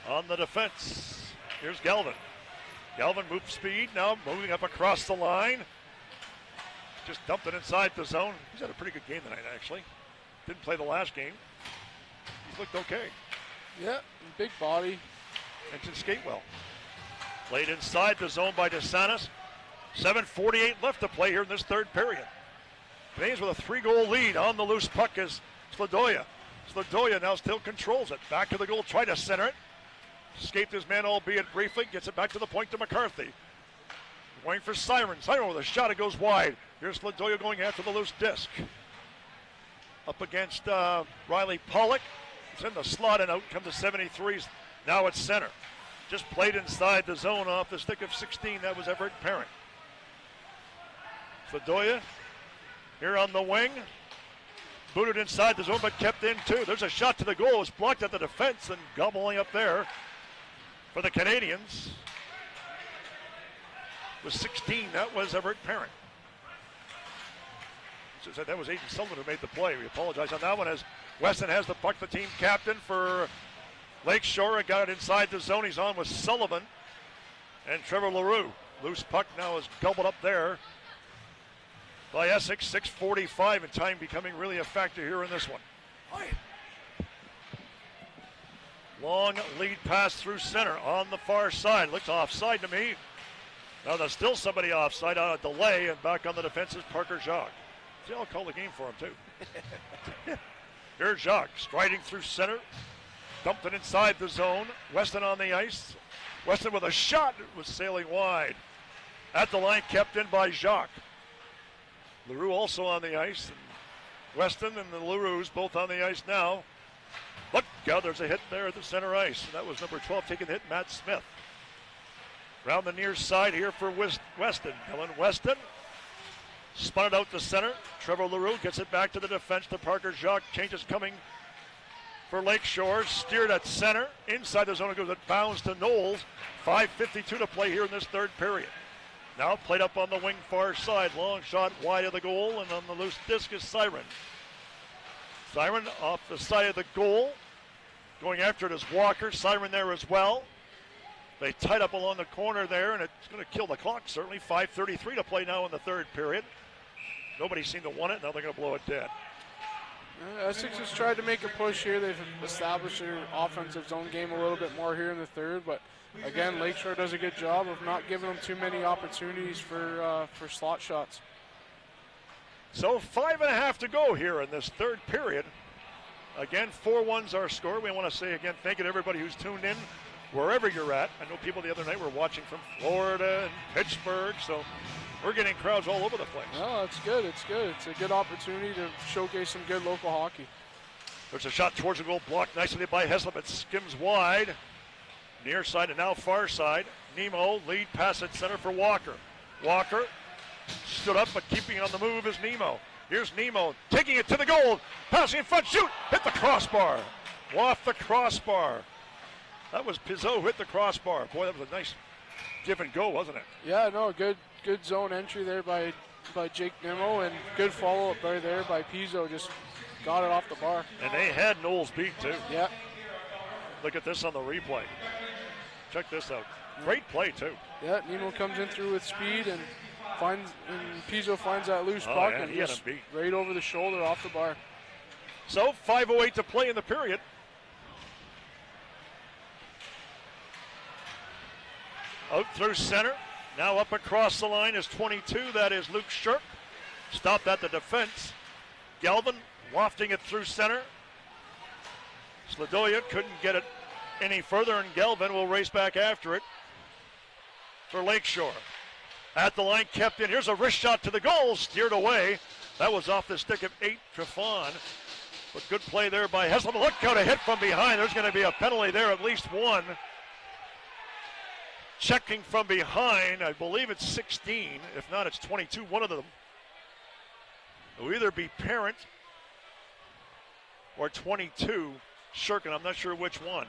E: On the defense, here's Galvin. Galvin moves speed, now moving up across the line. Just dumped it inside the zone. He's had a pretty good game tonight, actually. Didn't play the last game. He's looked okay.
F: Yeah, big body.
E: And can skate well. Played inside the zone by DeSantis. 7:48 left to play here in this third period. Canadiens with a 3-goal lead. On the loose puck is Sladoya. Sladoya now still controls it. Back to the goal, try to center it. Escaped his man, albeit briefly. Gets it back to the point to McCarthy. Going for Siren. Siren with a shot, it goes wide. Here's Sladoya going after the loose disc. Up against Riley Pollock. It's in the slot, and out come the 73s. Now it's center. Just played inside the zone off the stick of 16. That was Everett Parent. Sladoya here on the wing. Booted inside the zone, but kept in too. There's a shot to the goal. It's blocked at the defense and gobbling up there for the Canadiens. With 16, that was Everett Parent. So that was Aiden Sullivan who made the play. We apologize on that one as Weston has the puck, the team captain for Lakeshore, and got it inside the zone. He's on with Sullivan and Trevor LaRue. Loose puck now is gobbled up there by Essex. 6:45 and time becoming really a factor here in this one. Long lead pass through center on the far side. Looks offside to me. Now there's still somebody offside on a delay, and back on the defense is Parker Jacques. See, I'll call the game for him too. Here's Jacques striding through center. Dumped it inside the zone. Weston on the ice. Weston with a shot. It was sailing wide. At the line, kept in by Jacques. LaRue also on the ice. And Weston and the LaRues both on the ice now. Look out, there's a hit there at the center ice. And that was number 12 taking the hit, Matt Smith. Round the near side here for Weston. Dylan Weston. Spun it out to center. Trevor LaRue gets it back to the defense to Parker Jacques. Changes coming for Lakeshore. Steered at center. Inside the zone it goes. It bounds to Knowles. 5:52 to play here in this third period. Now played up on the wing far side. Long shot wide of the goal. And on the loose disc is Siren. Siren off the side of the goal. Going after it is Walker. Siren there as well. They tied up along the corner there, and it's going to kill the clock, certainly. 5:33 to play now in the third period. Nobody seemed to want it. Now they're going to blow it dead.
F: Essex has tried to make a push here. They've established their offensive zone game a little bit more here in the third, but again, Lakeshore does a good job of not giving them too many opportunities for slot shots.
E: So 5.5 to go here in this third period. Again, 4-1's our score. We want to say again, thank you to everybody who's tuned in, wherever you're at. I know people the other night were watching from Florida and Pittsburgh, so we're getting crowds all over the place.
F: No, that's good. It's good. It's a good opportunity to showcase some good local hockey.
E: There's a shot towards the goal, blocked nicely by Heslop. It skims wide. Near side and now far side. Nemo, lead pass at center for Walker. Walker stood up, but keeping on the move is Nemo. Here's Nemo taking it to the goal. Passing in front, shoot, hit the crossbar. Off the crossbar. That was Pizzo who hit the crossbar. Boy, that was a nice give and go, wasn't it?
F: Yeah, no, good zone entry there by Jake Nimmo, and good follow-up right there by Pizzo. Just got it off the bar.
E: And they had Knowles beat, too.
F: Yeah.
E: Look at this on the replay. Check this out. Great play, too.
F: Yeah, Nemo comes in through with speed, and Pizzo finds that loose puck,
E: yeah,
F: and
E: he had
F: just
E: him beat.
F: right over the shoulder off the bar.
E: So 5:08 to play in the period. Out through center. Now up across the line is 22. That is Luke Shirk. Stopped at the defense. Galvin wafting it through center. Sladoya couldn't get it any further, and Galvin will race back after it for Lakeshore. At the line, kept in. Here's a wrist shot to the goal, steered away. That was off the stick of 8, Trefan. But good play there by Heslem. Look out, a hit from behind. There's going to be a penalty there, at least one. Checking from behind, I believe it's 16. If not, it's 22. One of them will either be Parent or 22. Shirkin, I'm not sure which one.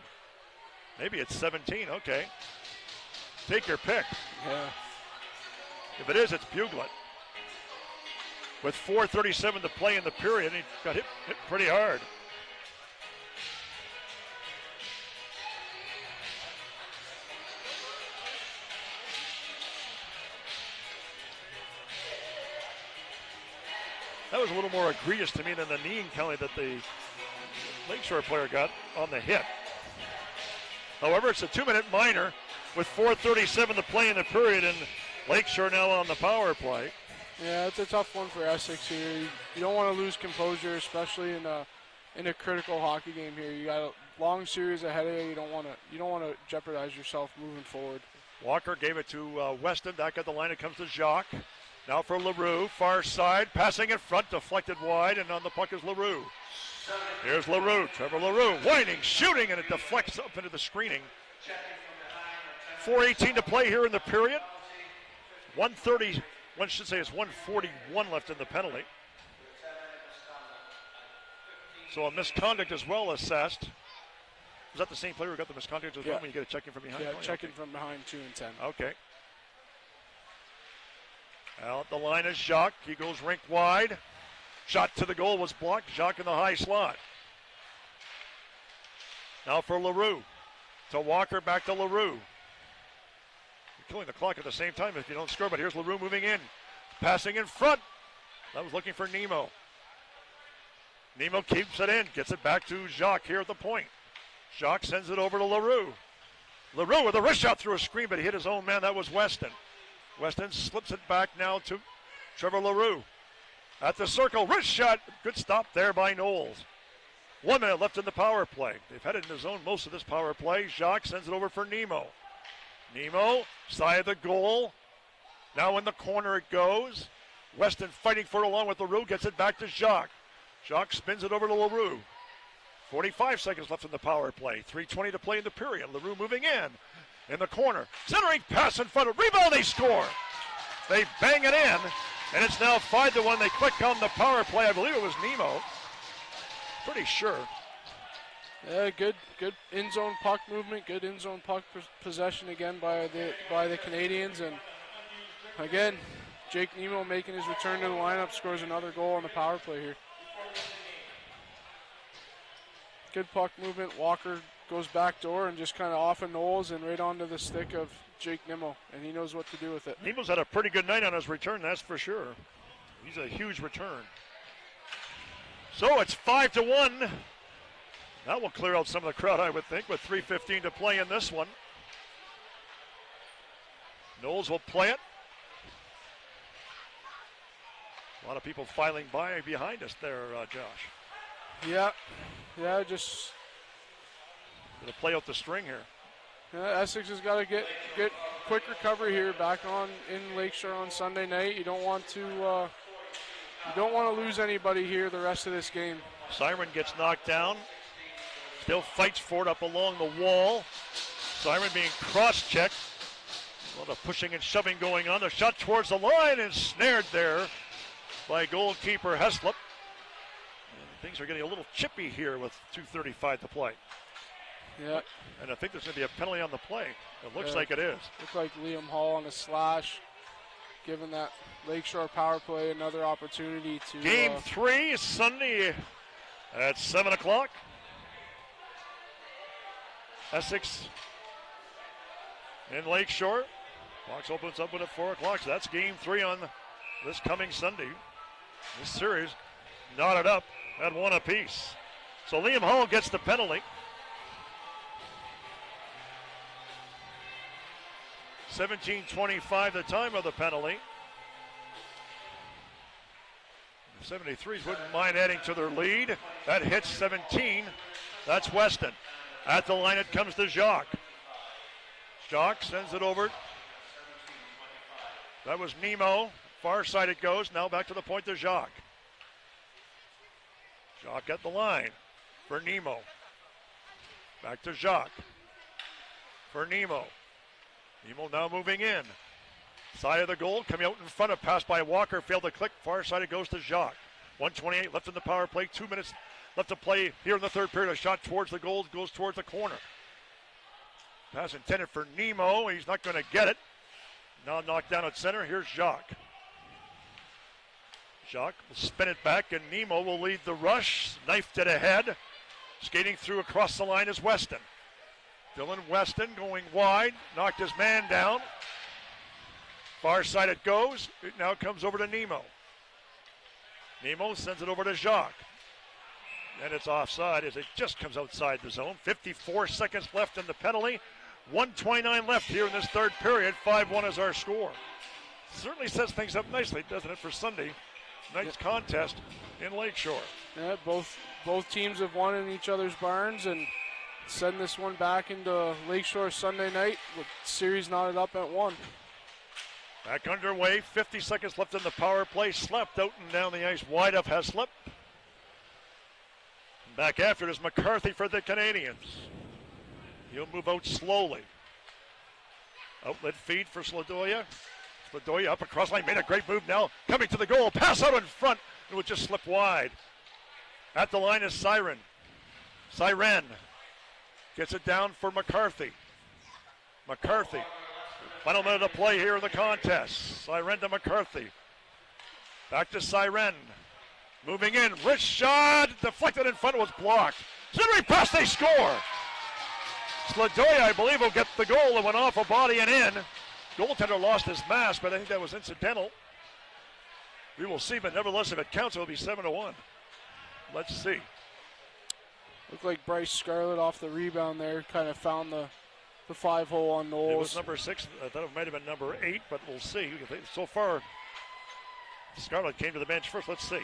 E: Maybe it's 17. Okay. Take your pick.
F: Yeah.
E: If it is, it's Buglet. With 4:37 to play in the period, he got hit pretty hard. That was a little more egregious to me than the knee penalty that the Lakeshore player got on the hit. However, it's a 2-minute minor with 4:37 to play in the period, and Lakeshore now on the power play.
F: Yeah, it's a tough one for Essex here. You don't want to lose composure, especially in a critical hockey game here. You got a long series ahead of you. You don't want to jeopardize yourself moving forward.
E: Walker gave it to Weston. Back at the line, it comes to Jacques. Now for LaRue, far side, passing in front, deflected wide, and on the puck is LaRue. Here's LaRue, Trevor LaRue, winding, shooting, and it deflects up into the screening. 4:18 to play here in the period. 1:30, one should say it's 1:41 left in the penalty. So a misconduct as well assessed. Was that the same player who got the misconduct as well when you get a check-in from behind?
F: Yeah, check-in from behind 2 and 10.
E: Okay. Out the line is Jacques. He goes rink wide. Shot to the goal was blocked. Jacques in the high slot. Now for LaRue. To Walker, back to LaRue. You're killing the clock at the same time if you don't score, but here's LaRue moving in. Passing in front. That was looking for Nemo. Nemo keeps it in. Gets it back to Jacques here at the point. Jacques sends it over to LaRue. LaRue with a wrist shot through a screen, but he hit his own man. That was Weston. Weston slips it back now to Trevor LaRue. At the circle, wrist shot. Good stop there by Knowles. 1 minute left in the power play. They've had it in the zone most of this power play. Jacques sends it over for Nemo. Nemo, side of the goal. Now in the corner it goes. Weston fighting for it along with LaRue. Gets it back to Jacques. Jacques spins it over to LaRue. 45 seconds left in the power play. 3:20 to play in the period. LaRue moving in the corner. Centering pass in front of rebound. They score. They bang it in. And it's now 5-1. They click on the power play. I believe it was Nemo. Pretty sure.
F: Yeah, good in-zone puck movement. Good in-zone puck possession again by the Canadiens. And again, Jake Nemo making his return to the lineup, scores another goal on the power play here. Good puck movement. Walker goes back door and just kind of off of Knowles and right onto the stick of Jake Nimmo, and he knows what to do with it.
E: Nemo's had a pretty good night on his return, that's for sure. He's a huge return. So it's 5-1. That will clear out some of the crowd, I would think, with 3:15 to play in this one. Knowles will play it. A lot of people filing by behind us there, Josh.
F: Yeah, just
E: gonna play out the string here.
F: Yeah, Essex has got to get quick recovery here back on in Lakeshore on Sunday night. You don't want to lose anybody here the rest of this game.
E: Siren gets knocked down. Still fights for it up along the wall. Siren being cross-checked. A lot of pushing and shoving going on. The shot towards the line and snared there by goalkeeper Heslop. And things are getting a little chippy here with 2:35 to play.
F: Yeah.
E: And I think there's going to be a penalty on the play. It looks like it is.
F: Looks like Liam Hall on a slash, giving that Lakeshore power play another opportunity to.
E: Game 3 is Sunday at 7 o'clock. Essex in Lakeshore. Box opens up at 4 o'clock, so that's game 3 on this coming Sunday. This series knotted up at 1 apiece. So Liam Hall gets the penalty. 17:25 the time of the penalty. 73s wouldn't mind adding to their lead. That hits 17. That's Weston. At the line it comes to Jacques. Jacques sends it over. That was Nemo. Far side it goes. Now back to the point to Jacques. Jacques at the line for Nemo. Back to Jacques for Nemo. Nemo now moving in. Side of the goal, coming out in front of pass by Walker. Failed to click. Far side it goes to Jacques. 1:28 left in the power play. 2 minutes left to play here in the third period. A shot towards the goal goes towards the corner. Pass intended for Nemo. He's not going to get it. Now knocked down at center. Here's Jacques. Jacques will spin it back, and Nemo will lead the rush. Knifed it ahead. Skating through across the line is Weston. Dylan Weston going wide. Knocked his man down. Far side it goes. It now comes over to Nemo. Nemo sends it over to Jacques. And it's offside as it just comes outside the zone. 54 seconds left in the penalty. 1:29 left here in this third period. 5-1 is our score. Certainly sets things up nicely, doesn't it, for Sunday night's contest in Lakeshore.
F: Yeah, both teams have won in each other's barns and send this one back into Lakeshore Sunday night with series knotted up at 1.
E: Back underway, 50 seconds left in the power play. Slept out and down the ice, wide of Heslop. Back after it is McCarthy for the Canadiens. He'll move out slowly. Outlet feed for Sladoya. Sladoya up across line, made a great move now. Coming to the goal, pass out in front. It would just slip wide. At the line is Siren. Siren gets it down for McCarthy. McCarthy. Final minute of play here in the contest. Siren to McCarthy. Back to Siren. Moving in. Rich shot. Deflected in front. Was blocked. Centering pass. They score. Sladoya, I believe, will get the goal that went off a body and in. Goaltender lost his mask, but I think that was incidental. We will see, but nevertheless, if it counts, it will be 7-1. Let's see.
F: Looked like Bryce Scarlett off the rebound there, kind of found the 5-hole on Knowles.
E: It was number 6. I thought it might have been number 8, but we'll see. So far, Scarlett came to the bench first. Let's see.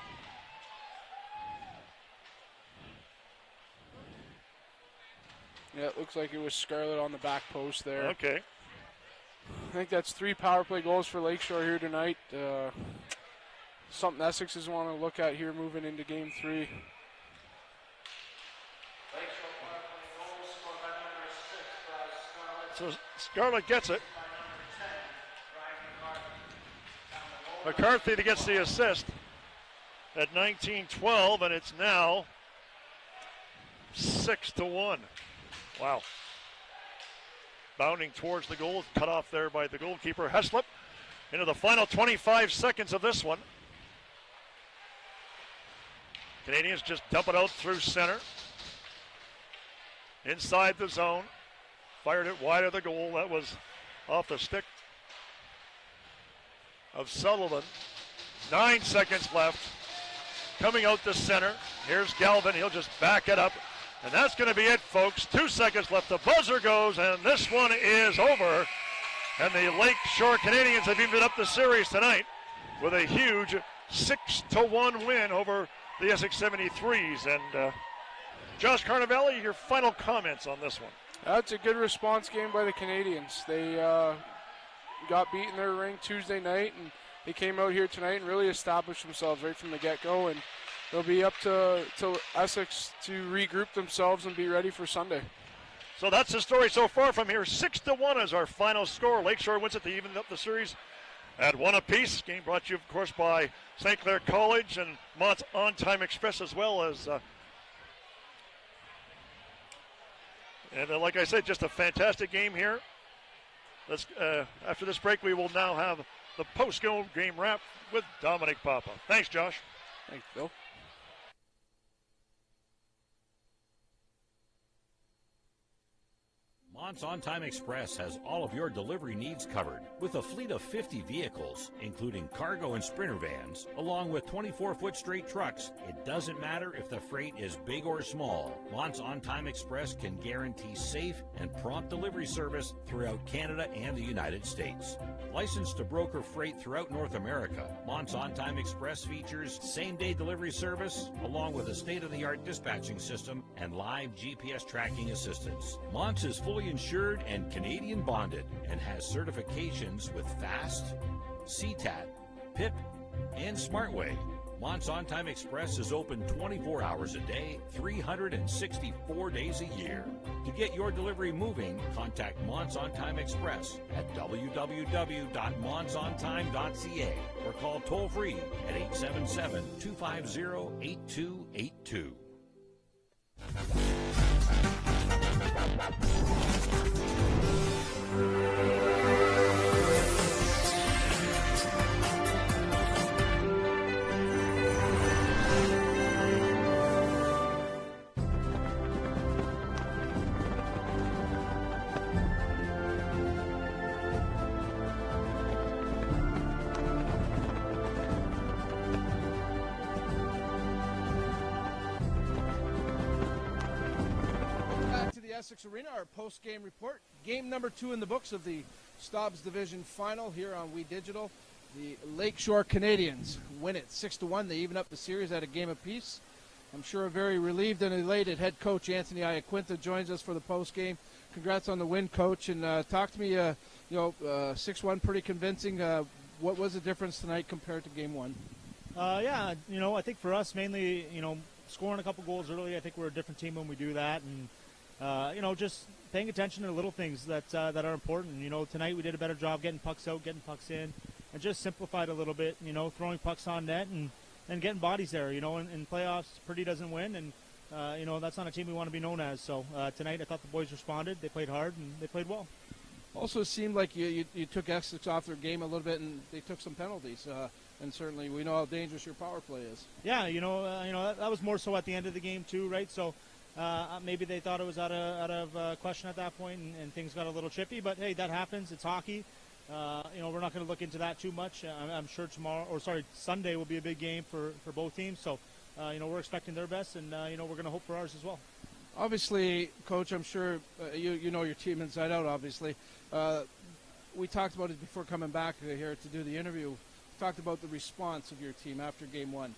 F: Yeah, it looks like it was Scarlett on the back post there.
E: Okay.
F: I think that's 3 power play goals for Lakeshore here tonight. Something Essex is want to look at here moving into game 3.
E: So Scarlett gets it. McCarthy gets the assist at 19-12, and it's now 6-1. Wow. Bounding towards the goal, cut off there by the goalkeeper Heslop. Into the final 25 seconds of this one. Canadiens just dump it out through center. Inside the zone. Fired it wide of the goal. That was off the stick of Sullivan. 9 seconds left. Coming out the center. Here's Galvin. He'll just back it up. And that's going to be it, folks. 2 seconds left. The buzzer goes, and this one is over. And the Lakeshore Canadiens have evened up the series tonight with a huge 6-1 win over the Essex 73s. And Josh Carnevale, your final comments on this one.
F: That's a good response game by the Canadiens. They got beat in their ring Tuesday night, and they came out here tonight and really established themselves right from the get-go. And they'll be up to Essex to regroup themselves and be ready for Sunday.
E: So that's the story so far from here. 6-1 is our final score. Lakeshore wins it to even up the series at 1 apiece. Game brought to you, of course, by St. Clair College and Mott's On-Time Express, as well as like I said, just a fantastic game here. Let's after this break, we will now have the post-game wrap with Dominic Papa. Thanks, Josh.
F: Thanks, Bill.
C: Mott's On-Time Express has all of your delivery needs covered with a fleet of 50 vehicles, including cargo and sprinter vans, along with 24-foot straight trucks. It doesn't matter if the freight is big or small. Mott's On-Time Express can guarantee safe and prompt delivery service throughout Canada and the United States. Licensed to broker freight throughout North America, Mott's On-Time Express features same-day delivery service, along with a state-of-the-art dispatching system and live GPS tracking assistance. Mott's is fully insured and Canadian bonded and has certifications with FAST, CTAT, PIP, and SmartWay. Mott's On-Time Express is open 24 hours a day, 364 days a year. To get your delivery moving, contact Mott's On-Time Express at www.montsontime.ca or call toll-free at 877-250-8282.
A: Essex Arena, our post-game report. Game number 2 in the books of the Stobbs Division Final here on We Digital. The Lakeshore Canadiens win it 6-1. They even up the series at a game apiece. I'm sure very relieved and elated. Head coach Anthony Iaquinta joins us for the post-game. Congrats on the win, Coach. And talk to me, 6-1, pretty convincing. What was the difference tonight compared to Game 1?
J: I think for us mainly, scoring a couple goals early, I think we're a different team when we do that. And just paying attention to the little things that are important. Tonight we did a better job getting pucks out, getting pucks in, and just simplified a little bit, throwing pucks on net and getting bodies there. In playoffs, Purdy doesn't win, and, that's not a team we want to be known as. So tonight I thought the boys responded. They played hard, and they played well. Also seemed like you took Essex off their game a little bit, and they took some penalties. And certainly we know how dangerous your power play is. Yeah, that was more so at the end of the game too, right? So maybe they thought it was out of question at that point, and things got a little chippy. But hey, that happens. It's hockey. We're not going to look into that too much. I'm sure Sunday will be a big game for both teams. So we're expecting their best, and we're going to hope for ours as well. Obviously, Coach, I'm sure you know your team inside out. Obviously, we talked about it before coming back here to do the interview. We talked about the response of your team after Game 1.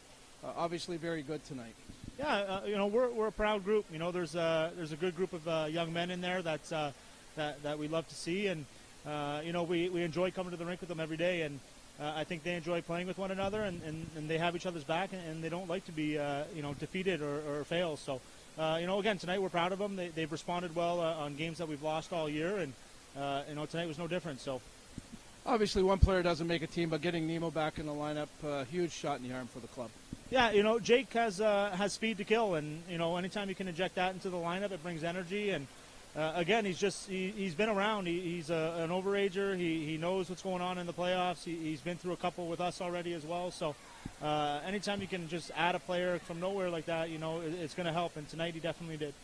J: Obviously, very good tonight. Yeah, we're a proud group. There's a good group of young men in there that we love to see, and we enjoy coming to the rink with them every day, and I think they enjoy playing with one another, and they have each other's back, and they don't like to be defeated or fail. So again, tonight we're proud of them. They've responded well on games that we've lost all year, and tonight was no different. So. Obviously, one player doesn't make a team, but getting Nemo back in the lineup, huge shot in the arm for the club. Yeah, Jake has speed to kill, and anytime you can inject that into the lineup, it brings energy. And again, he's been around. He's an overager. He knows what's going on in the playoffs. He's been through a couple with us already as well. So anytime you can just add a player from nowhere like that, it's going to help. And tonight he definitely did.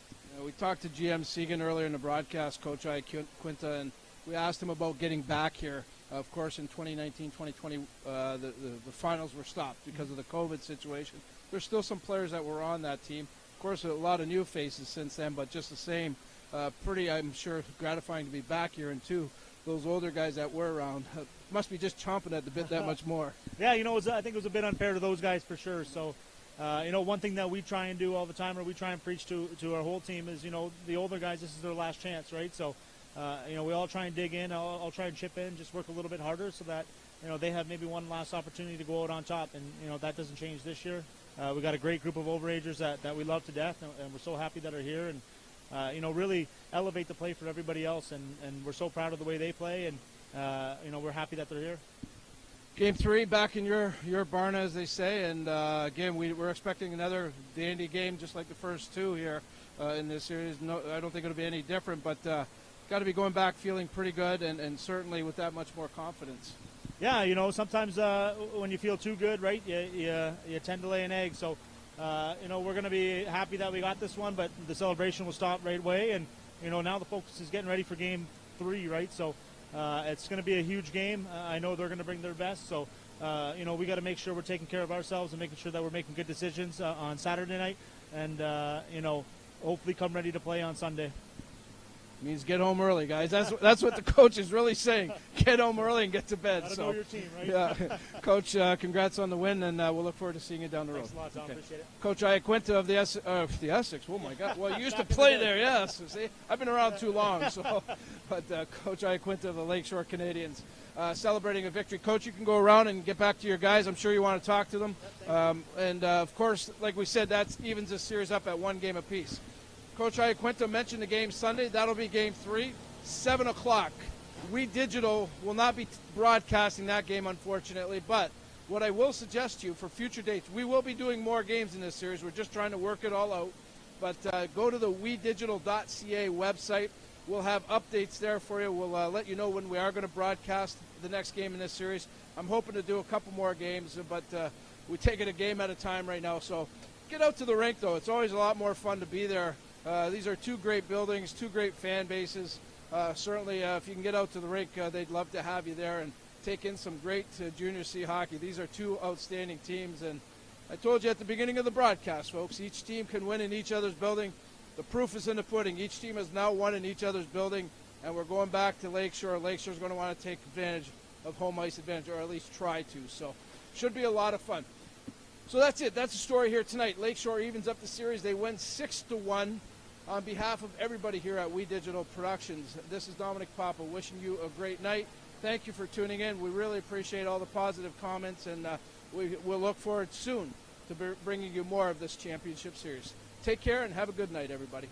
J: We talked to GM Segan earlier in the broadcast, Coach Iaquinta, and we asked him about getting back here. Of course, in 2019-2020, the finals were stopped because of the COVID situation. There's still some players that were on that team. Of course, a lot of new faces since then, but just the same, pretty, I'm sure, gratifying to be back here. And, too, those older guys that were around must be just chomping at the bit that much more. Yeah, I think it was a bit unfair to those guys for sure. So, one thing that we try and do all the time, or we try and preach to our whole team is, the older guys, this is their last chance, right? So, we all try and dig in. I'll try and chip in, just work a little bit harder so that, they have maybe one last opportunity to go out on top. And, that doesn't change this year. We got a great group of overagers that we love to death, and we're so happy that are here and, really elevate the play for everybody else. And we're so proud of the way they play, and, we're happy that they're here.
A: Game 3 back in your barn, as they say, and again, we're expecting another dandy game just like the first two here in this series. No, I don't think it'll be any different, but got to be going back feeling pretty good and certainly with that much more confidence.
J: Yeah, sometimes when you feel too good, right, you tend to lay an egg. So, we're going to be happy that we got this one, but the celebration will stop right away. And, now the focus is getting ready for Game 3, right? So it's going to be a huge game. I know they're going to bring their best. So, we got to make sure we're taking care of ourselves and making sure that we're making good decisions on Saturday night. And, hopefully come ready to play on Sunday.
A: Means get home early, guys. That's what the coach is really saying. Get home early and get to bed.
J: Gotta know your team, right?
A: Yeah, Coach, congrats on the win, and we'll look forward to seeing you down the road.
J: Thanks a lot, Tom. Okay. Appreciate it.
A: Coach Iaquinta of the Essex. Oh my God! Well, you used to play there, yes. See, I've been around too long. So, but Coach Iaquinta of the Lakeshore Canadiens celebrating a victory. Coach, you can go around and get back to your guys. I'm sure you want to talk to them. And of course, like we said, that evens the series up at 1 game apiece. Coach Iaquinta mentioned the game Sunday. That'll be Game 3, 7 o'clock. We Digital will not be broadcasting that game, unfortunately, but what I will suggest to you for future dates, we will be doing more games in this series. We're just trying to work it all out. But go to the WeDigital.ca website. We'll have updates there for you. We'll let you know when we are going to broadcast the next game in this series. I'm hoping to do a couple more games, but we take it a game at a time right now. So get out to the rink, though. It's always a lot more fun to be there. These are 2 great buildings, 2 great fan bases. Certainly, if you can get out to the rink, they'd love to have you there and take in some great Junior C hockey. These are 2 outstanding teams, and I told you at the beginning of the broadcast, folks, each team can win in each other's building. The proof is in the pudding. Each team has now won in each other's building, and we're going back to Lakeshore. Lakeshore's going to want to take advantage of home ice advantage, or at least try to. So should be a lot of fun. So that's it. That's the story here tonight. Lakeshore evens up the series. They win 6-1. On behalf of everybody here at We Digital Productions, this is Dominic Papa wishing you a great night. Thank you for tuning in. We really appreciate all the positive comments, and we'll look forward soon to bringing you more of this championship series. Take care and have a good night, everybody.